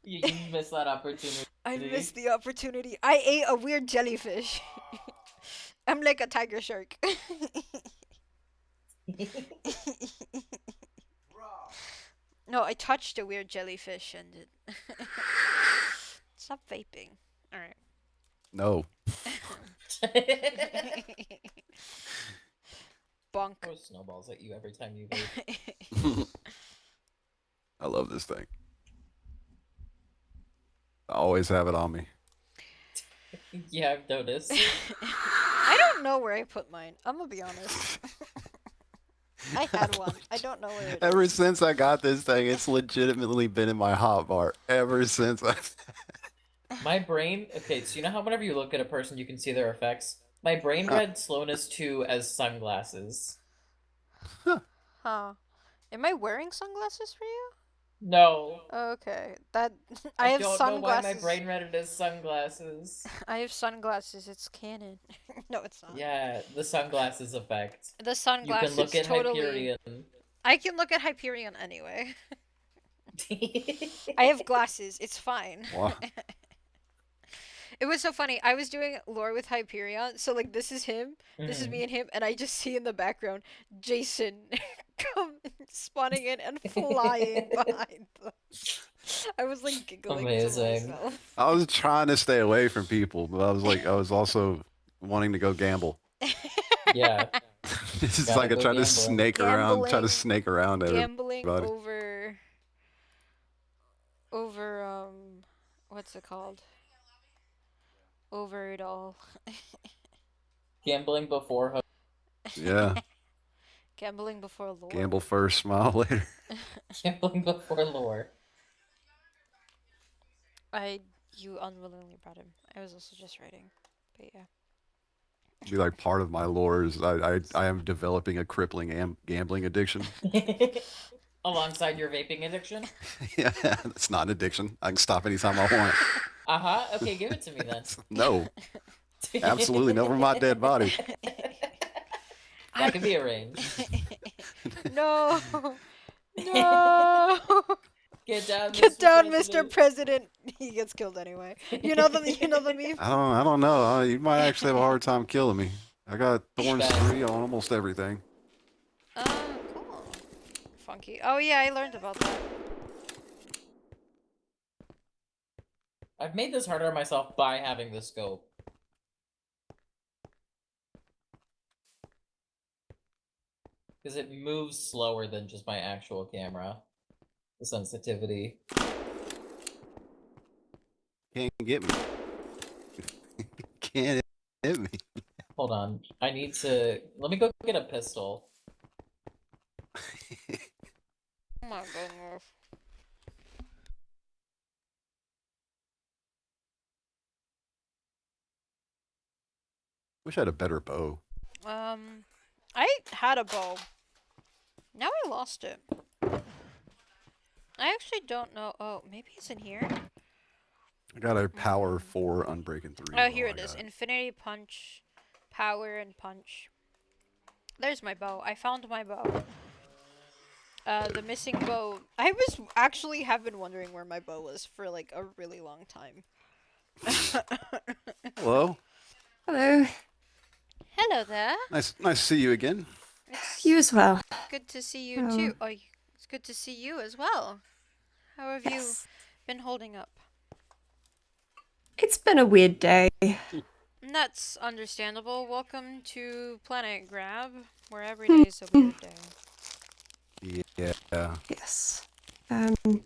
You missed that opportunity. I missed the opportunity. I ate a weird jellyfish. I'm like a tiger shark. No, I touched a weird jellyfish and it. Stop vaping. Alright. no. Bonk. Throw snowballs at you every time you vape. I love this thing. I always have it on me. Yeah, I've noticed. I don't know where I put mine. I'm gonna be honest. I had one. I don't know where it is. Ever since I got this thing, it's legitimately been in my hotbar. Ever since I. My brain. Okay, so you know how whenever you look at a person, you can see their effects. My brain read slowness 2 as sunglasses. Huh. Am I wearing sunglasses for you? No. Okay. That I have don't sunglasses. know why my brain read it as sunglasses. I have sunglasses. It's canon. No, it's not. Yeah, the sunglasses effect. The You sunglasses can look at totally. Hyperion. I can look at Hyperion anyway. I have glasses. It's fine. Wow. It was so funny. I was doing lore with Hyperion, so like this is him, this is Mhm. me and him, and I just see in the background Jason come spawning in and flying behind them. I was like giggling Amazing. to myself. I was trying to stay away from people, but I was also wanting to go gamble. Yeah. This is Gotta like I go try to gambling. snake around, try to Gambling. snake around Gambling everybody. over what's it called? Over it all. Gambling before Yeah, Gambling before lore. gamble first, smile later. gambling before lore. You unwillingly brought him. I was also just writing. But yeah. Be like part of my lore is I am developing a crippling gambling addiction. Alongside your vaping addiction? Yeah, it's not an addiction. I can stop anytime I want. Uh-huh. Okay, give it to me then. No, absolutely never my dead body. That could be arranged. No. No. Get down, Get Mr. down, President. Mr. President. He gets killed anyway. You know the meme? I don't know. You might actually have a hard time killing me. I got thorns Okay. 3 on almost everything. Cool. Funky. Oh yeah, I learned about that. I've made this harder on myself by having the scope. Because it moves slower than just my actual camera. The sensitivity. Can't get me. Can't hit me. Hold on. I need to... Let me go get a pistol. Oh my goodness. Wish I had a better bow. I had a bow. Now I lost it. I actually don't know. Oh, maybe it's in here. I got a power 4 Unbreaking 3. Oh, here I it is. got. Infinity punch, power, and punch. There's my bow. I found my bow. The missing bow. I was actually have been wondering where my bow was for like a really long time. Hello. Hello. Hello there. Nice to see you again. It's You as well. good to see you too. Oh, it's good to see you as well. How have you Yes. been holding up? It's been a weird day. That's understandable. Welcome to Planet Grab, where every day is a weird day. Yeah. Yes. Eventful.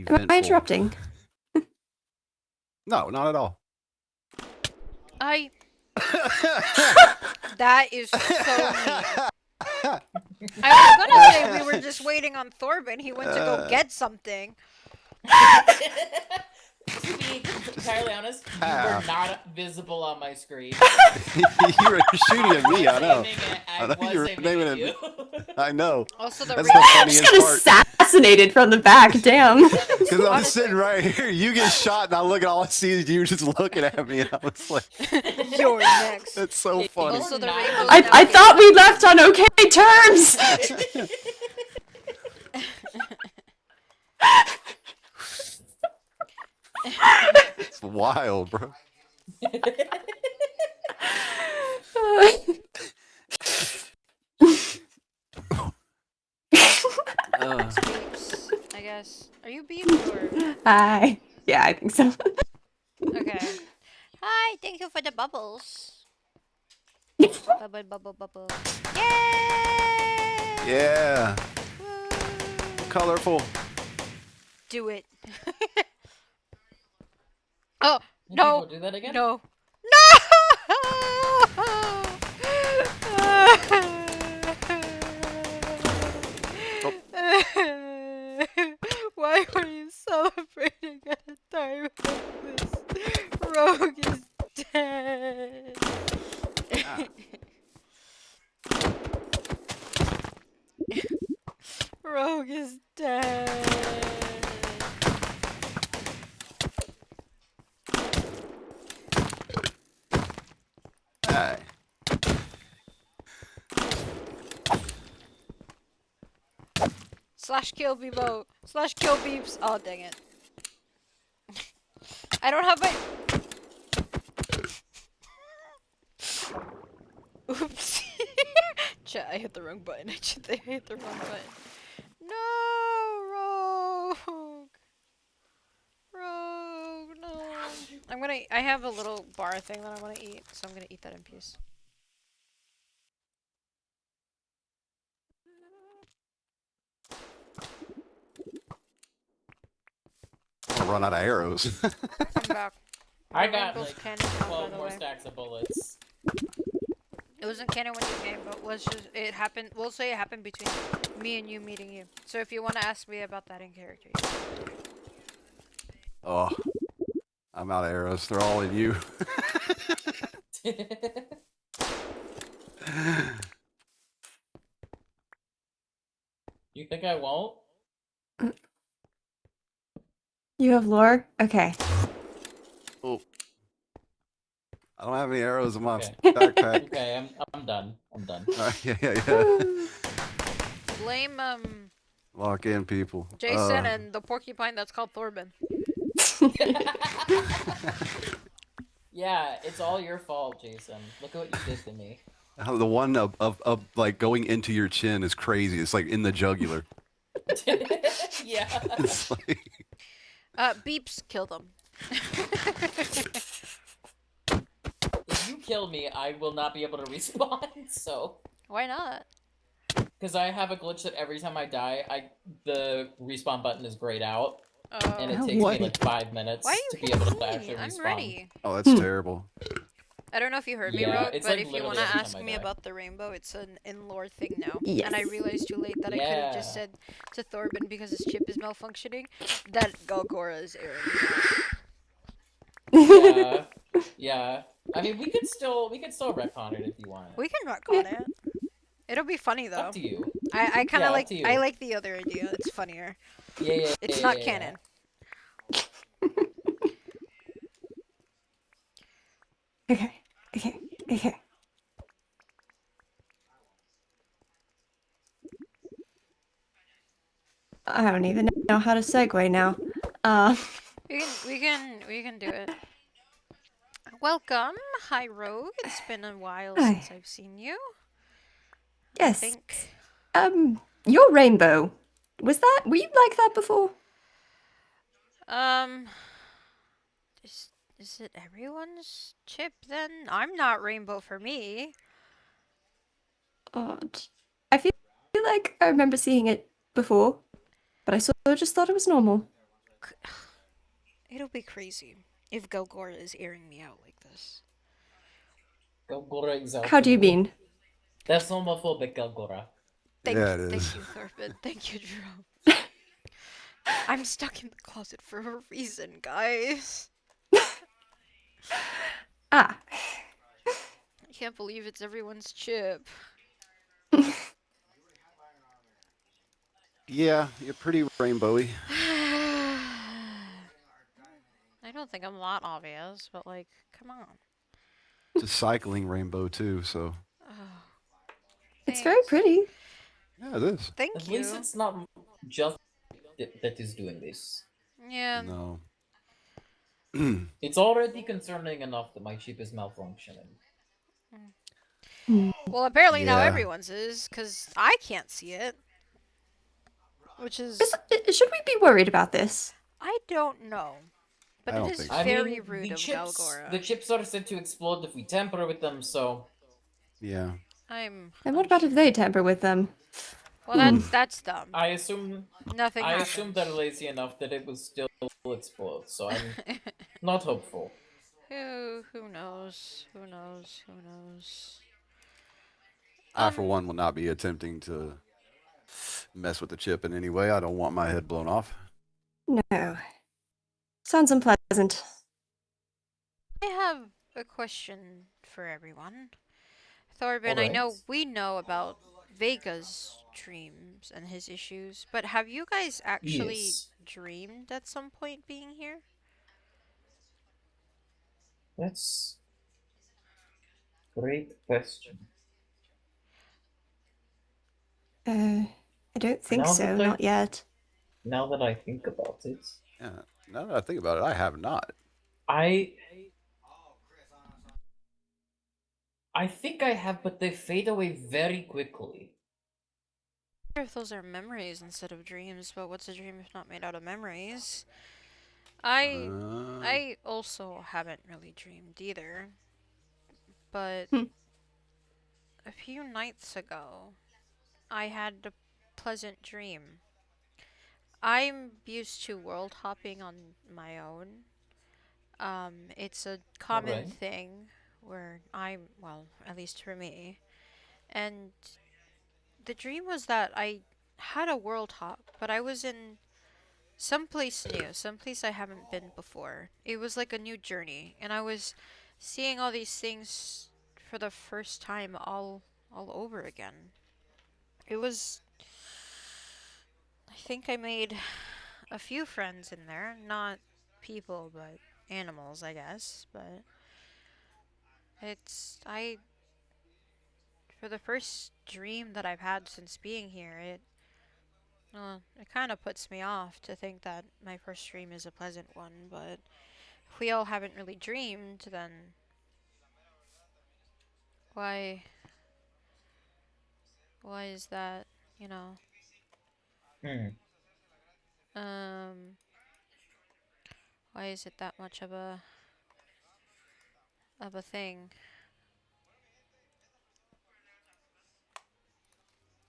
Am I interrupting? No, not at all. That is so mean. I was gonna say we were just waiting on Thorben. He went to go get something. To be entirely honest, you were not visible on my screen. You were shooting at me, I know. I I know was you were aiming aiming at at me. you. I know. Also, the That's the I just funniest got part. assassinated from the back. Damn. Because I'm Honestly. sitting right here, you get shot, and I look at all I see is you just looking at me, and I was like, You're next. "That's so funny." Also, the Not- rainbow's I thought we left on okay terms. It's wild, bro. beeps, I guess. Are you beeped or? Hi. Yeah, I think so. Okay. Hi, thank you for the bubbles. Bubble, bubble, bubble. Yay! Yeah, Woo! colorful. Do it. Oh, Can no. people do that again? No. No! Why are you celebrating at a time like this? Rogue is dead. Rogue is dead. Aye. Slash kill Beebo. Slash kill Beeps. Oh, dang it. I don't have my... Oops. Chat, I hit the wrong button. I hit the wrong button. No, Rogue. Rogue, no. I have a little bar thing that I want to eat, so I'm gonna eat that in peace. I'll run out of arrows. I'm back. I The got Wrinkles like cannon out, by 12 the more way. stacks of bullets. It wasn't canon when you came, but it happened. We'll say it happened between me and you meeting you. So if you want to ask me about that in character, you can. Oh, I'm out of arrows. They're all in you. You think I won't? You have lore? Okay. Oh, I don't have any arrows in my Okay. backpack. Okay, I'm done. I'm done. All right, yeah. Blame Lock in, people. Jason and the porcupine that's called Thorben. Yeah, it's all your fault, Jason. Look at what you did to me. The one of like going into your chin is crazy. It's like in the jugular. Yeah. It's like, Beeps killed him. If you kill me, I will not be able to respawn. So, Why not? because I have a glitch that every time I die, the respawn button is grayed out, and it Oh. Oh, takes me what? like 5 minutes Why are to you be able to hitting me? actually I'm respawn. ready. oh, that's Hmm. terrible. I don't know if you heard me, Yeah, Rogue, it's but like if you want literally to every ask time I me die. about the rainbow, it's an in-lore thing now. Yes. And I realized too late that I could have just Yeah. said to Thorben because his chip is malfunctioning that Galgora is airing me out. Yeah, yeah. I mean, we could still retcon it if you want. We can retcon it. It'll be funny though. Up to you. I kind of Yeah, up like to you. I like the other idea. It's funnier. Yeah, yeah, It's yeah, not yeah, canon. Okay. Okay. Okay. I don't even know how to segue now. We can do it. Welcome, Hi Rogue. It's been a while Hi. since I've seen you. I Yes. think. Your rainbow. Were you like that before? Um, is it everyone's chip then? I'm not rainbow for me. Odd. I feel like I remember seeing it before, but I sort of just thought it was normal. It'll be crazy if Galgora is airing me out like this. Galgora is out How do you for mean? That's homophobic, Galgora. Yeah, it is. Thank you, Thorben. Thank you, Drew. I'm stuck in the closet for a reason, guys. Ah. I can't believe it's everyone's chip. Yeah, you're pretty rainbowy. I don't think I'm that obvious, but like, come on. It's a cycling rainbow too, so Oh, It's very thanks. pretty. yeah, it is. Thank At you. least it's not just that is doing this. Yeah. No. It's already concerning enough that my chip is malfunctioning. Hmm. Well, apparently now Yeah. everyone's is, because I can't see it. Which is. Should we be worried about this? I don't know. But I it don't is think so. I very mean, rude the of chips, Galgora. the chips are said to explode if we tamper with them, so Yeah. I'm. And what about if unsure. they tamper with them? Well, that's dumb. I assume Nothing I happens. assume they're lazy enough that it will still explode. So I'm not hopeful. Who knows? Who knows? Who knows? I, for one, will not be attempting to mess with the chip in any way. I don't want my head blown off. No. Sounds unpleasant. I have a question for everyone. Thorben, I know Alright. we know about Vega's dreams and his issues, but have you guys actually Yes. dreamed at some point being here? That's great question. I don't think Now so, that I- not yet. Now that I think about it, Yeah. Now that I think about it, I have not. I think I have, but they fade away very quickly. I wonder if those are memories instead of dreams, but what's a dream if not made out of memories? I also haven't really dreamed either. But Hmm. a few nights ago, I had a pleasant dream. I'm used to world hopping on my own. It's a common Alright. thing where well, at least for me. And the dream was that I had a world hop, but I was in someplace new, someplace I haven't been before. It was like a new journey, and I was seeing all these things for the first time all over again. It was I think I made a few friends in there, not people but animals, I guess, but it's I for the first dream that I've had since being here, it kind of puts me off to think that my first dream is a pleasant one, but if we all haven't really dreamed, then why is that, you know? Hmm. Why is it that much of a thing?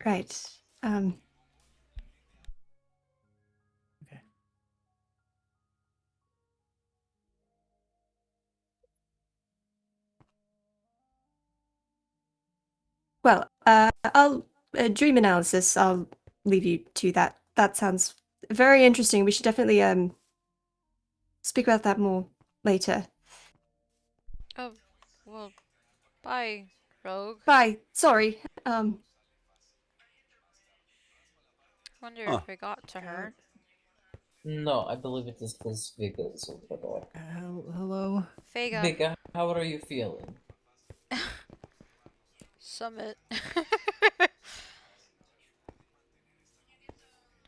Right. Okay. Well, I'll dream analysis. I'll leave you to that. That sounds very interesting. We should definitely speak about that more later. Oh, well, bye, Rogue. Bye. Sorry. Wonder Huh. if we got to her. No, I believe it is because Vega is over there. Hello. Vega. Vega, how are you feeling? Summit.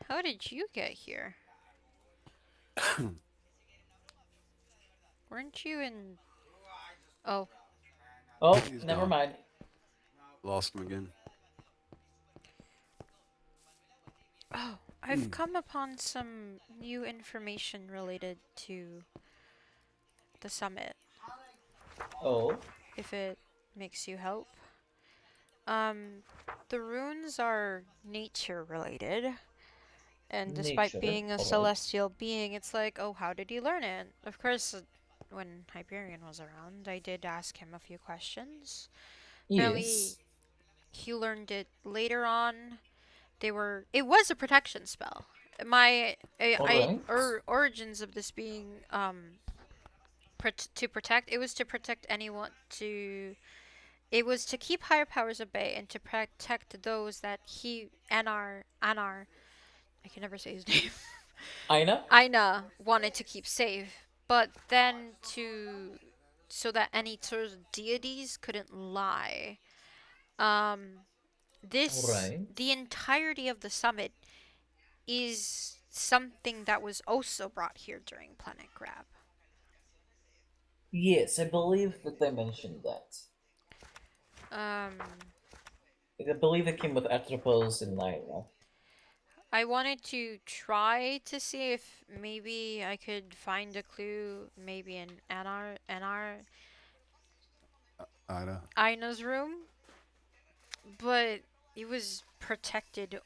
How did you get here? Weren't you in... Oh, Oh, He's never gone. mind. Lost him again. oh, I've come upon some new information related to the summit, Oh, if it makes you help. The runes are nature related, and despite nature. being a Alright. celestial being, it's like, oh, how did he learn it? Of course, when Hyperion was around, I did ask him a few questions. Apparently, Yes. he learned it later on. It was a protection spell. Alright. Origins of this being to protect. It was to protect anyone to. It was to keep higher powers at bay and to protect those that Anar. I can never say his name. Aina? Aina wanted to keep safe, but then so that any sort of deities couldn't lie. Right. The entirety of the summit is something that was also brought here during Planet Grab. Yes, I believe that they mentioned that. Um, I believe it came with Atropos and Naira. I wanted to try to see if maybe I could find a clue, maybe in Ida. Aina's room, but it was protected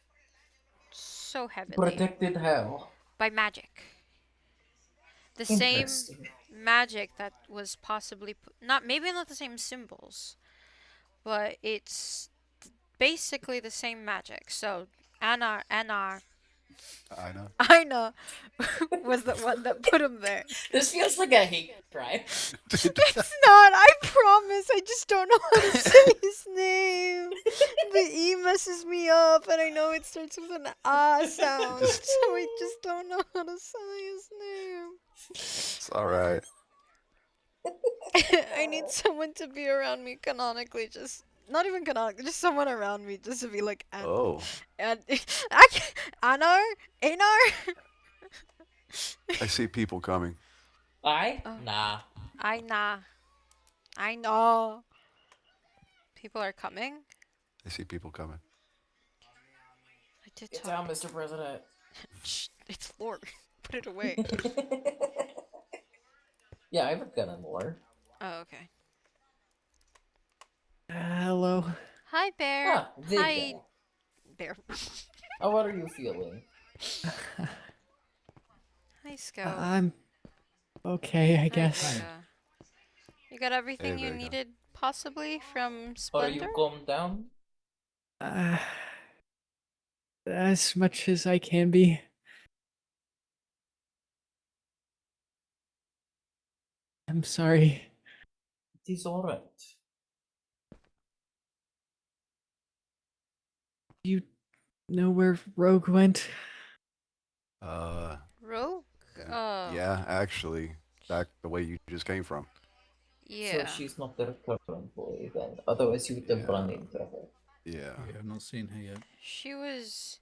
so heavily Protected how? by magic. The same Interesting. magic that was possibly maybe not the same symbols, but it's basically the same magic. So Anar Ida. Aina was the one that put him there. This feels like a hate crime. It's not, I promise. I just don't know how to say his name. The E messes me up, and I know it starts with an ah sound, so I just don't know how to say his name. It's all right. I need someone to be around me canonically, just not even canonically, just someone around me, just to be like, Oh, and Anar, I see people coming. I? Oh. Nah. I know. People are coming. I see people coming. I did Get talk. down, Mr. President. Shh, it's Lord. Put it away. Yeah, I have a gun and lore. Oh, okay. Hello. Hi, Bear. Ah, Vega. Hi, Bear. How are you feeling? Hi, Sco. I'm okay, I Hi, guess. Vega. You got everything Hey, you Vega. needed, possibly, from Are Splendor? you calmed down? As much as I can be. I'm sorry. It is alright. You know where Rogue went? Rogue? Yeah, actually, back the way you just came from. Yeah. So she's not the current employee then. Otherwise you would have run into her. Yeah. Yeah, I've not seen her yet. She was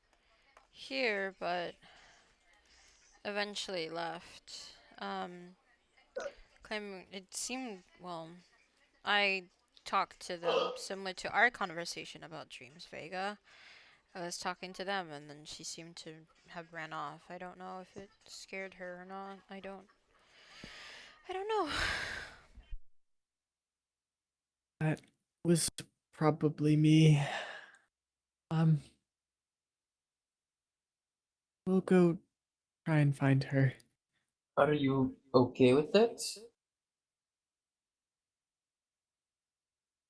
here, but eventually left. Claiming it seemed, well, I talked to them similar to our conversation about Dreams Vega. I was talking to them, and then she seemed to have ran off. I don't know if it scared her or not. I don't know. That was probably me. Um, we'll go try and find her. Are you okay with that?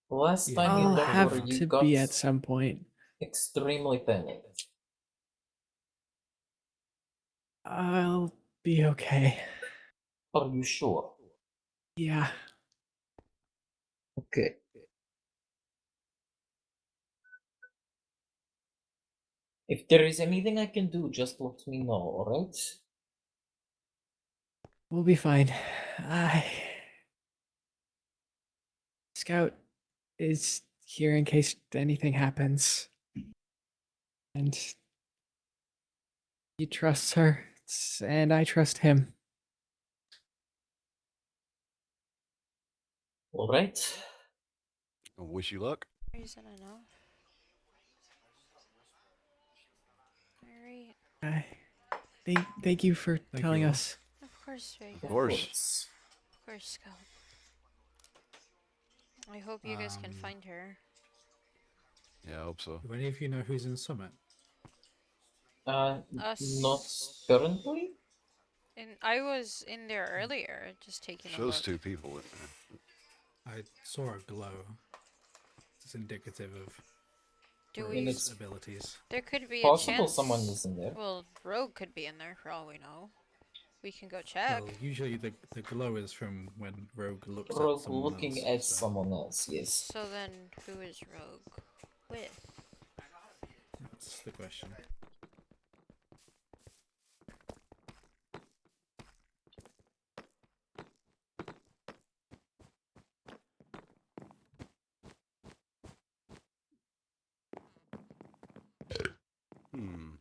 Last Yeah. time you I'll looked for have her, you to got be at some point. extremely panicked. I'll be okay. Are you sure? Yeah. Okay. If there is anything I can do, just let me know, alright? We'll be fine. I Scout is here in case anything happens. And he trusts her, and I trust him. Alright. I wish you luck. Reason enough. Alright. I thank you for Thank telling you all. us. Of course, Vega. Of course. Of course, Scout. I hope you guys can find her. Yeah, I hope so. Do any of you know who's in Summit? Us. Not currently? And I was in there earlier, just taking a Shows look. 2 people in there. I saw a glow. It's indicative of Do mean, we? it's abilities. There could be a Possible chance. someone is in there. Well, Rogue could be in there for all we know. We can go check. Well, usually the glow is from when Rogue looks Rogue at someone looking else, at so someone else, yes. So then, who is Rogue with? that's the question. Hmm.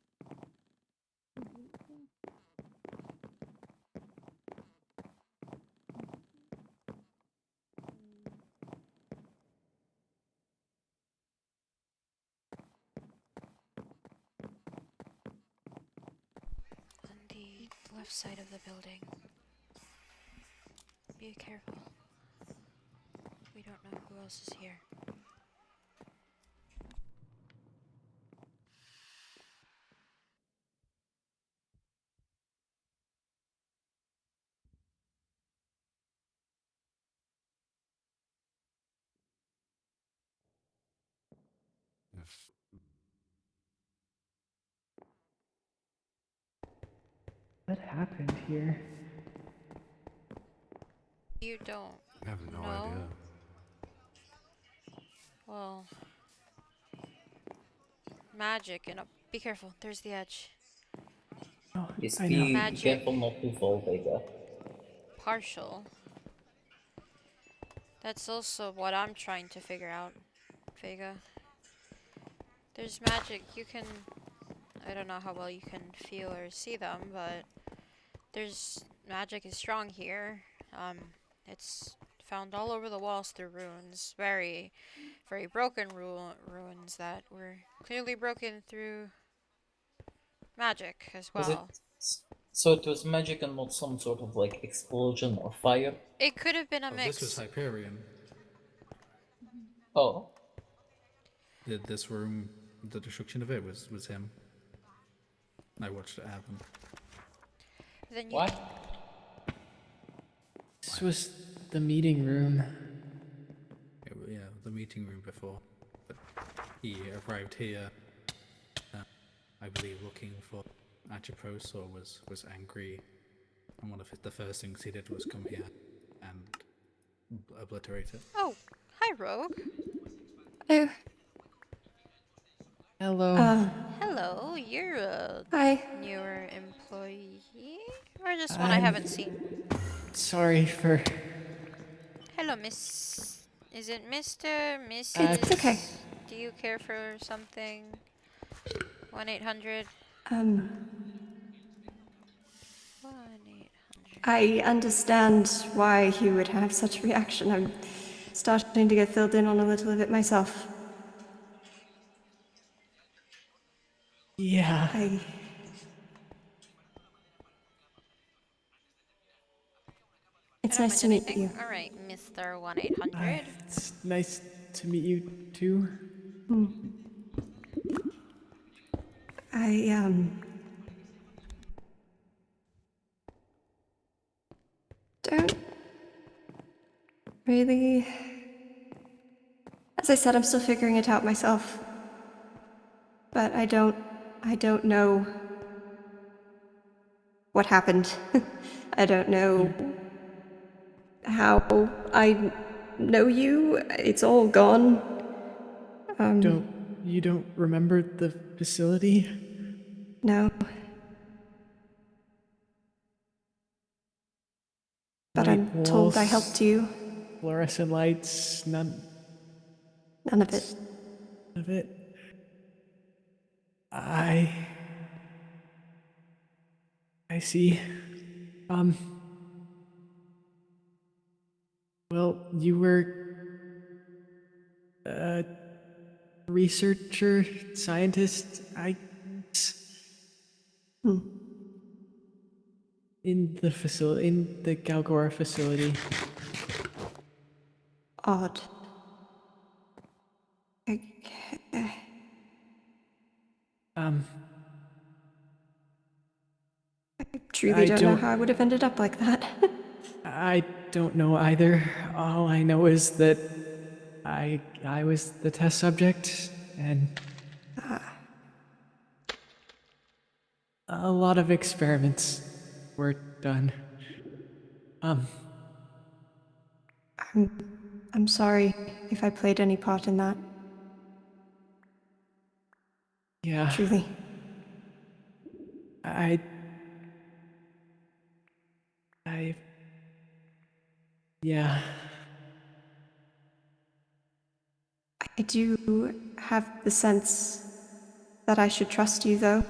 On the left side of the building. Be careful. We don't know who else is here. If What happened here? You don't. I have no No. idea. Well, magic and be careful. There's the edge. Oh, Yes, I be know. Magic. careful not to fall, Vega. Partial. That's also what I'm trying to figure out, Vega. There's magic. You can. I don't know how well you can feel or see them, but there's magic is strong here. It's found all over the walls through runes. Very, very broken ruins that were clearly broken through magic as Was it? well. So it was magic and not some sort of like explosion or fire? It could have been a Oh, mix. this was Hyperion. Oh, This room, the destruction of it was him. I watched it happen. Then you what? This was the meeting room. Yeah, the meeting room before. But he arrived here, I believe, looking for Atropos, or was angry. And one of the first things he did was come here and obliterate it. Oh, hi, Rogue. Oh, Hello. Hello, you're a hi. newer employee? Or just one I I'm- haven't seen? Sorry for. Hello, Miss. Is it Mr. Mrs.? It's okay. Do you care for something? 1-800. 1-800. I understand why he would have such a reaction. I'm starting to get filled in on a little of it myself. Yeah. It's I don't nice to mind meet you. anything. All right, Mr. 1-800. It's nice to meet you too. I don't really. As I said, I'm still figuring it out myself. But I don't know what happened. I don't know how I know you. It's all gone. You don't remember the facility? No. But White I'm told I walls, helped you. fluorescent lights, none None of it. of it. I see. Well, you were a researcher, scientist, I guess, in the facility, in the Galgora facility. Odd. I truly I don't know don't- how I would have ended up like that. I don't know either. All I know is that I was the test subject, and a lot of experiments were done. I'm sorry if I played any part in that. Yeah, Truly. I, yeah. I do have the sense that I should trust you, though.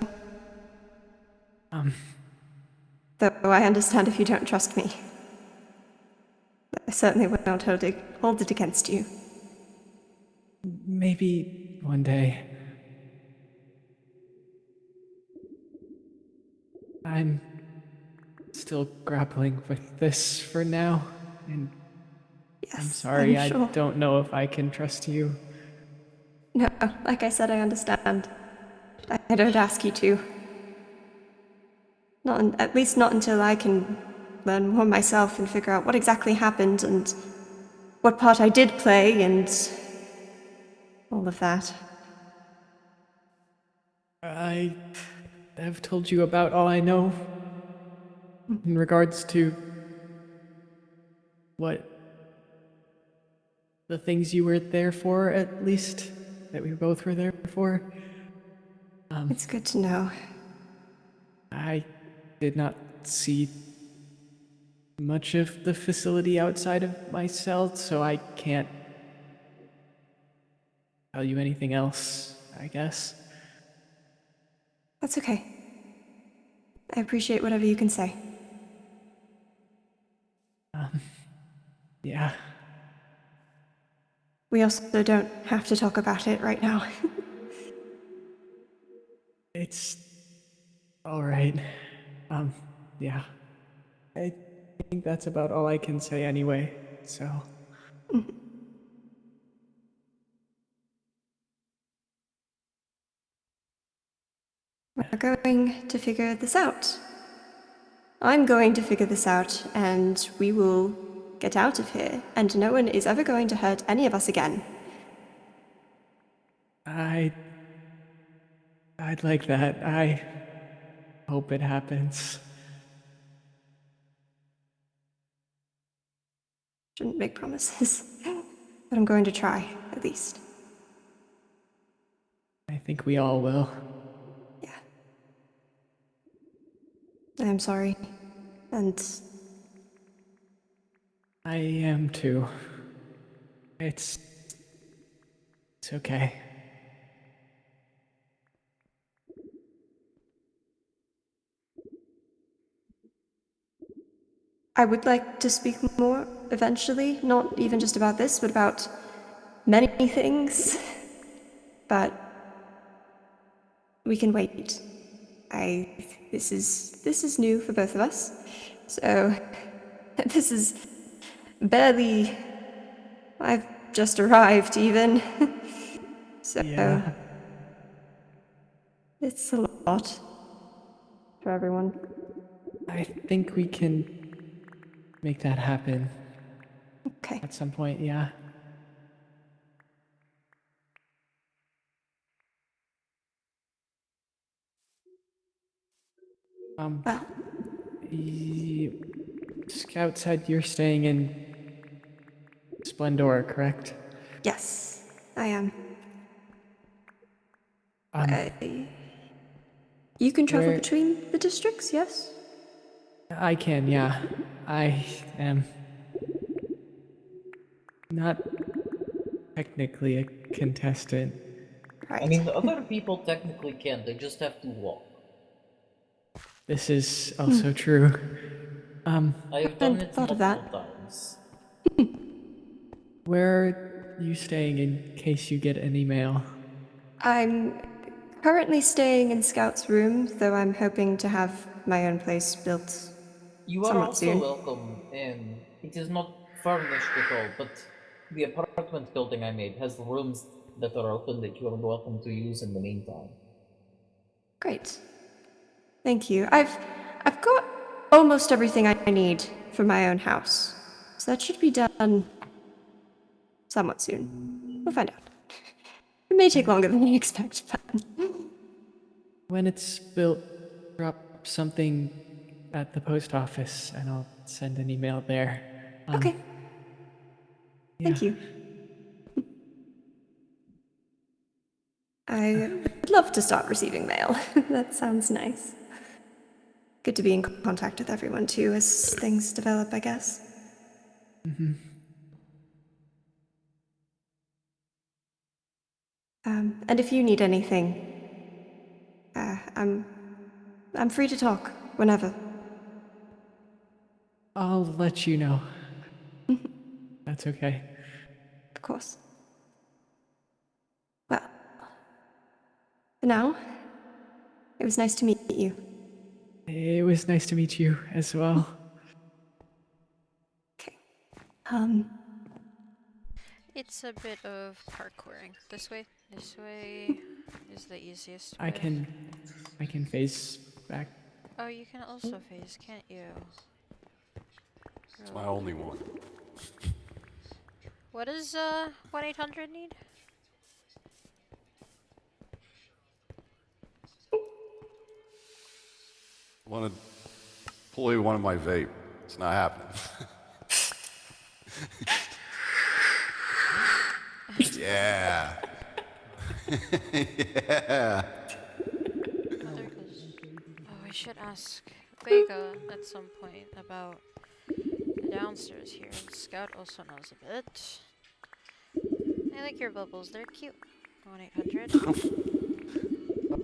Though I understand if you don't trust me. I certainly would not hold it against you. Maybe one day. I'm still grappling with this for now, and Yes, I'm sorry, I'm sure. I don't know if I can trust you. No, like I said, I understand. I don't ask you to. At least not until I can learn more myself and figure out what exactly happened and what part I did play and all of that. I have told you about all I know in regards to what the things you were there for, at least, that we both were there for. It's good to know. I did not see much of the facility outside of my cell, so I can't tell you anything else, I guess. That's okay. I appreciate whatever you can say. Yeah. We also don't have to talk about it right now. It's all right. Yeah. I think that's about all I can say anyway, so. We're going to figure this out. I'm going to figure this out, and we will get out of here, and no one is ever going to hurt any of us again. I'd like that. I hope it happens. Shouldn't make promises, but I'm going to try, at least. I think we all will. Yeah. I'm sorry. And I am too. It's okay. I would like to speak more eventually, not even just about this, but about many things. But we can wait. This is new for both of us. So this is barely I've just arrived even. So Yeah. it's a lot for everyone. I think we can make that happen Okay. at some point, yeah. Well, The Scout said you're staying in Splendor, correct? yes, I am. Um, You can travel where- between the districts, yes? I can, yeah. I am not technically a contestant. Right. I mean, the other people technically can, they just have to walk. This is also true. I have done Hadn't it thought of multiple that. times. Where are you staying in case you get any mail? I'm currently staying in Scout's room, though I'm hoping to have my own place built You are somewhat also soon. welcome, and it is not furnished at all, but the apartment building I made has rooms that are open that you are welcome to use in the meantime. Great. Thank you. I've got almost everything I need for my own house. So that should be done somewhat soon. We'll find out. It may take longer than you expect, but When it's built, drop something at the post office and I'll send an email there. okay. Yeah. Thank you. I would love to start receiving mail. That sounds nice. Good to be in contact with everyone too as things develop, I guess. And if you need anything, I'm free to talk whenever. I'll let you know. That's okay. Of course. Well, for now, it was nice to meet you. It was nice to meet you as well. Okay. It's a bit of parkouring. This way is the easiest I way. can face back. Oh, you can also phase, can't you? It's my only one. What does 1-800 need? Want to pull you one of my vape. It's not happening. Yeah. Yeah. Oh, I should ask Vega at some point about the downstairs here. Scout also knows a bit. I like your bubbles, they're cute. 1-800.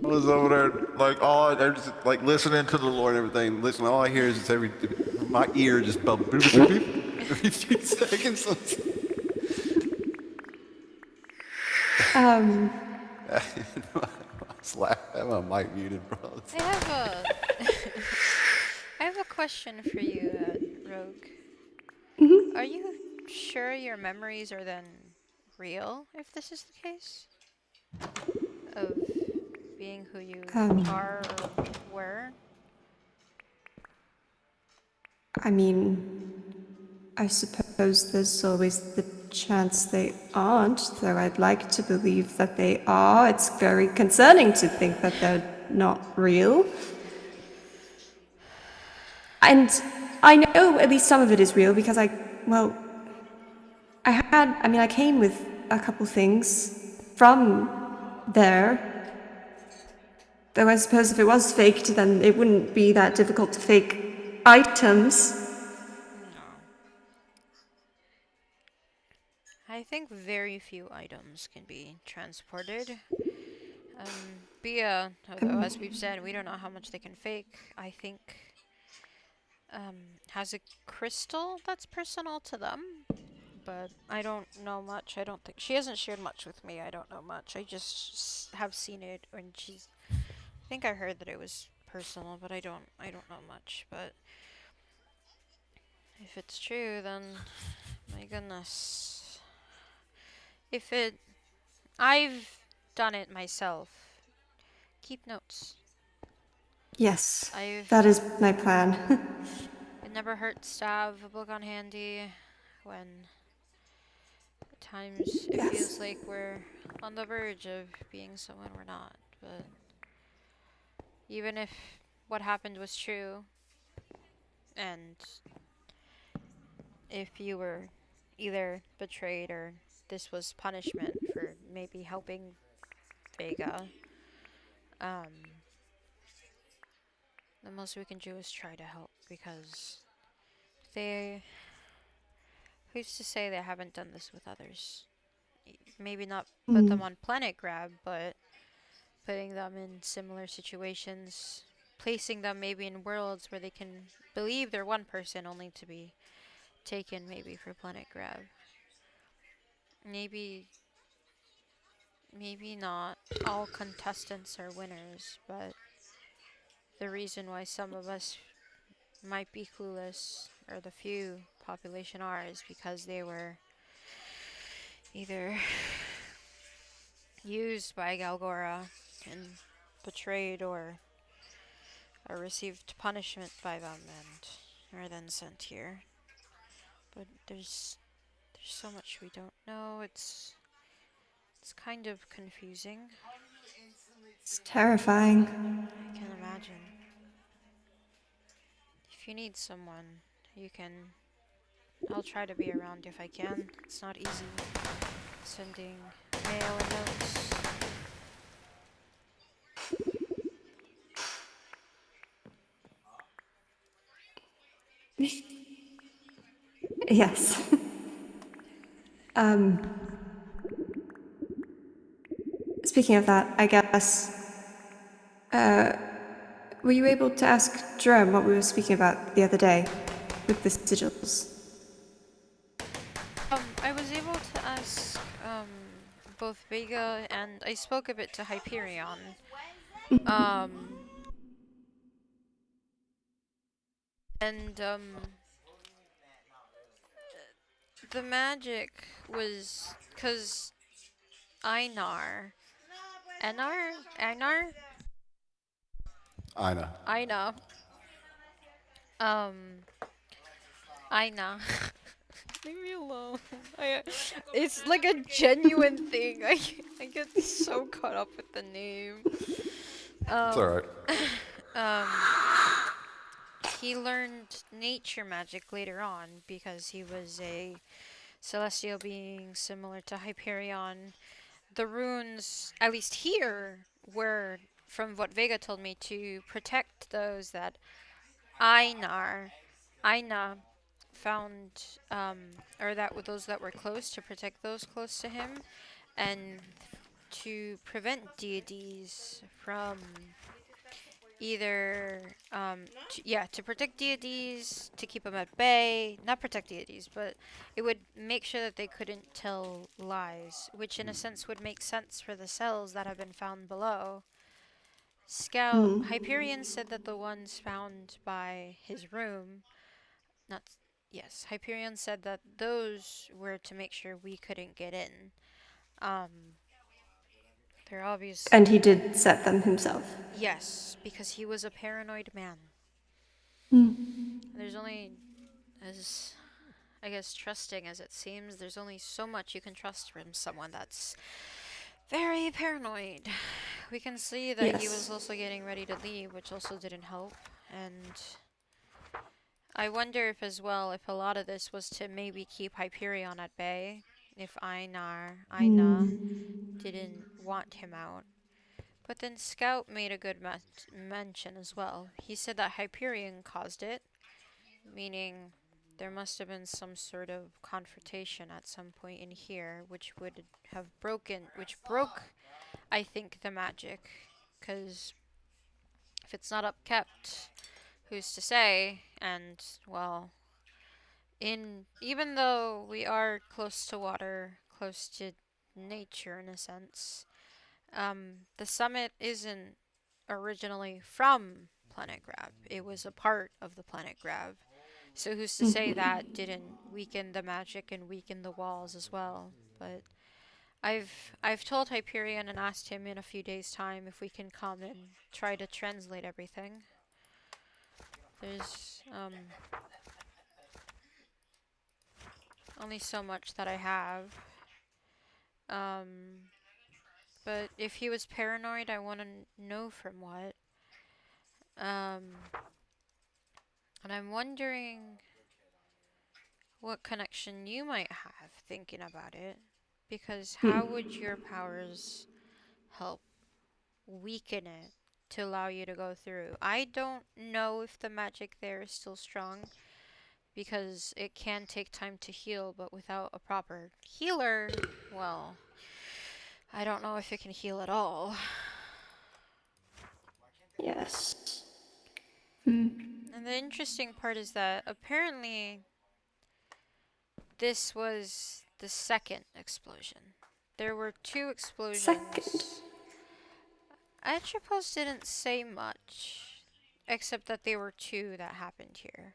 I was over there, like, I'm just like listening to the Lord and everything. Listen, all I hear is just my ear just bump every few seconds. Um, I was laughing. I have my mic muted, bro. I have a I have a question for you, Rogue. Are you sure your memories are then real, if this is the case? Of being who you are or were? I mean, I suppose there's always the chance they aren't, though I'd like to believe that they are. It's very concerning to think that they're not real. And I know at least some of it is real because I came with a couple things from there. Though I suppose if it was faked, then it wouldn't be that difficult to fake items. No. I think very few items can be transported. Although as we've said, we don't know how much they can fake. I think has a crystal that's personal to them, but I don't know much. I don't think she hasn't shared much with me. I don't know much. I just have seen it, and she's. I think I heard that it was personal, but I don't know much. But if it's true, then my goodness. If it, I've done it myself. Keep notes. Yes, I've. that is my plan. It never hurts to have a book on handy when at times it Yes. feels like we're on the verge of being someone we're not. But even if what happened was true, and if you were either betrayed or this was punishment for maybe helping Vega, the most we can do is try to help because they. Who's to say they haven't done this with others? Maybe not put them on Planet Grab, but putting them in similar situations, placing them maybe in worlds where they can believe they're one person only to be taken maybe for Planet Grab. Maybe not all contestants are winners, but the reason why some of us might be clueless, or the few population are, is because they were either used by Galgora and betrayed or received punishment by them and are then sent here. But there's so much we don't know. It's kind of confusing. It's terrifying. I can imagine. If you need someone, you can. I'll try to be around if I can. It's not easy sending mail and notes. Yes. um, Speaking of that, I guess. Were you able to ask Jerome what we were speaking about the other day with the sigils? I was able to ask both Vega and I spoke a bit to Hyperion. And the magic was because Einar, Einar, I know. Aina, um, Aina. Leave me alone. It's like a genuine thing. I get so caught up with the name. It's alright. He learned nature magic later on because he was a celestial being similar to Hyperion. The runes, at least here, were, from what Vega told me, to protect those that Aina found, or that with those that were close, to protect those close to him, and to prevent deities from either, to protect deities, to keep them at bay, not protect deities, but it would make sure that they couldn't tell lies, which in a sense would make sense for the cells that have been found below. Hyperion said that the ones found by his room, Hyperion said that those were to make sure we couldn't get in. They're obvious. And he did set them himself. Yes, because he was a paranoid man. There's only, as I guess trusting as it seems, there's only so much you can trust from someone that's very paranoid. We can see that he was also getting ready to leave, which also didn't help. And I wonder if as well, if a lot of this was to maybe keep Hyperion at bay, if Aina didn't want him out. But then Scout made a good mention as well. He said that Hyperion caused it, meaning there must have been some sort of confrontation at some point in here, which would have broke, I think, the magic. Because if it's not upkept, who's to say? And, well, even though we are close to water, close to nature in a sense, the summit isn't originally from Planet Grab. It was a part of the Planet Grab. So who's to say that didn't weaken the magic and weaken the walls as well? But I've told Hyperion and asked him in a few days' time if we can come and try to translate everything. There's only so much that I have. But if he was paranoid, I want to know from what. And I'm wondering what connection you might have thinking about it. Because how would your powers help weaken it to allow you to go through? I don't know if the magic there is still strong. Because it can take time to heal, but without a proper healer, well, I don't know if it can heal at all. Yes. And the interesting part is that apparently this was the second explosion. There were 2 explosions. Second. Atropos didn't say much, except that there were 2 that happened here,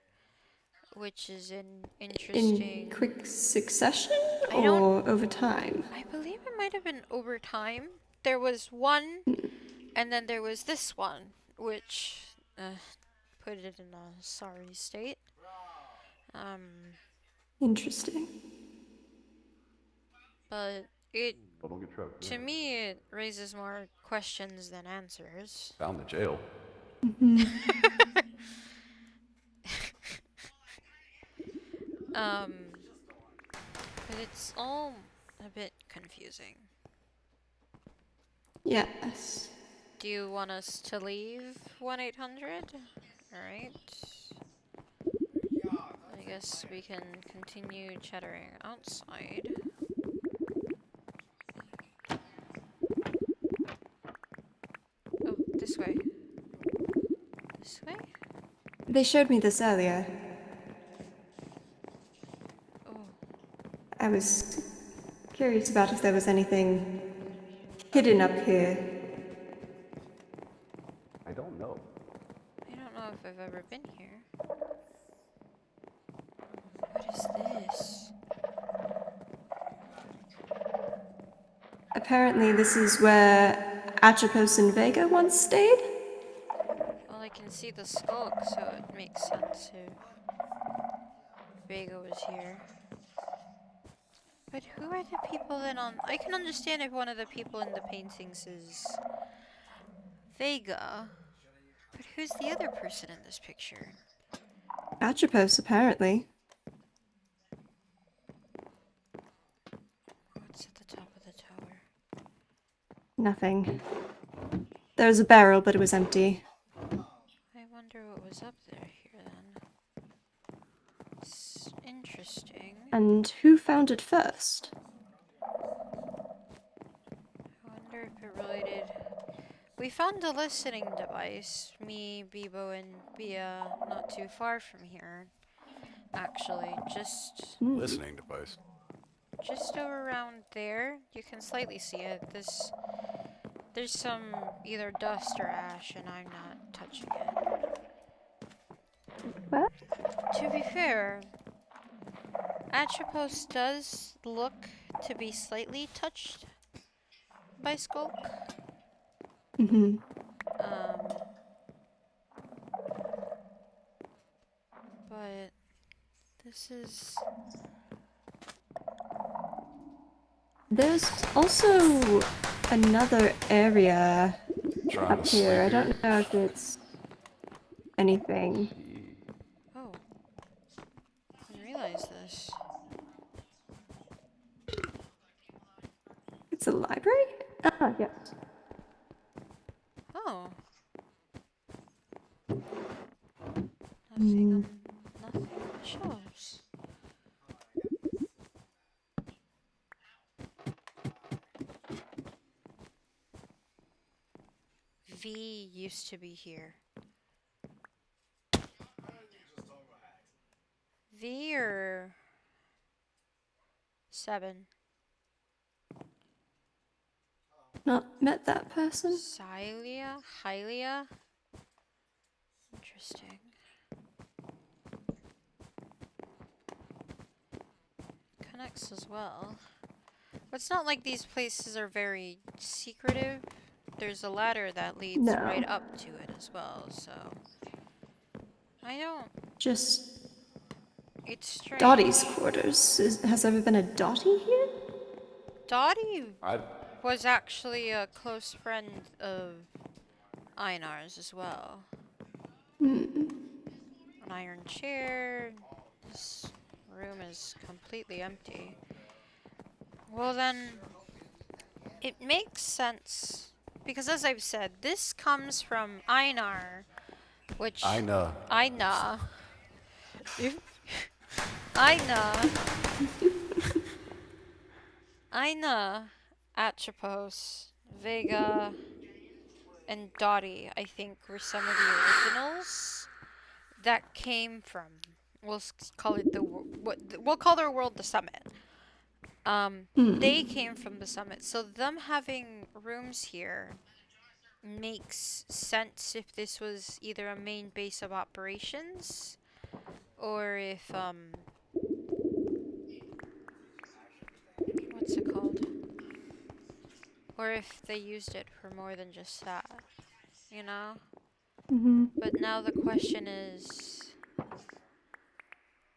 which is an interesting. In quick succession I don't- or over time? I believe it might have been over time. There was one, and then there was this one, which put it in a sorry state. Interesting. But it, to me, it raises more questions than answers. Found the jail. But it's all a bit confusing. Yes. Do you want us to leave 1-800? Alright. I guess we can continue chattering outside. Oh, this way. This way? They showed me this earlier. Oh, I was curious about if there was anything hidden up here. I don't know. I don't know if I've ever been here. What is this? Apparently, this is where Atropos and Vega once stayed. Well, I can see the skulk, so it makes sense if Vega was here. But who are the people then on... I can understand if one of the people in the paintings is Vega. But who's the other person in this picture? Atropos, apparently. What's at the top of the tower? Nothing. There was a barrel, but it was empty. I wonder what was up there here then. It's interesting. And who found it first? I wonder if it related... We found a listening device, me, Bibo, and Bia, not too far from here. Actually, just Listening device. over around there. You can slightly see it. There's some either dust or ash, and I'm not touching it. What? To be fair, Atropos does look to be slightly touched by Skulk. Mm-hmm. But this is... There's also another area Trying up to here. I sleep don't know if it's anything. Oh. I didn't realize this. It's a library? Ah, yes. Oh. Nothing on the shelves. V used to be here. V or 7? Not met that person? Hylia? Hylia? Interesting. Connects as well. But it's not like these places are very secretive. There's a ladder that leads No. right up to it as well, so... I don't... Just It's strange. Dottie's quarters. Has there ever been a Dottie here? Dottie I was actually a close friend of Einar's as well. An iron chair. This room is completely empty. Well then, it makes sense. Because as I've said, this comes from Einar, which... know. Aina. Aina. Aina, Atropos, Vega, and Dottie, I think, were some of the originals that came from. We'll call it we'll call their world the Summit. They came from the Summit, so them having rooms here makes sense if this was either a main base of operations or if what's it called? Or if they used it for more than just that, you know? But now the question is,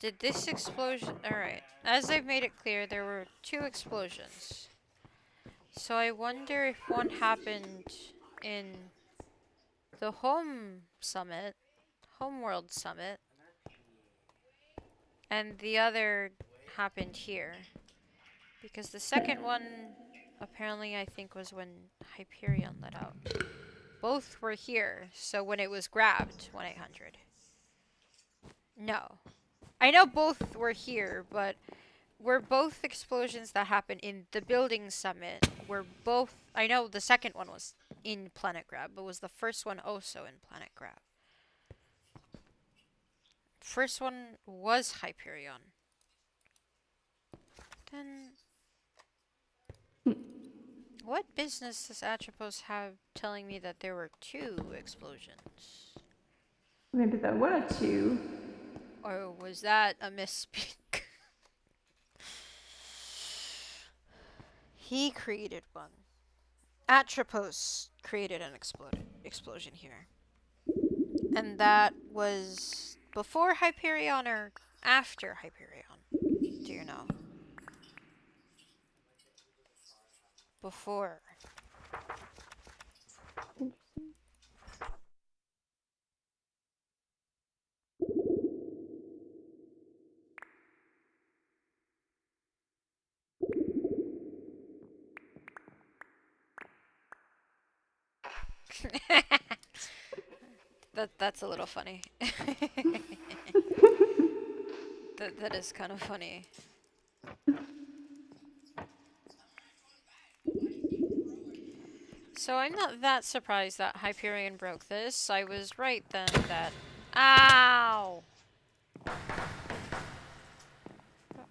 did this explosion... Alright, as I've made it clear, there were 2 explosions. So I wonder if one happened in the Homeworld Summit, and the other happened here. Because the second one, apparently, I think was when Hyperion let out. Both were here, so when it was grabbed, 1-800. No. I know both were here, but were both explosions that happened in the building summit were both... I know the second one was in Planet Grab, but was the first one also in Planet Grab? First one was Hyperion. Then... what business does Atropos have telling me that there were 2 explosions? Maybe there were 2. Or was that a misspeak? He created one. Atropos created an explosion here. And that was before Hyperion or after Hyperion? Do you know? Before. That's a little funny. That is kind of funny. So I'm not that surprised that Hyperion broke this. I was right then that... Ow!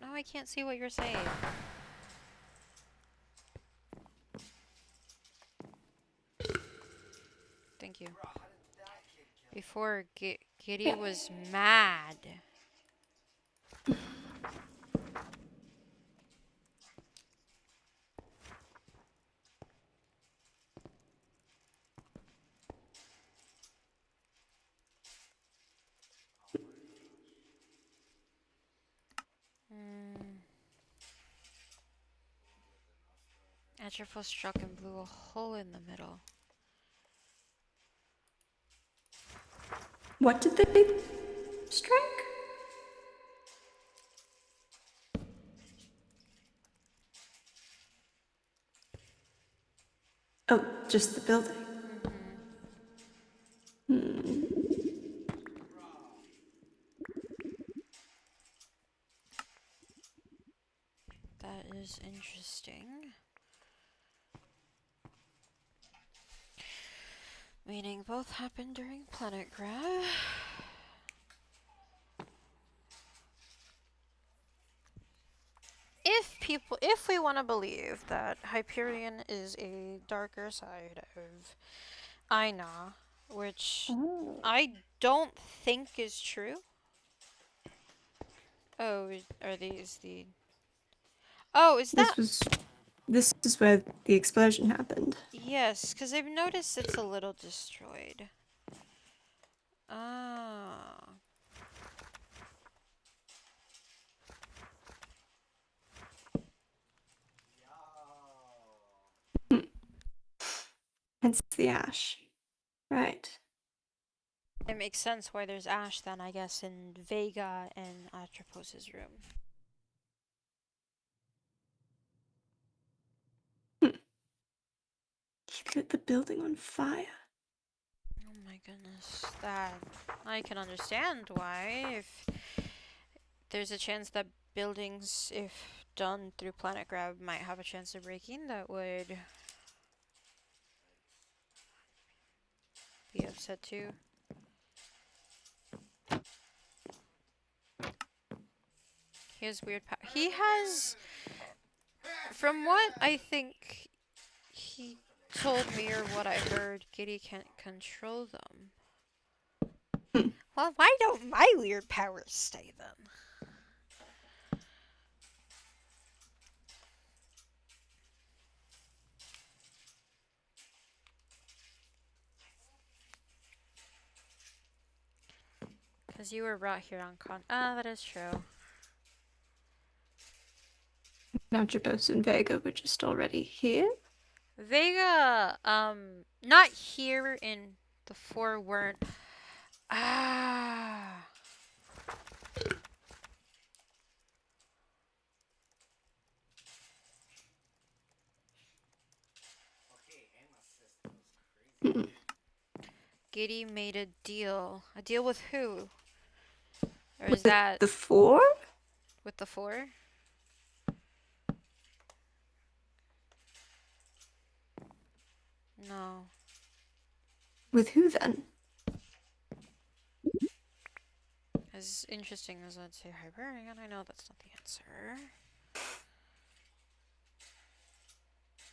Now I can't see what you're saying. Thank you. Before Giddy was mad. Atropos struck and blew a hole in the middle. What did they strike? Oh, just the building. That is interesting. Meaning both happened during Planet Grab. if we want to believe that Hyperion is a darker side of Aina, which I don't think is true. Oh, are these the... Oh, is that... This is where the explosion happened. Yes, because I've noticed it's a little destroyed. Ah. Hence the ash. Right. It makes sense why there's ash then, I guess, in Vega and Atropos' room. He lit the building on fire. Oh my goodness, that... I can understand why, if there's a chance that buildings, if done through planet grab, might have a chance of breaking, that would be upset too. He has weird power. He has, from what I think he told me or what I heard, Giddy can't control them. Well, why don't my weird powers stay then? Because you were brought here on con. Ah, that is true. Atropos and Vega were just already here. Vega, not here in the four weren't. Ah. Giddy made a deal. A deal with who? Or is With that the four? with the four? No. With who then? As interesting as I'd say Hyperion, I know that's not the answer.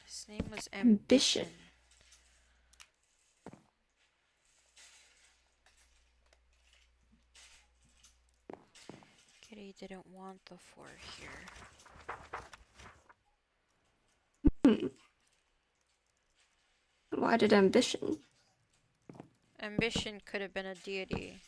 His name was Ambition. Kitty didn't want the four here. Why did Ambition? Ambition could have been a deity.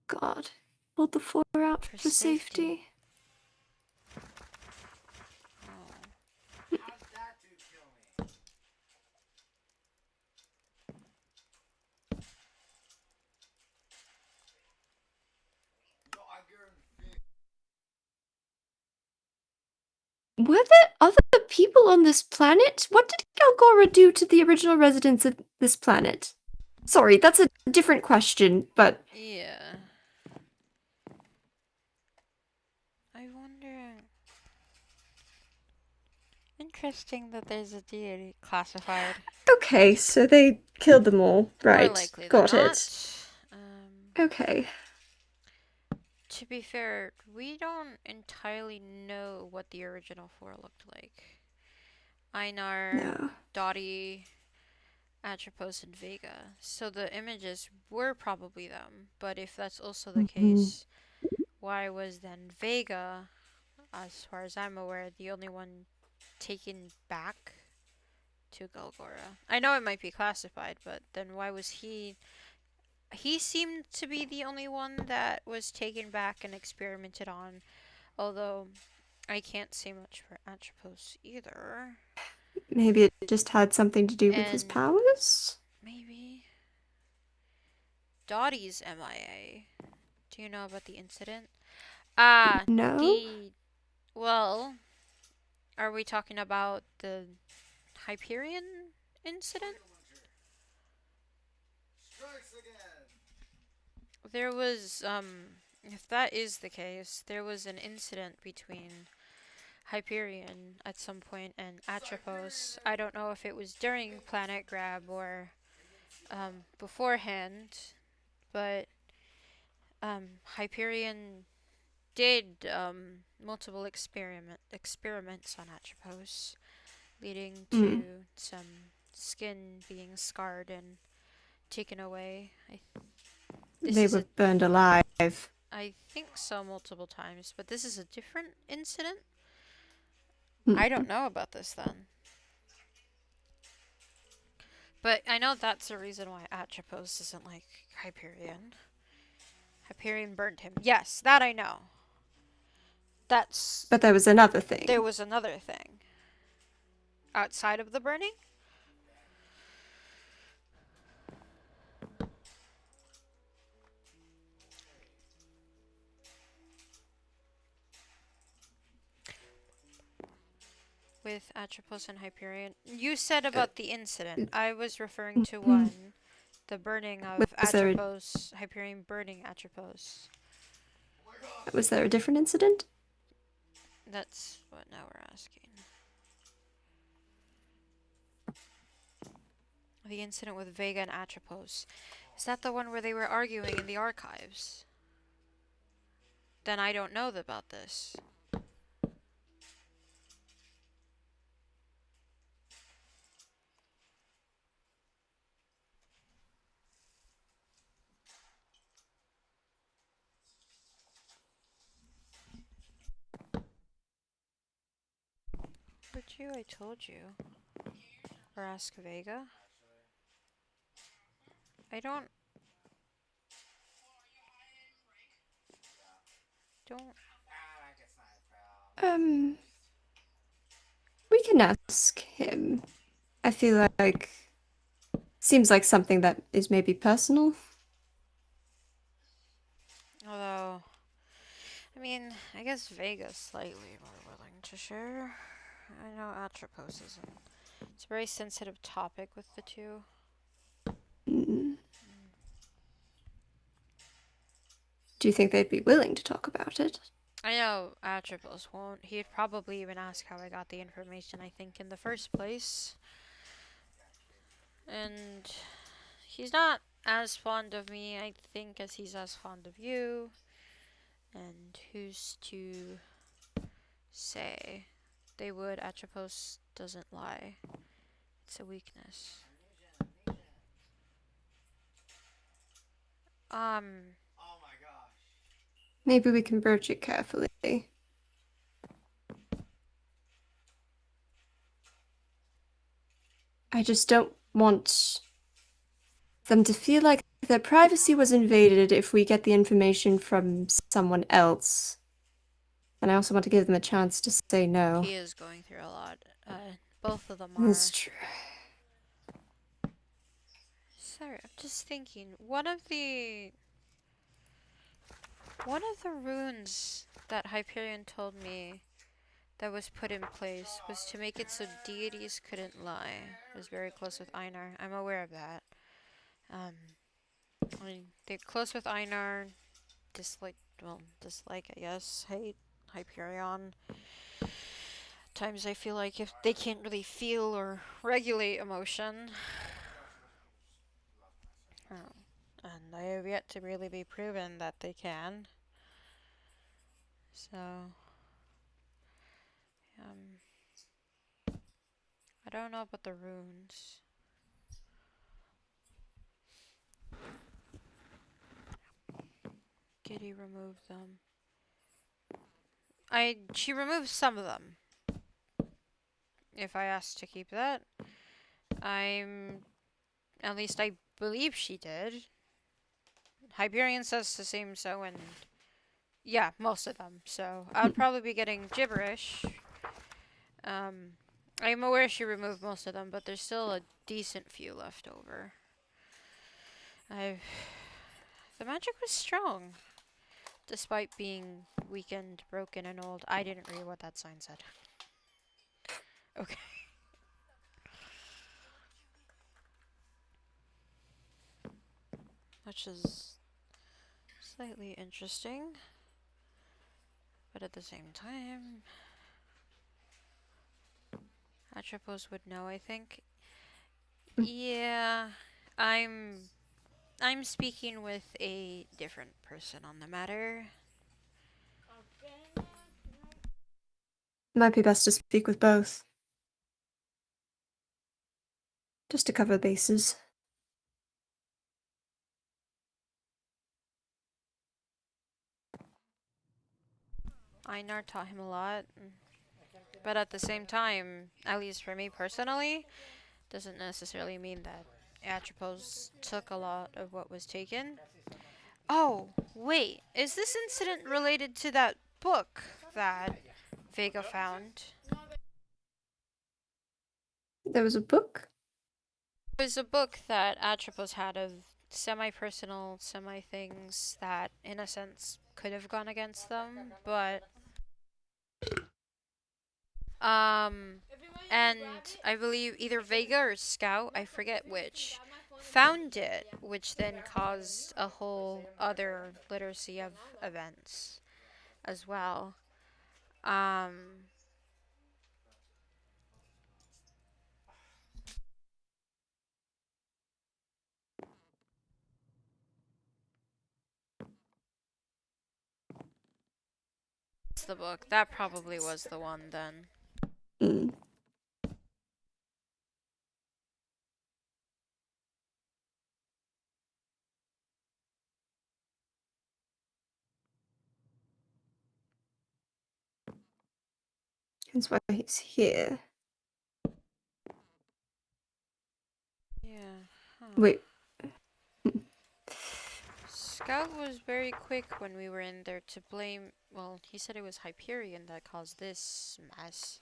God. Pulled the four out For for safety. Oh. Were there other people on this planet? What did Galgora do to the original residents of this planet? Sorry, that's a different question, but... Yeah. I wonder... Interesting that there's a deity classified. Okay, so they killed them all. Right, More likely got than it. not. Okay. To be fair, we don't entirely know what the original four looked like. Einar, No. Dottie, Atropos, and Vega. So the images were probably them. But if that's also the case, why was then Vega, as far as I'm aware, the only one taken back to Galgora? I know it might be classified, but then why was he... He seemed to be the only one that was taken back and experimented on, although I can't say much for Atropos either. Maybe it just had something to do with his And- powers? Maybe. Dottie's MIA. Do you know about the incident? No? Well, are we talking about the Hyperion incident? There was, If that is the case, there was an incident between Hyperion at some point and Atropos. I don't know if it was during Planet Grab or beforehand, but Hyperion did multiple experiments on Atropos, leading to some skin being scarred and taken away. They were burned alive. I think so multiple times, but this is a different incident. Hmm. I don't know about this then. But I know that's the reason why Atropos isn't like Hyperion. Hyperion burned him. Yes, that I know. But there was another thing. There was another thing. Outside of the burning? With Atropos and Hyperion. You said about the incident. I was referring to one. The burning of Was there a- Atropos. Hyperion burning Atropos. Was there a different incident? That's what now we're asking. The incident with Vega and Atropos. Is that the one where they were arguing in the archives? Then I don't know about this. Would you? I told you. Or ask Vega. I don't. We can ask him. I feel like seems like something that is maybe personal. Although, I mean, I guess Vega's slightly more willing to share. I know Atropos isn't. It's a very sensitive topic with the two. Do you think they'd be willing to talk about it? I know Atropos won't. He'd probably even ask how I got the information, I think, in the first place. And he's not as fond of me, I think, as he's as fond of you. And who's to say? They would. Atropos doesn't lie. It's a weakness. Maybe we can broach it carefully. I just don't want them to feel like their privacy was invaded if we get the information from someone else. And I also want to give them a chance to say no. He is going through a lot. Both of them are. That's true. Sorry, I'm just thinking. One of the runes that Hyperion told me that was put in place was to make it so deities couldn't lie. It was very close with Einar. I'm aware of that. I mean, they're close with Einar. Dislike, I guess. Hate Hyperion. Times I feel like if they can't really feel or regulate emotion. And I have yet to really be proven that they can. So, I don't know about the runes. Giddy removed them. She removed some of them. If I asked to keep that, at least I believe she did. Hyperion says the same so, and yeah, most of them. So I would probably be getting gibberish. I'm aware she removed most of them, but there's still a decent few left over. The magic was strong, despite being weakened, broken, and old. I didn't read what that sign said. Okay. Which is Slightly interesting. But at the same time, Atropos would know, I think. Yeah, I'm speaking with a different person on the matter. Might be best to speak with both. Just to cover bases. Einar taught him a lot, but at the same time, at least for me personally, doesn't necessarily mean that Atropos took a lot of what was taken. Oh, wait, is this incident related to that book that Vega found? There was a book? It was a book that Atropos had of semi-personal, semi-things that, in a sense, could have gone against them, but and I believe either Vega or Scout, I forget which, found it, which then caused a whole other literacy of events as well. It's the book. That probably was the one then. Hmm. That's why he's here. Yeah. Huh. Wait. Scout was very quick when we were in there to blame. Well, he said it was Hyperion that caused this mess.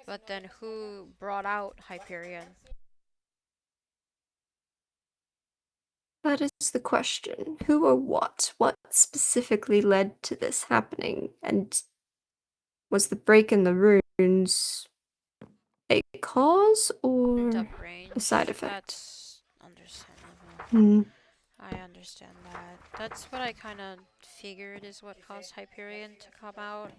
But then who brought out Hyperion? That is the question. Who or what? What specifically led to this happening? And was the break in the runes a cause or Up range. a side effect? That's understandable. Hmm. I understand that. That's what I kind of figured is what caused Hyperion to come out.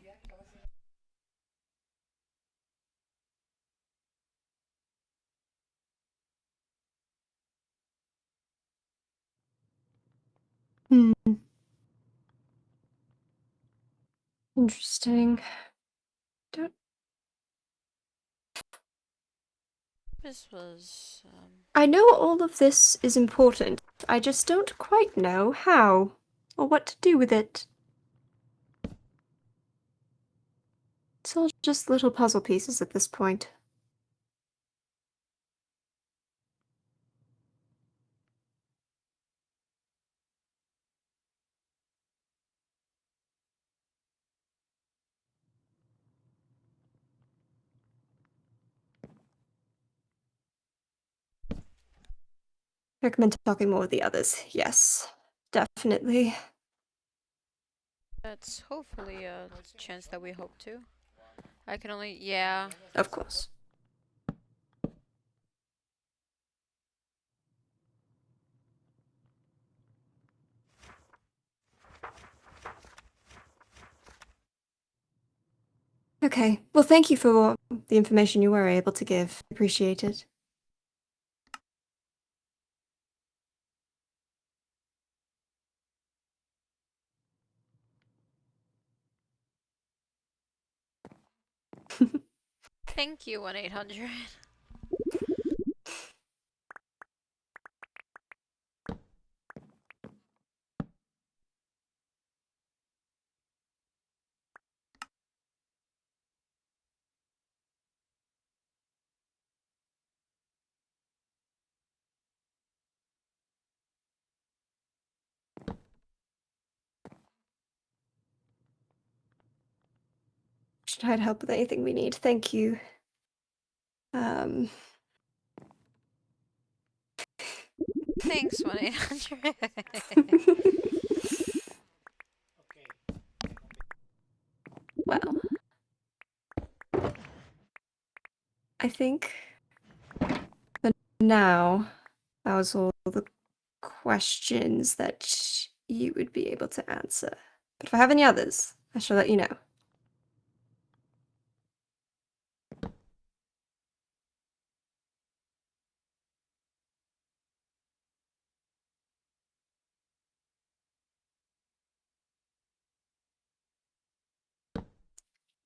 Hmm. Interesting. Don't... This was, I know all of this is important. I just don't quite know how or what to do with it. It's all just little puzzle pieces at this point. Recommend talking more with the others. Yes, definitely. that's hopefully a chance that we hope to. I can only, yeah. Of course. Okay, well, thank you for the information you were able to give. Appreciate it. Thank you, 1-800. Should try to help with anything we need. Thank you. Thanks, 1-800. Well, I think for now that was all the questions that you would be able to answer. But if I have any others, I shall let you know.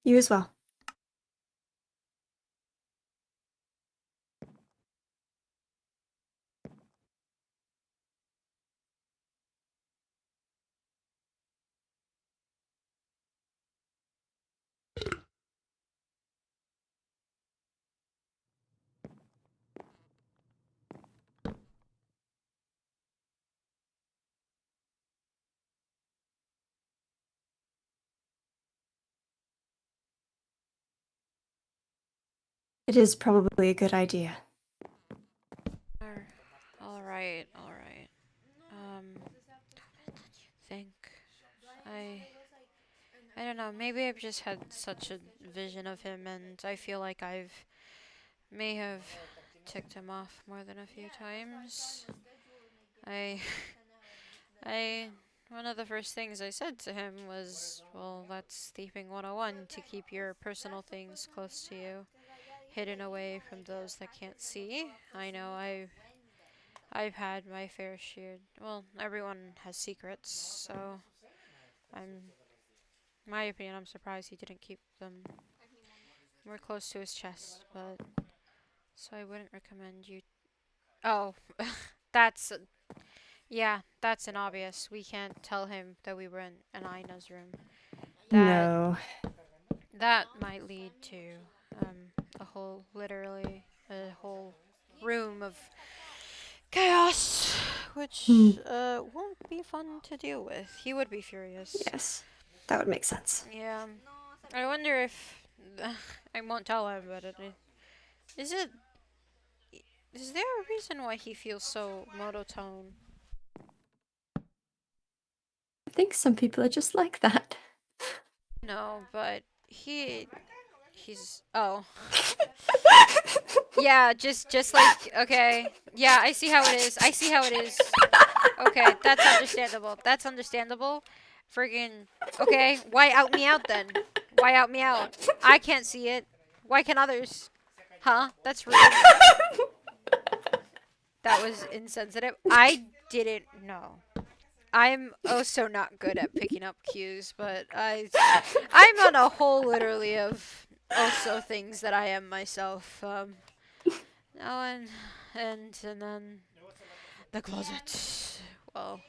You as well. It is probably a good idea. All right, all right. Think I don't know. Maybe I've just had such a vision of him, and I feel like may have ticked him off more than a few times. I I one of the first things I said to him was, "Well, that's thieving 101 to keep your personal things close to you, hidden away from those that can't see." I know I've had my fair share. Well, everyone has secrets, so I'm my opinion, I'm surprised he didn't keep them more close to his chest, but so I wouldn't recommend you. Oh, that's yeah, that's an obvious. We can't tell him that we were in an Ina's room. That No. that might lead to literally a whole room of chaos, which won't be fun to deal with. He would be furious. Yes. That would make sense. Yeah. I wonder if I won't tell him, but is it is there a reason why he feels so monotone? I think some people are just like that. No, but he's oh. Yeah, just like okay. Yeah, I see how it is. I see how it is. Okay, that's understandable. That's understandable. Friggin' okay, why out me out then? Why out me out? I can't see it. Why can others? Huh? That's rude. That was insensitive. I didn't know. I'm also not good at picking up cues, but I'm on a whole literally of also things that I am myself. Oh, and then the closet. Well,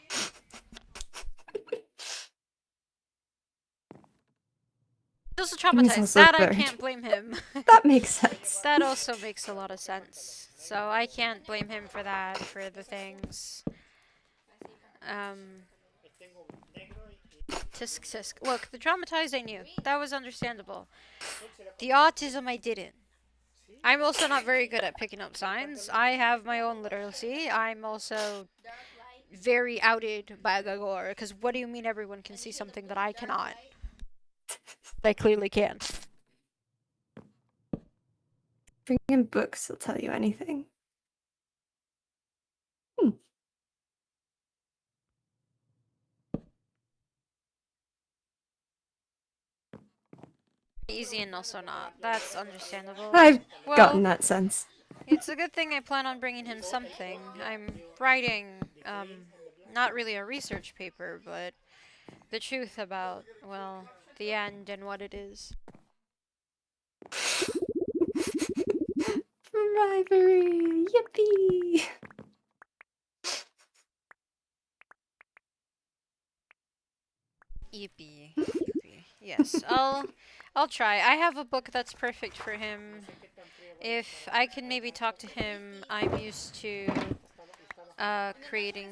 also He's traumatized. also That I third. can't blame him. That makes sense. That also makes a lot of sense. So I can't blame him for that, for the things. Tisk tisk. Look, the traumatized I knew. That was understandable. The autism I didn't. I'm also not very good at picking up signs. I have my own literacy. I'm also very outed by Gagor, because what do you mean everyone can see something that I cannot? I clearly can. Bring in books, he'll tell you anything. Hmm. Easy and also not. That's understandable. I've Well, gotten that sense. it's a good thing I plan on bringing him something. I'm writing, not really a research paper, but the truth about, well, the end and what it is. Rivalry! Yippee! Yippee. Yippee. Yes, I'll try. I have a book that's perfect for him. If I can maybe talk to him, I'm used to creating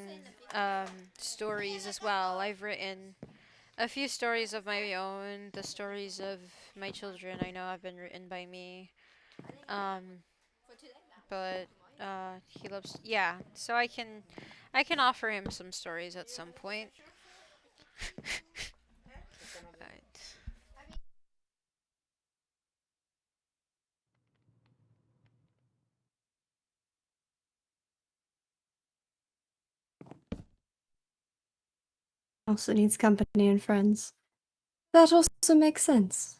stories as well. I've written a few stories of my own. The stories of my children I know have been written by me. Um, but he loves yeah. So I can offer him some stories at some point. Right. Also needs company and friends. That also makes sense.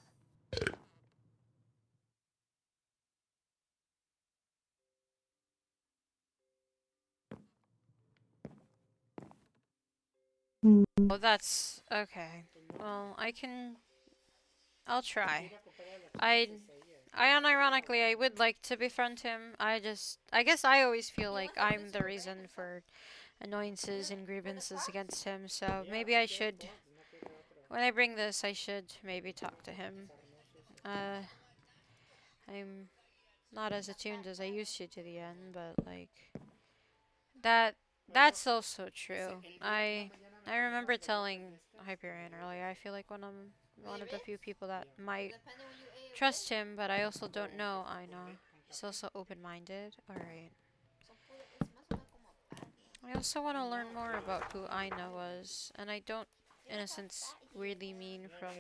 Hmm. Oh, that's okay. Well, I'll try. I unironically I would like to befriend him. I guess I always feel like I'm the reason for annoyances and grievances against him. So maybe I should, when I bring this, I should maybe talk to him. I'm not as attuned as I used to the end, but like that that's also true. I remember telling Hyperion earlier. I feel like one of the few people that might trust him, but I also don't know Aina. He's also open-minded. All right. I also want to learn more about who Aina was, and I don't, in a sense, really mean from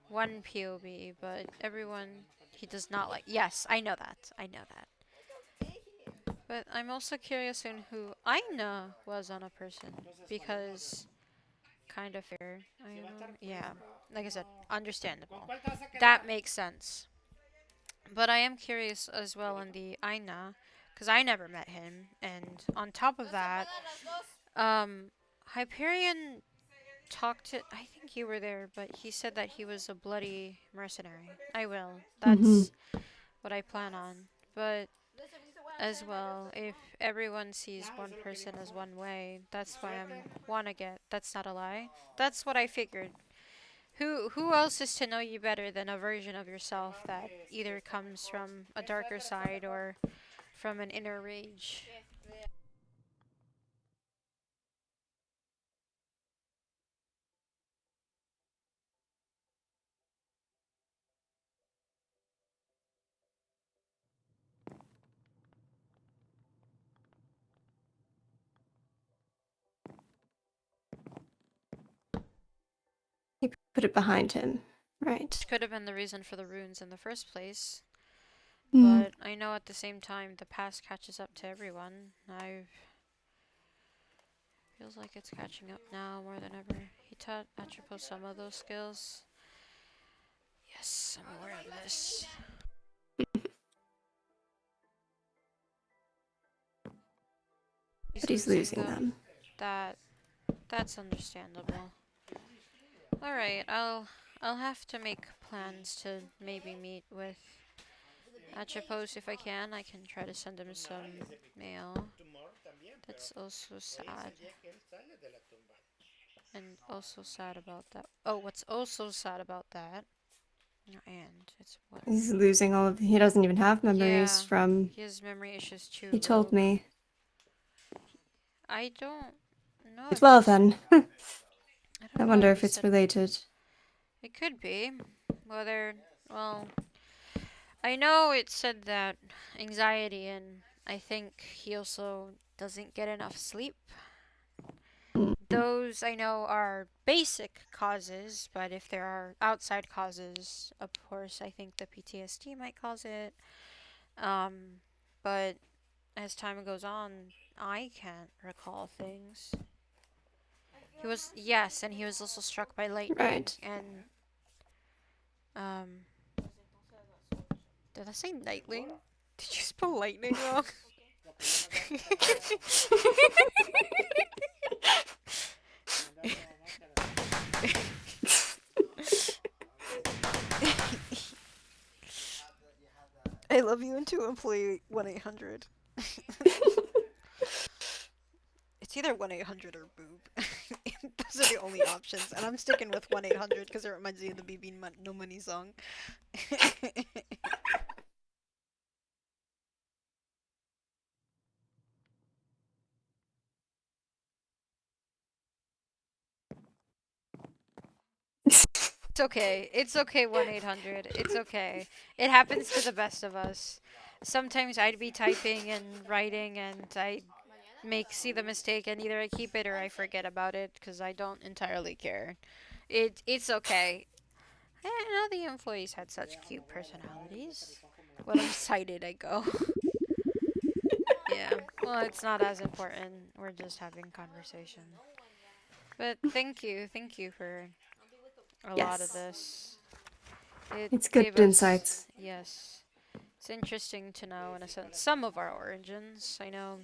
one POV, but everyone he does not like. Yes, I know that. I know that. But I'm also curious in who Aina was on a person, because kind of fair. I know. Yeah, like I said, understandable. That makes sense. But I am curious as well in the Aina, because I never met him, and on top of that, Hyperion talked to. I think you were there, but he said that he was a bloody mercenary. I will. Mhm. That's what I plan on. But as well, if everyone sees one person as one way, that's why I'm wanna get. That's not a lie. That's what I figured. Who else is to know you better than a version of yourself that either comes from a darker side or from an inner rage? He put it behind him. Right. Which could have been the reason for the runes in the first place. Hmm. But I know at the same time the past catches up to everyone. I feels like it's catching up now more than ever. He taught Atropos some of those skills. Yes, I'm aware of this. But he's losing them. That that's understandable. All right, I'll have to make plans to maybe meet with Atropos if I can. I can try to send him some mail. That's also sad. And also sad about that. Oh, what's also sad about that? And it's what? He's losing all of. He doesn't even have memories Yeah, from. he has memory issues too. He told Rogue. me. I don't know if Well it's. then. I I don't know wonder if if he it's said. related. It could be. Whether. Well, I know it said that anxiety, and I think he also doesn't get enough sleep. Mm. Those I know are basic causes, but if there are outside causes, of course, I think the PTSD might cause it. But as time goes on, I can't recall things. He was, yes, and he was also struck by lightning. Right. And, um, did I say nightling? Did you spell lightning wrong? I love you into employee 1-800. It's either 1-800 or boob. Those are the only options, and I'm sticking with 1-800 because it reminds me of the BB No Money song. It's okay. It's okay, 1-800. It's okay. It happens to the best of us. Sometimes I'd be typing and writing and I see the mistake and either I keep it or I forget about it because I don't entirely care. It's okay. I didn't know the employees had such cute personalities. When I'm excited, I go. Yeah. Well, it's not as important. We're just having conversation. But thank you for a lot of Yes. this. It It's good gave us, insights. yes. It's interesting to know, in a sense, some of our origins. I know.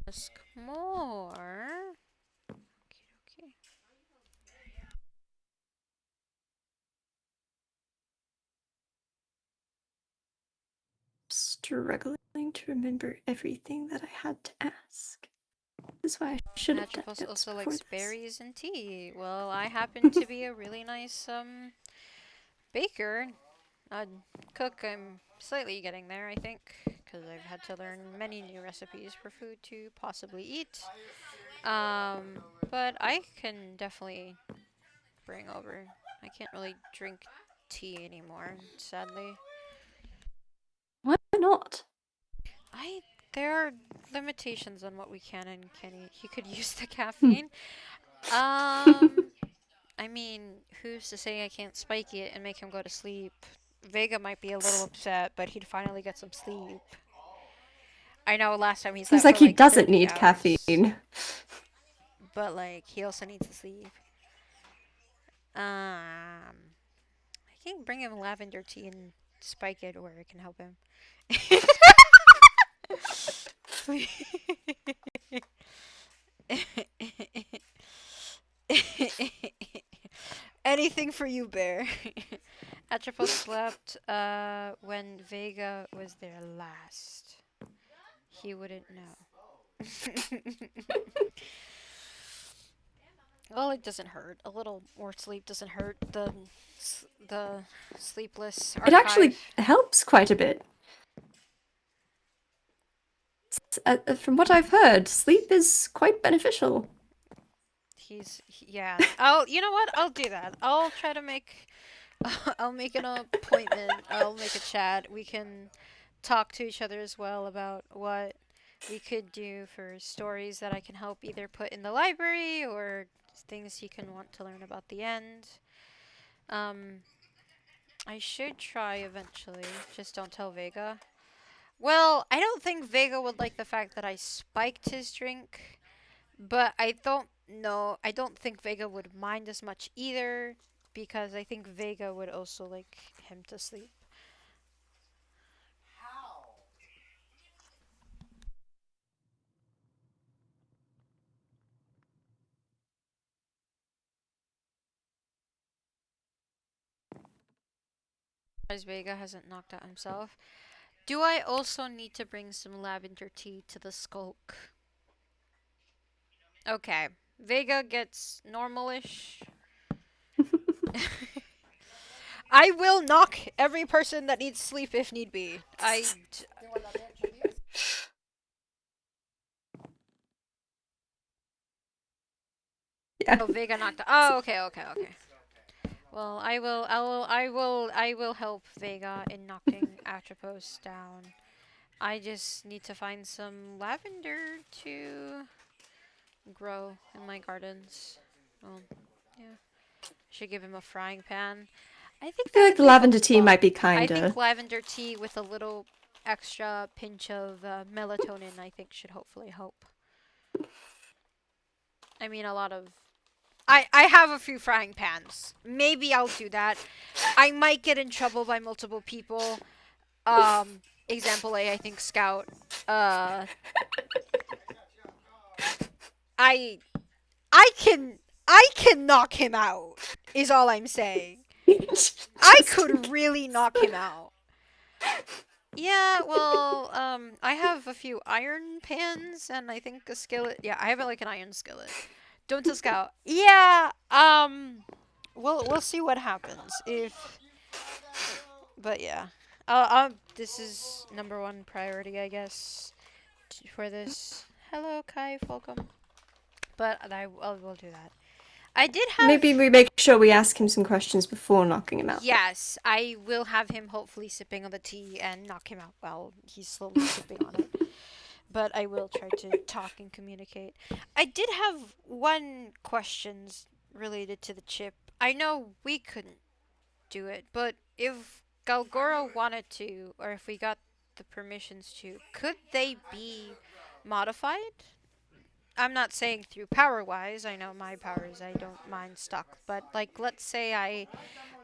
Ask more. Okay. Struggling to remember everything that I had to ask. This is why I should have done Atropos notes also before likes this. berries and tea. Well, I happen to be a really nice baker. Cook. I'm slightly getting there, I think, because I've had to learn many new recipes for food to possibly eat. But I can definitely bring over. I can't really drink tea anymore, sadly. Why not? There are limitations on what we can and can't eat. He could use the Hmm. caffeine. I mean, who's to say I can't spike it and make him go to sleep? Vega might be a little upset, but he'd finally get some sleep. I know last time he Seems slept like for he like doesn't 30 need hours, caffeine. but like he also needs to sleep. I can bring him lavender tea and spike it, or it can help him. Anything for you, Bear. Atropos slept when Vega was there last. He wouldn't know. Well, it doesn't hurt. A little more sleep doesn't hurt. The sleepless It actually archive. helps quite a bit. From what I've heard, sleep is quite beneficial. Yeah. You know what? I'll do that. I'll try to make I'll make an appointment. I'll make a chat. We can talk to each other as well about what we could do for stories that I can help either put in the library or things you can want to learn about the end. I should try eventually. Just don't tell Vega. Well, I don't think Vega would like the fact that I spiked his drink, but I don't know. I don't think Vega would mind as much either, because I think Vega would also like him to sleep. As Vega hasn't knocked out himself. Do I also need to bring some lavender tea to the skulk? Okay. Vega gets normalish. I will knock every person that needs sleep if need be. Yeah. Oh, Vega knocked out. Oh, okay. Well, I will help Vega in knocking Atropos down. I just need to find some lavender to grow in my gardens. Well, yeah. Should give him a frying pan. I think I feel that like the would make a lavender tea might be I think kinder. lavender tea with a little extra pinch of melatonin, I think, should hopefully help. I mean, a lot of... I have a few frying pans. Maybe I'll do that. I might get in trouble by multiple people. Example A, I think Scout. I can knock him out, is all I'm saying. I could really knock him out. Yeah, well, I have a few iron pans and I think a skillet. Yeah, I have like an iron skillet. Don't tell Scout. Yeah, we'll see what happens but yeah. This is number one priority, I guess, for this. Hello, Kai, welcome. But we'll do that. I did have... Maybe we make sure we ask him some questions before knocking him out. Yes, I will have him hopefully sipping on the tea and knock him out while he's slowly sipping on it. But I will try to talk and communicate. I did have one questions related to the chip. I know we couldn't do it, but if Galgora wanted to, or if we got the permissions to, could they be modified? I'm not saying through power wise, I know my powers, I don't mind stuck, but like let's say I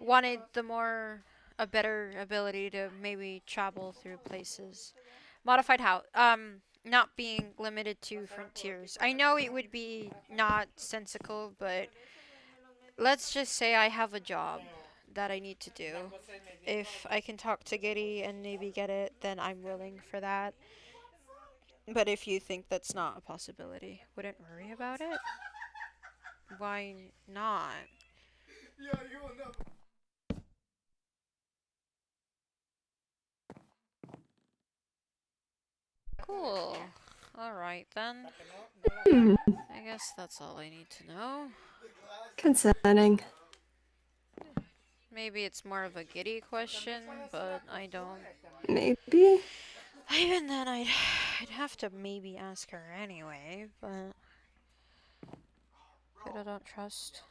wanted a better ability to maybe travel through places. Modified how? Not being limited to frontiers. I know it would be not sensical, but let's just say I have a job that I need to do. If I can talk to Giddy and maybe get it, then I'm willing for that. But if you think that's not a possibility, wouldn't worry about it? Why not? Cool. Alright then. Hmm. I guess that's all I need to know. Concerning. Maybe it's more of a Giddy question, but I don't. Maybe? Even then, I'd have to maybe ask her anyway, but I don't trust.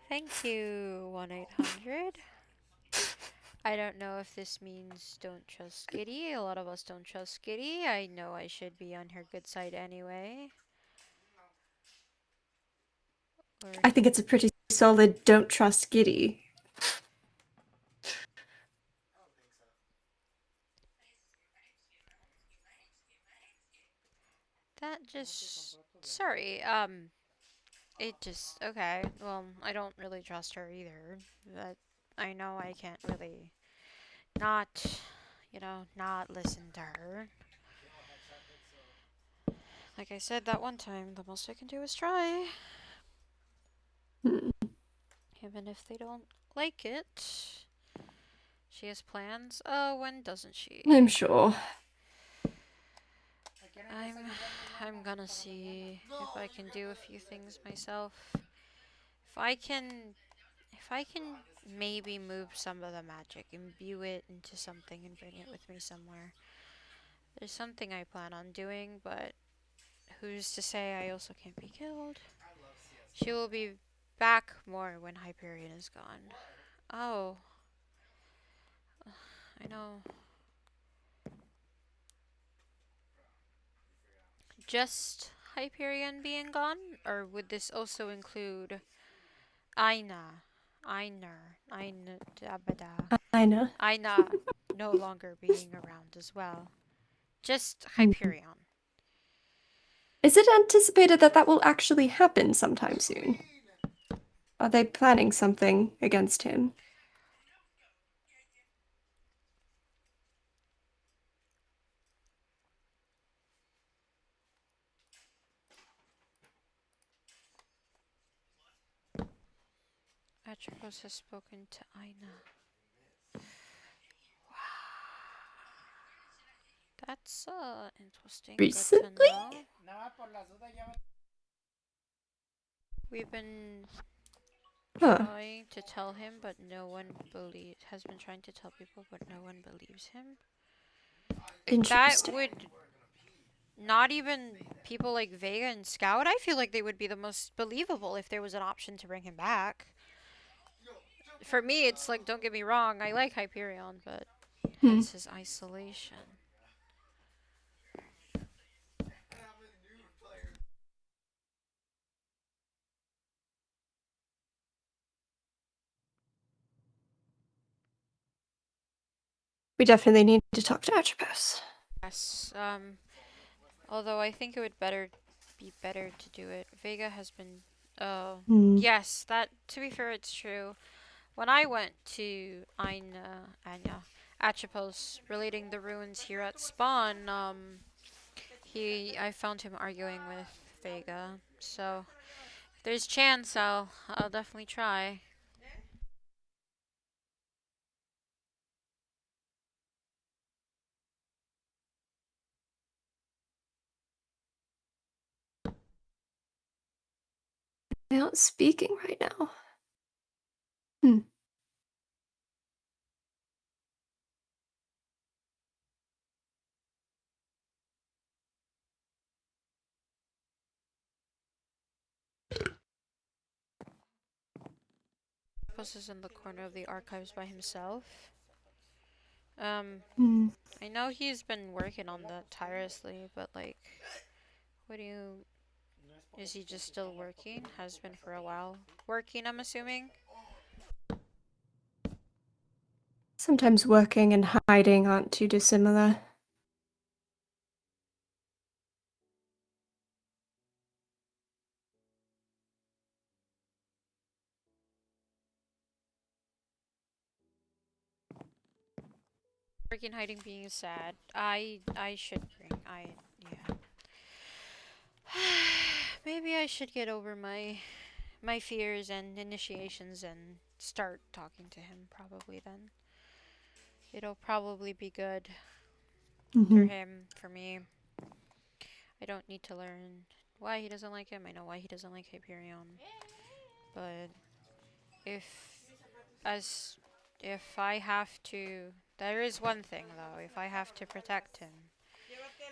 Thank you, 1-800. I don't know if this means don't trust Giddy. A lot of us don't trust Giddy. I know I should be on her good side anyway. Or I think it's a pretty solid don't trust Giddy. that just sorry. It just okay. Well, I don't really trust her either, but I know I can't really not, not listen to her. Like I said that one time, the most I can do is try. Hmm. Even if they don't like it. She has plans. Oh, when doesn't she? I'm sure. I'm I'm gonna see if I can do a few things myself. If I can maybe move some of the magic, imbue it into something and bring it with me somewhere. There's something I plan on doing, but who's to say I also can't be killed? She will be back more when Hyperion is gone. Oh, I know. Just Hyperion being gone? Or would this also include Aina? Dabada. I know. Aina no longer being around as well. Just Hmm. Hyperion. Is it anticipated that that will actually happen sometime soon? Are they planning something against him? Atropos has spoken to Aina. That's interesting. Good to Recently? know. We've been Huh. trying to tell him, but no one has been trying to tell people, but no one believes him. That Interesting. would not even people like Vega and Scout. I feel like they would be the most believable if there was an option to bring him back. For me, it's like, don't get me wrong, I like Hyperion, but Hmm. it's his isolation. We definitely need to talk to Atropos. Yes. Although I think it would be better to do it. Vega has been. Oh, Hmm. yes. That, to be fair, it's true. When I went to Anya, Atropos, relating the ruins here at Spawn, I found him arguing with Vega. So, if there's chance, I'll definitely try. They aren't speaking right now. Hmm. Octopus is in the corner of the archives by himself. Hmm. I know he's been working on that tirelessly, but like, what do you... Is he just still working? Has been for a while. Working, I'm assuming? Sometimes working and hiding aren't too dissimilar. Working, hiding, being sad. I should bring... yeah. Maybe I should get over my fears and initiations and start talking to him probably then. It'll probably be good for Mhm. him, for me. I don't need to learn why he doesn't like him. I know why he doesn't like Hyperion. But if I have to, there is one thing though, if I have to protect him,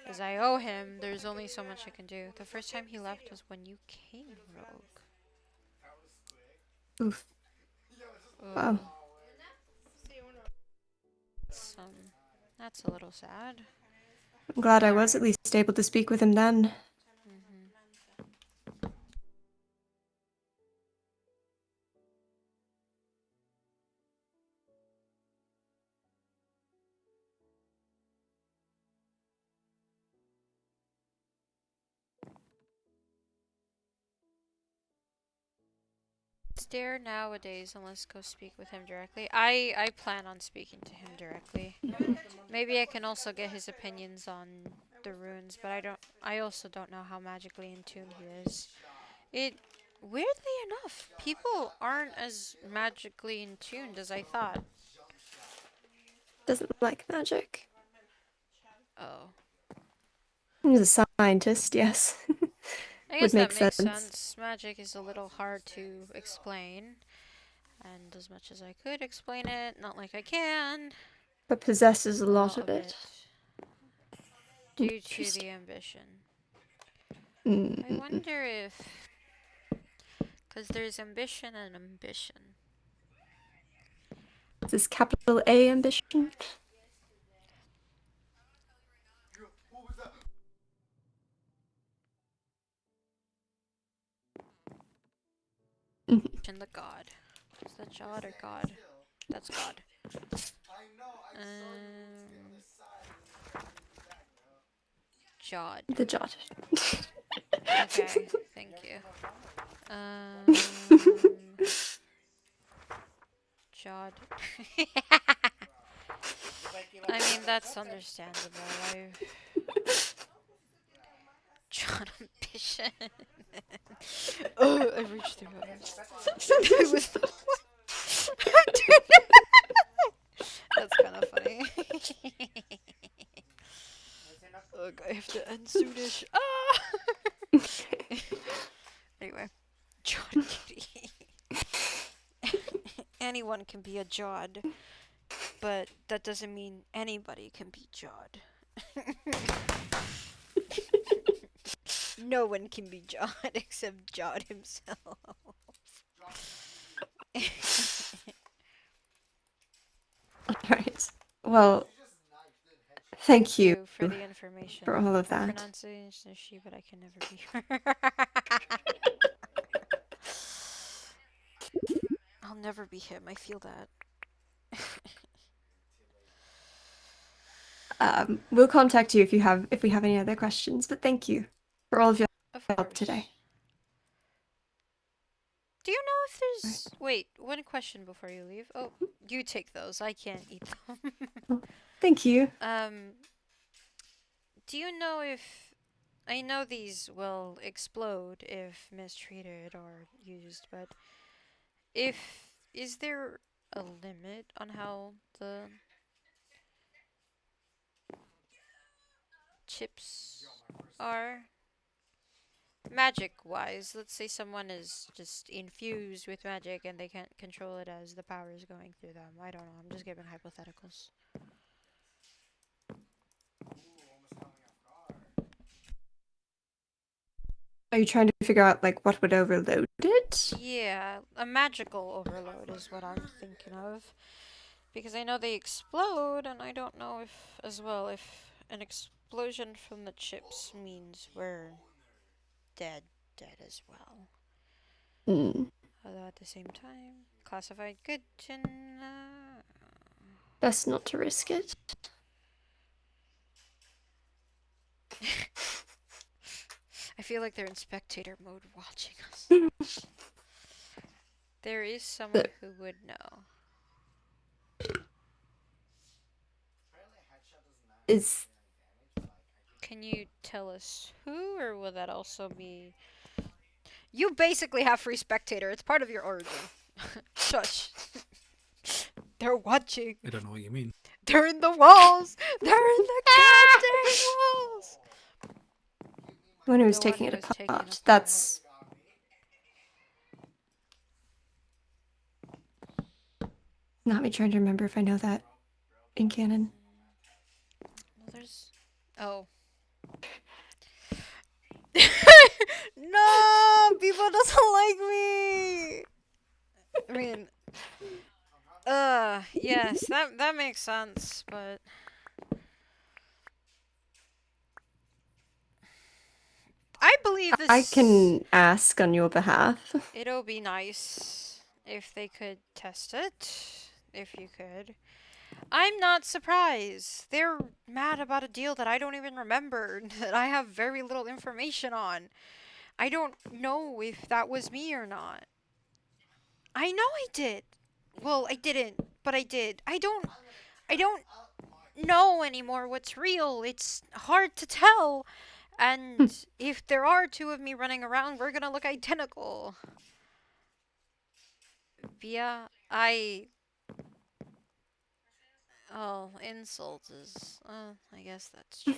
as I owe him, there's only so much I can do. The first time he left was when you came, Rogue. Oof. Oh. Wow. That's a little sad. I'm glad I was at least able to speak with him then. Dare nowadays unless go speak with him directly. I plan on speaking to him directly. Maybe I can also get his opinions on the runes, but I also don't know how magically in tune he is. Weirdly enough, people aren't as magically in tuned as I thought. Doesn't like magic. Oh. He's a scientist, yes. I guess Would make that makes sense. sense. Magic is a little hard to explain. And as much as I could explain it, not like I can. But possesses a lot of it. Due to Interesting. the ambition. I Mm. wonder if... Because there's ambition and ambition. Is this capital A ambition? And the god. Is that Jod or God? That's God. Jod. The Jot. Okay, thank you. Jod. I mean, that's understandable. Jod ambition. Oh, I reached through others. It was That's kind of funny. Look, I have to end soonish. Ah! Anyway, Jod Kitty. Anyone can be a Jod, but that doesn't mean anybody can be Jod. No one can be Jod except Jod himself. Alright. Well, thank you for the information. for all of that. Pronunciation is she, but I can never be her. I'll never be him. I feel that. We'll contact you if we have any other questions. But thank you for all of your help today. Do you know if there's... Wait, one question before you leave. Oh, you take those. I can't eat them. Thank you. Do you know if... I know these will explode if mistreated or used, but... Is there a limit on how the... chips are? Magic-wise, let's say someone is just infused with magic and they can't control it as the power is going through them. I don't know, I'm just giving hypotheticals. Are you trying to figure out, like, what would overload it? right? Yeah, a magical overload is what I'm thinking of. Because I know they explode, and I don't know if, as well, if an explosion from the chips means we're dead as well. Hmm. Although at the same time, classified good to know. Best not to risk it. I feel like they're in spectator mode watching us. There is someone who would know. Is Can you tell us who, or will that also be... You basically have free spectator. It's part of your origin. Shush. They're watching. I don't know what you mean. They're in the walls. They're in the goddamn walls. one who was The one taking who it was taking apart. apart. That's. Not me trying to remember if I know that in canon. Well, there's... Oh. No! People doesn't like me! I mean... yes, that makes sense, but... I believe this... I can ask on your behalf. It'll be nice if they could test it. If you could. I'm not surprised. They're mad about a deal that I don't even remember, that I have very little information on. I don't know if that was me or not. I know I did. Well, I didn't, but I did. I don't know anymore what's real. It's hard to tell. And if there are two of me running around, we're gonna look identical. Yeah, Oh, insult is... I guess that's true.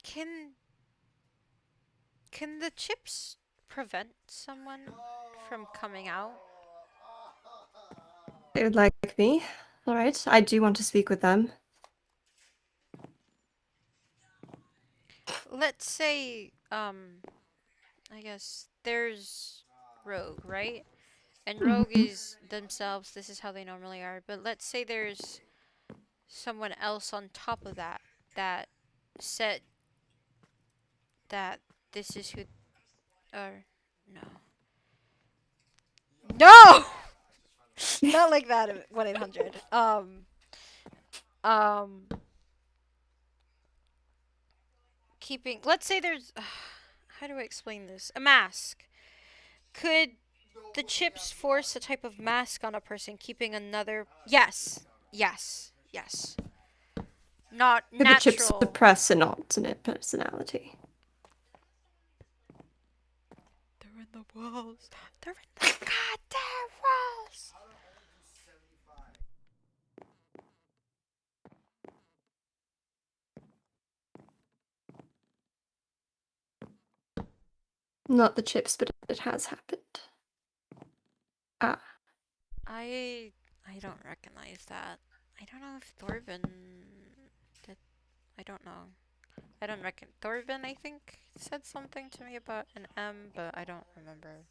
Can the chips prevent someone from coming out? They would like me. Alright, I do want to speak with them. Let's say, I guess there's Rogue, right? And Rogue is themselves, this is how they normally are, but let's say there's someone else on top of that, that said that this is who, or, no. No! Not like that at 1-800. Keeping, let's say there's, how do I explain this? A mask. Could the chips force a type of mask on a person, keeping another... Yes. Not Could the chips natural. suppress an alternate personality? They're in the walls. They're in the goddamn walls. Not the chips, but it has happened. Ah. I don't recognize that. I don't know if Thorvin did. I don't know. I don't reckon Thorvin, I think, said something to me about an M, but I don't remember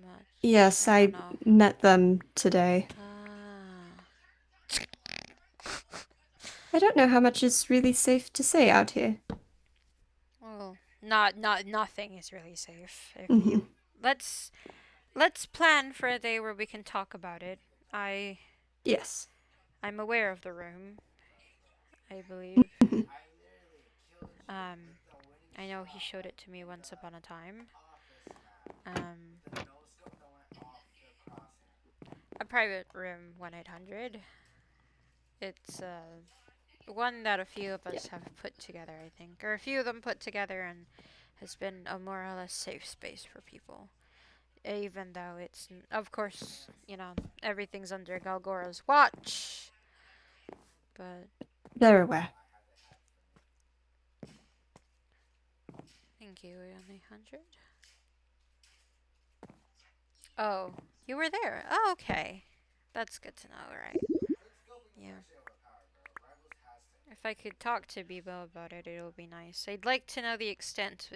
much. Yes, I don't know. met them today. I don't know how much is really safe to say out here. Well, nothing is really safe. If Mhm. you let's plan for a day where we can talk about it. Yes. I'm aware of the room. I believe. I know he showed it to me once upon a time. A private room, 1-800. It's one that a few of us have put together, I think, or a few of them put together, and has been a more or less safe space for people. Even though it's, of course, you know, everything's under Galgora's watch. But They're aware. thank you, 1-800. Oh, you were there. Oh, okay. That's good to know, right? Yeah. If I could talk to Bibo about it, it would be nice. I'd like to know the extent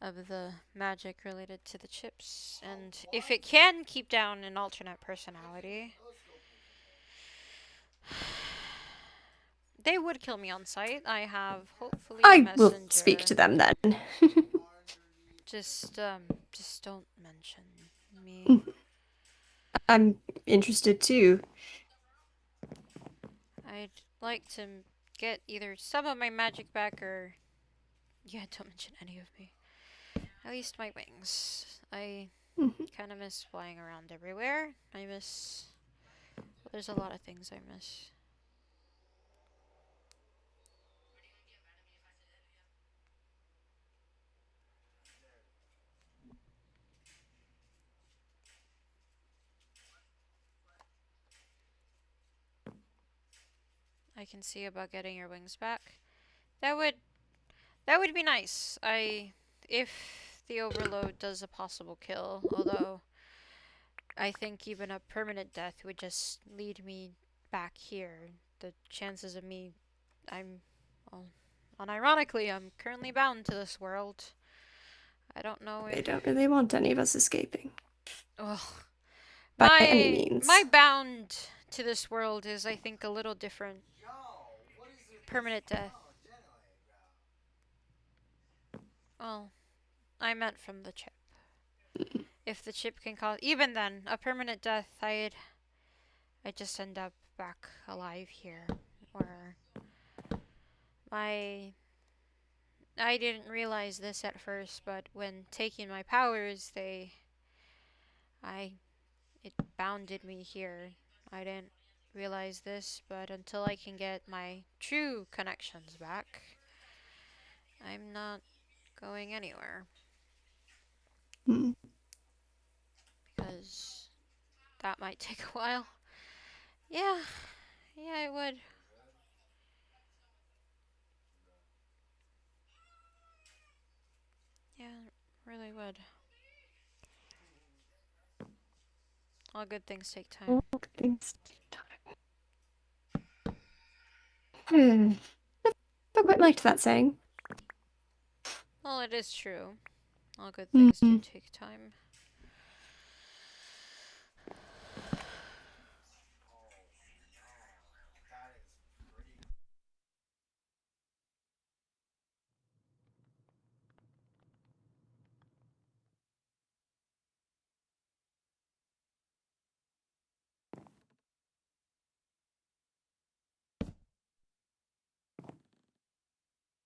of the magic related to the chips, and if it can keep down an alternate personality. They would kill me on sight. I have hopefully a I messenger. will speak to them then. Just don't mention me. I'm interested too. I'd like to get either some of my magic back or... Yeah, don't mention any of me. At least my wings. I kind of miss flying around everywhere. I miss... Well, there's a lot of things I miss. I can see about getting your wings back. That would be nice. If the overload does a possible kill, although I think even a permanent death would just lead me back here. The chances of me, well, unironically, I'm currently bound to this world. I don't know if... They don't really want any of us escaping. Well, By any means. my bound to this world is, I think, a little different. Permanent death. Well, I meant from the chip. If the chip can cause... Even then, a permanent death, I'd just end up back alive here. Or... I didn't realize this at first, but when taking my powers, it bounded me here. I didn't realize this, but until I can get my true connections back, I'm not going anywhere. Because that might take a while. Yeah, it would. Yeah, it really would. All good things take time. All good things take time. Never quite liked that saying. Well, it is true. All good things do take time.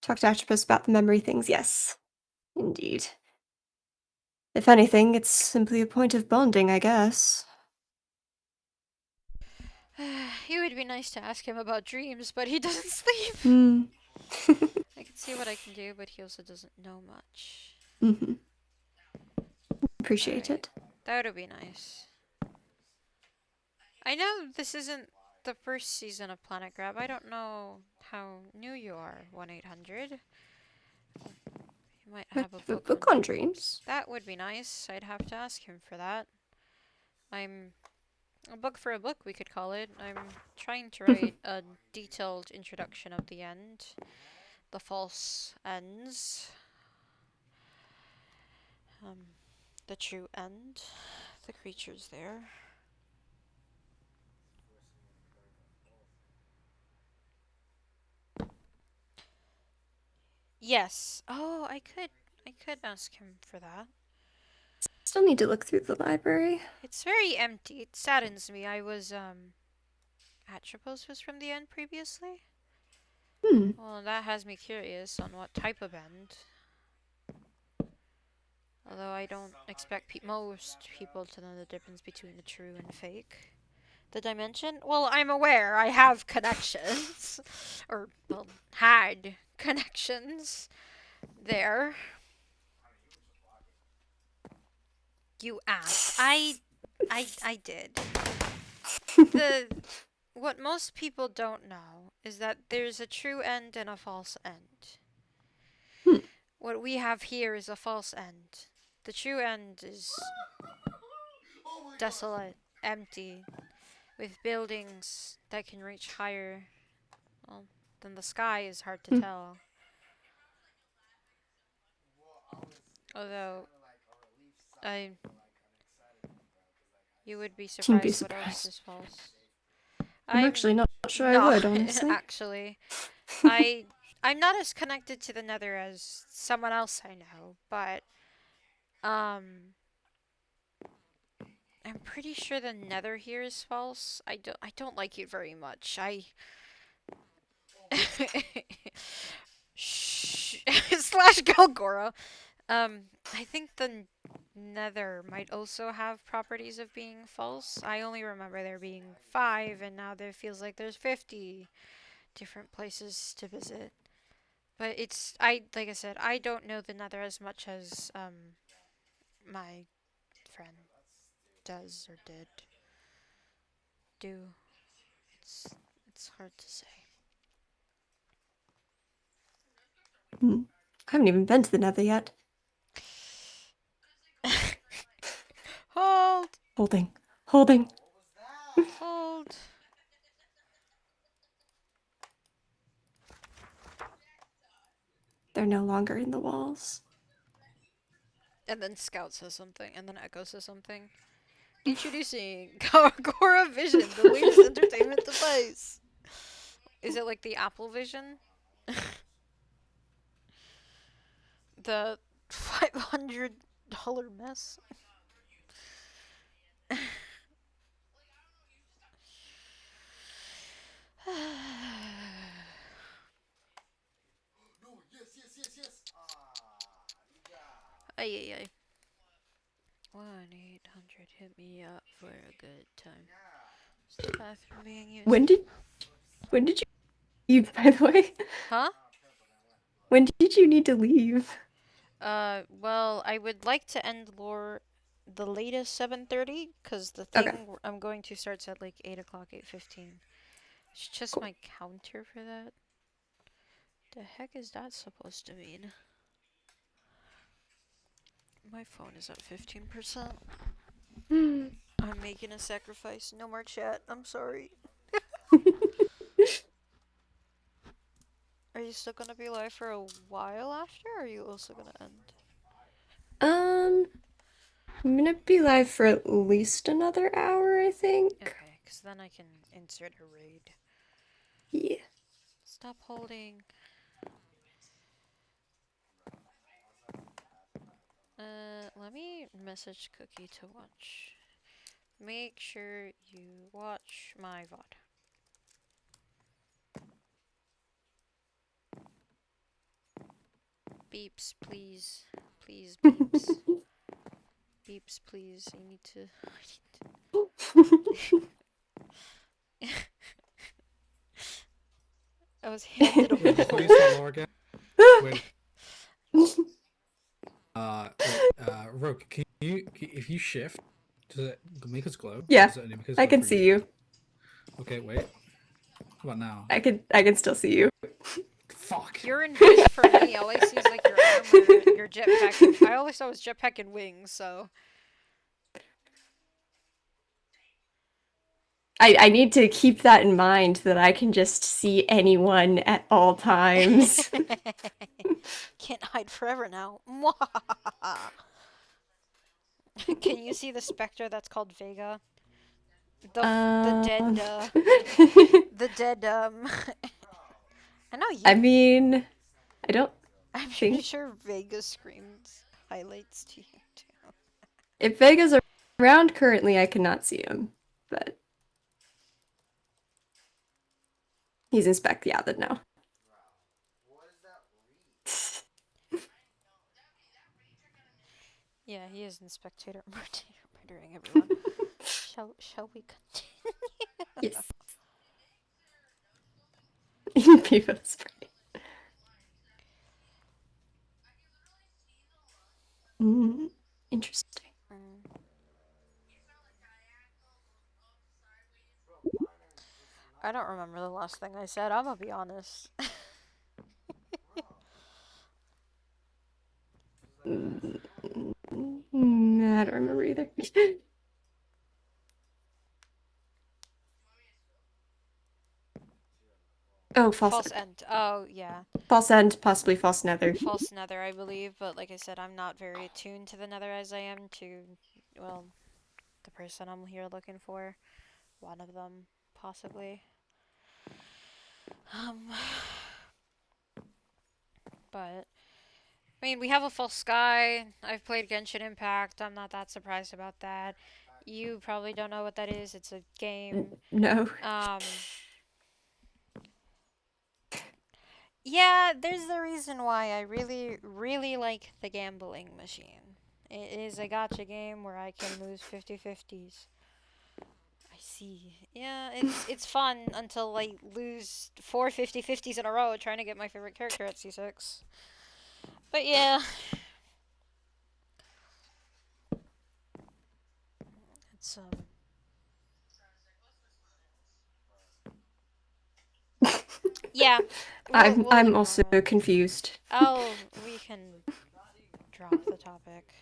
Talk to Atropos about the memory things, yes. Indeed. If anything, it's simply a point of bonding, I guess. It would be nice to ask him about dreams, but he doesn't sleep. I can see what I can do, but he also doesn't know much. Appreciate it. That would be nice. I know this isn't the first season of Planet Grab. I don't know how new you are, 1-800. You might have a book on dreams. That would be nice. I'd have to ask him for that. A book for a book, we could call it. I'm trying to write a detailed introduction of the end. The false ends. The true end. The creatures there. Yes. Oh, I could ask him for that. Still need to look through the library. It's very empty. It saddens me. Atropos was from the end previously? Well, that has me curious on what type of end. Although I don't expect most people to know the difference between the true and fake. The dimension? Well, I'm aware. I have connections. Or, well, had connections there. You asked. I did. What most people don't know is that there's a true end and a false end. What we have here is a false end. The true end is desolate empty, with buildings that can reach higher, well, than the sky is hard to tell. Although, I, you would be You'd be surprised what else surprised. is false. I'm actually not sure I would, honestly. Actually, I'm not as connected to the Nether as someone else I know, but um, I'm pretty sure the Nether here is false. I don't like it very much. Shh. Slash Golgora. I think the Nether might also have properties of being false. I only remember there being 5, and now there feels like there's 50 different places to visit. But like I said, I don't know the Nether as much as my friend does or did do. It's hard to say. I haven't even been to the Nether yet. Hold. Holding. Hold. They're no longer in the walls. And then Scout says something, and then Echo says something. Introducing Golgora Vision, the latest entertainment device. Is it like the Apple Vision? The $500 mess? Ay, ay, ay. 1-800 hit me up for a good time. Is the bathroom being used? When did you leave, by the way? Huh? When did you need to leave? Well, I would like to end lore the latest 7:30, because the thing Okay. I'm going to starts at like 8 o'clock, 8:15. It's just my counter for that. The heck is that supposed to mean? My phone is at 15%. I'm making a sacrifice. No more chat. I'm sorry. Are you still gonna be live for a while after, or are you also gonna end? I'm gonna be live for at least another hour, I think. Okay, because then I can insert a raid. Yeah. Stop holding. Let me message Cookie to watch. Make sure you watch my VOD. Beeps, please. Please, beeps. Beeps, please. I need to... I was handed a Wait, before you hole. start lore again. Wait. Rogue, if you shift, does it make us glow? Yeah, Does it only make us I glow can for see you. Okay, wait. What now? I can still see you. Fuck. You're in fish for me. All I see is like your armor, your jetpack. I always saw was jetpack and wings, so. I need to keep that in mind that I can just see anyone at all times. Can't hide forever now. Can you see the specter that's called Vega? The dead, the dead, I know you. I mean, I don't I'm pretty think sure Vega screams highlights to you too. if Vega's around currently, I cannot see him, but he's in spec. Yeah, then no. Yeah, he is in spectator murdering everyone. Shall we continue? Yes. People spray. Interesting. I don't remember the last thing I said. I'm gonna be honest. I don't remember either. Oh, False End. Oh, yeah. false end, possibly false nether. False Nether, I believe, but like I said, I'm not very attuned to the Nether as I am to, well, the person I'm here looking for. One of them, possibly. Um, but I mean, we have a full sky. I've played Genshin Impact. I'm not that surprised about that. You probably don't know what that is. It's a game. No. Yeah, there's the reason why I really, really like the gambling machine. It is a gacha game where I can lose 50/50s. I see. Yeah, it's fun until I lose 4 50/50s in a row trying to get my favorite character at C6. But yeah. It's yeah. We'll I'm ignore also it. confused. Oh, we can drop the topic.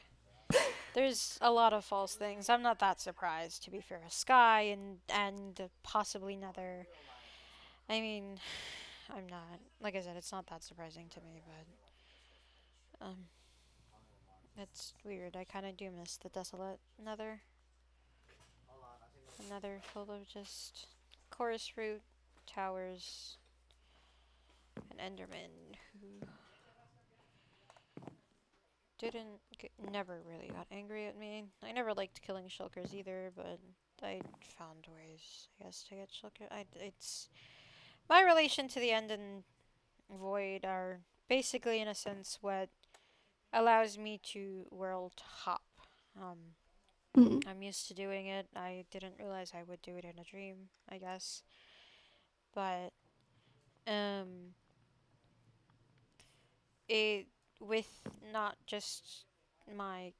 There's a lot of false things. I'm not that surprised, to be fair. Sky and possibly Nether. I mean, I'm not. Like I said, it's not that surprising to me, but it's weird. I kind of do miss the desolate Nether. A Nether full of just chorus fruit, towers, and Enderman who never really got angry at me. I never liked killing shulkers either, but I found ways, I guess, to get shulker. It's my relation to the end and void are basically, in a sense, what allows me to world hop. Mm. I'm used to doing it. I didn't realize I would do it in a dream, I guess. But it with not just my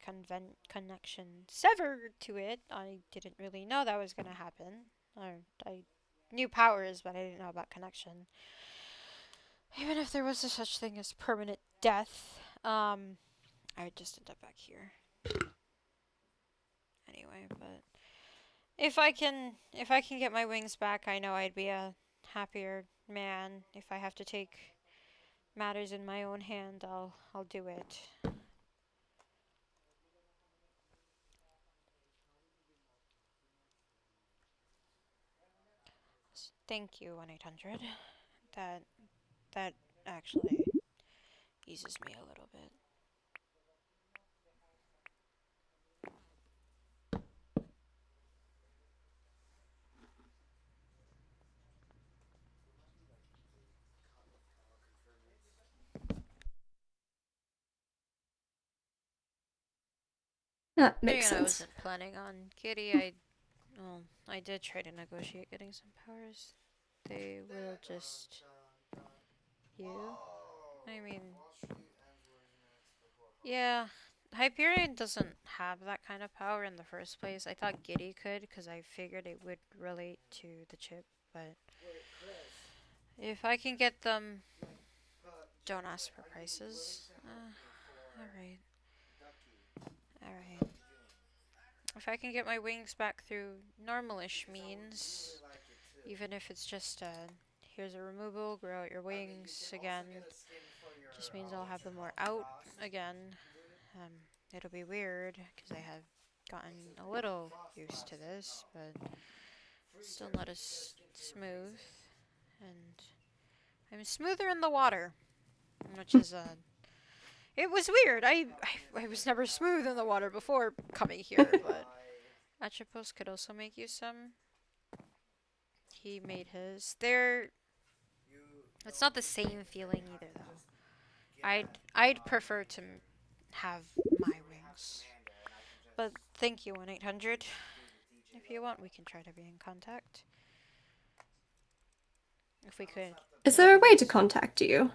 connection severed to it, I didn't really know that was gonna happen. Or I knew powers, but I didn't know about connection. Even if there was a such thing as permanent death, I would just end up back here. Anyway, but if I can get my wings back, I know I'd be a happier man. If I have to take matters in my own hand, I'll do it. Thank you, 1-800. That actually eases me a little bit. That makes Again, I sense. wasn't planning on Kitty. I did try to negotiate getting some powers. They will just you. I mean, yeah. Hyperion doesn't have that kind of power in the first place. I thought Giddy could because I figured it would relate to the chip, but if I can get them, don't ask for prices. Alright. Alright. If I can get my wings back through normalish means, even if it's just here's a removal, grow out your wings again, just means I'll have them more out again. It'll be weird because I have gotten a little used to this, but still not as smooth. And I'm smoother in the water, which is it was weird. I was never smooth in the water before coming here, but Atropos could also make you some. He made his. It's not the same feeling either, though. I'd prefer to have my wings. But thank you, 1-800. If you want, we can try to be in contact. If we could. Is there a way to contact you?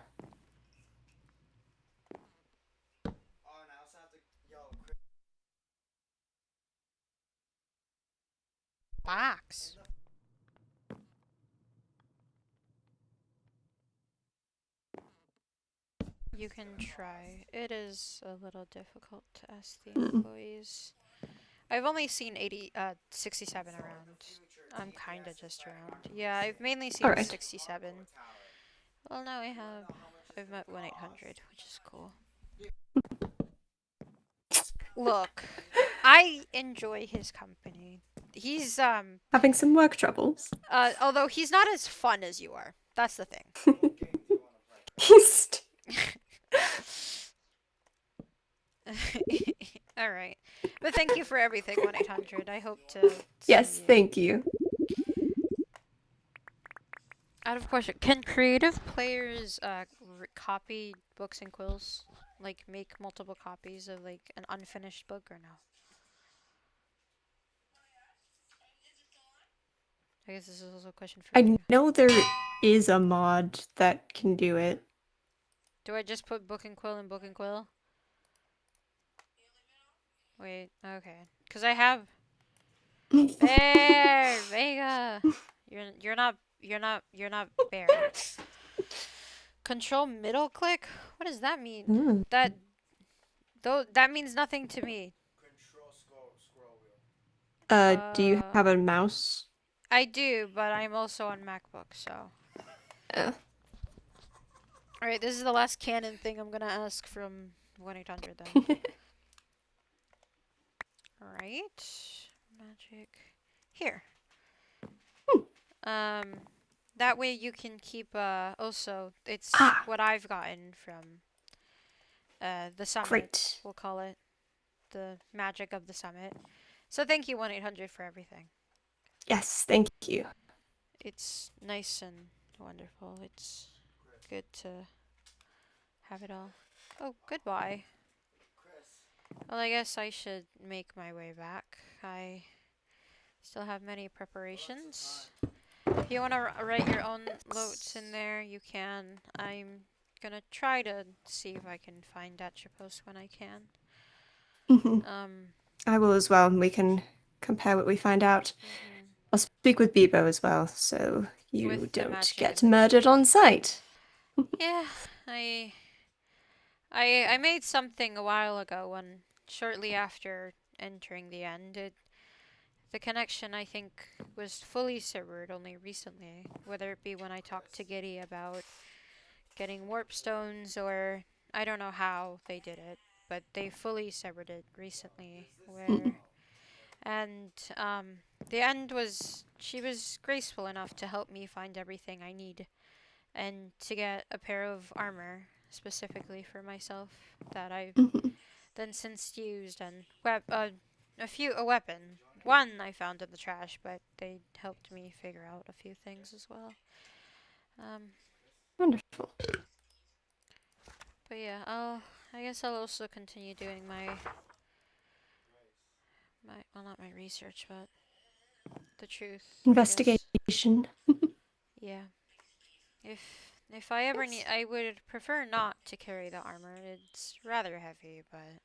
Box. You can try. It is a little difficult to ask the employees. I've only seen 67 around. I'm kinda just around. Yeah, I've mainly seen Alright. 67. Well, now I've met 1-800, which is cool. Look, I enjoy his company. He's Having some work troubles. although he's not as fun as you are. That's the thing. He's All right, but thank you for everything, 1-800. I hope to. Yes, see you. thank you. Out of question, can creative players copy books and quills? Like make multiple copies of like an unfinished book or no? I guess this is also a question for I you. know there is a mod that can do it. Do I just put book and quill and book and quill? Wait, okay. Cause I have Bear Vega. You're not Bear. Control middle click? What does that mean? Hmm. That means nothing to me. Do you have a mouse? I do, but I'm also on MacBook, so. Uh, Alright, this is the last canon thing I'm gonna ask from 1-800 then. Alright. Magic. Here. That way you can keep, also, it's Ah. what I've gotten from, the summit. Great. We'll call it. The magic of the summit. So thank you, 1-800, for everything. Yes, thank you. It's nice and wonderful. It's good to have it all. Oh, goodbye. Well, I guess I should make my way back. I still have many preparations. If you want to write your own notes in there, you can. I'm gonna try to see if I can find Atropos when I can. I will as well, and we can compare what we find out. Mhm. I'll speak with Bebo as well, so you With the don't magic get of it. murdered on sight. Yeah, I made something a while ago when shortly after entering the end. The connection I think was fully severed only recently, whether it be when I talked to Giddy about getting warp stones or I don't know how they did it, but they fully severed it recently where and the end was she was graceful enough to help me find everything I need and to get a pair of armor specifically for myself that I've then since used and a weapon. One I found in the trash, but they helped me figure out a few things as well. Wonderful. But yeah, I guess I'll also continue doing my well, not my research, but the truth. I guess. Investigation. Yeah. If I ever need, I would prefer not to carry the armor. It's rather heavy, but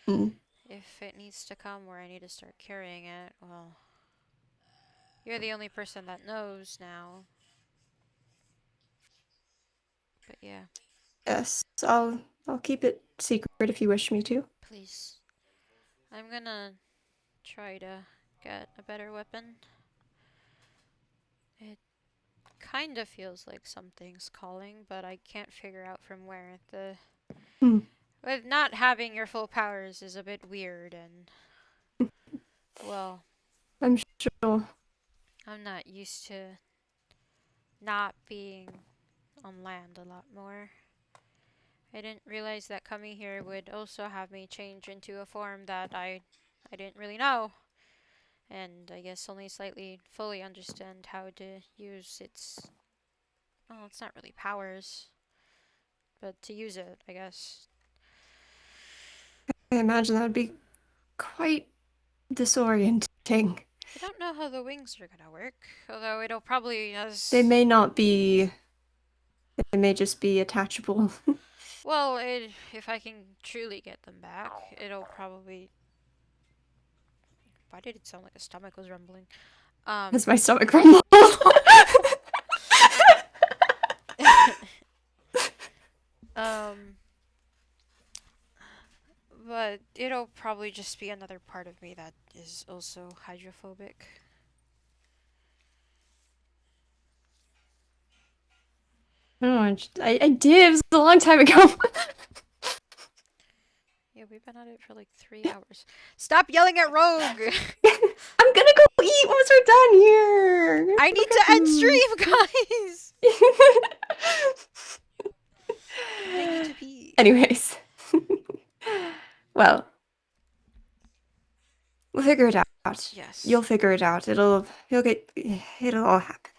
Mm. if it needs to come where I need to start carrying it, well, you're the only person that knows now. But yeah, Yes, I'll keep it secret if you wish me to. please. I'm gonna try to get a better weapon. It kind of feels like something's calling, but I can't figure out from where. With not having your full powers is a bit weird, and well, I'm sure. I'm not used to not being on land a lot more. I didn't realize that coming here would also have me change into a form that I didn't really know. And I guess only slightly fully understand how to use its well, it's not really powers, but to use it, I guess. I imagine that would be quite disorienting. I don't know how the wings are gonna work, although it'll probably They may not be. They may just be attachable. well, if I can truly get them back, it'll probably. Why did it sound like a stomach was rumbling? As my stomach rumbled. But it'll probably just be another part of me that is also hydrophobic. don't know. I did. It was a long time ago. Yeah, we've been at it for like 3 hours. Stop yelling at Rogue! I'm gonna go eat once we're done here. I need to end stream, guys! I need to pee. Anyways. Well. We'll figure it out. Yes. You'll figure it out. It'll all happen.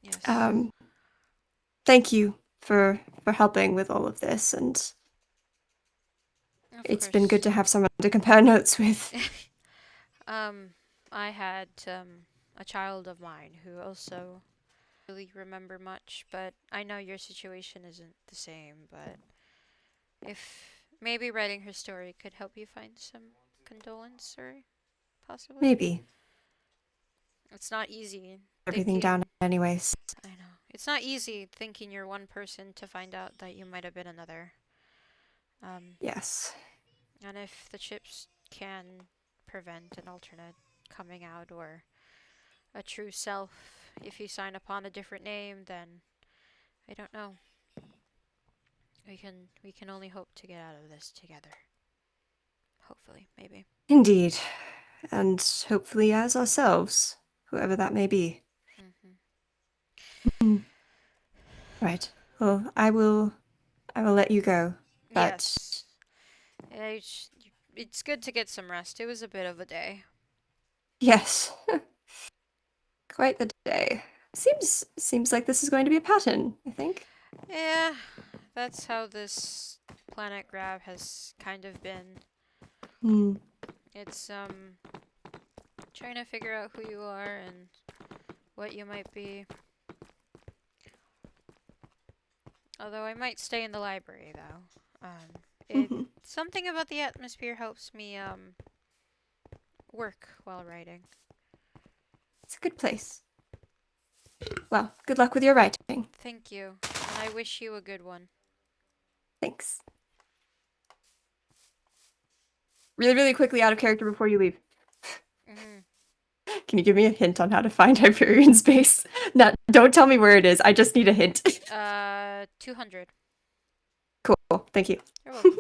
Yes. Thank you for helping with all of this, and Of it's been course. good to have someone to compare notes with. I had a child of mine who also really remember much, but I know your situation isn't the same, but if maybe writing her story could help you find some condolence or possibly. Maybe. It's not easy. Everything down anyways. I know. It's not easy thinking you're one person to find out that you might have been another. Yes. And if the chips can prevent an alternate coming out or a true self, if you sign upon a different name, then I don't know. We can only hope to get out of this together. Hopefully, maybe. Indeed. And hopefully as ourselves, whoever that may be. Mm-hmm. Right. Well, I will let you go. But Yes. It's good to get some rest. It was a bit of a day. yes. Quite the day. Seems like this is going to be a pattern, I think. Yeah, that's how this planet grab has kind of been. Hmm. It's trying to figure out who you are and what you might be. Although I might stay in the library though. Something about the atmosphere helps me work while writing. It's a good place. Well, good luck with your writing. Thank you. And I wish you a good one. Thanks. Really, really quickly out of character before you leave. Can you give me a hint on how to find Hyperion Space? No, don't tell me where it is. I just need a hint. 200. Cool. Thank you. You're welcome.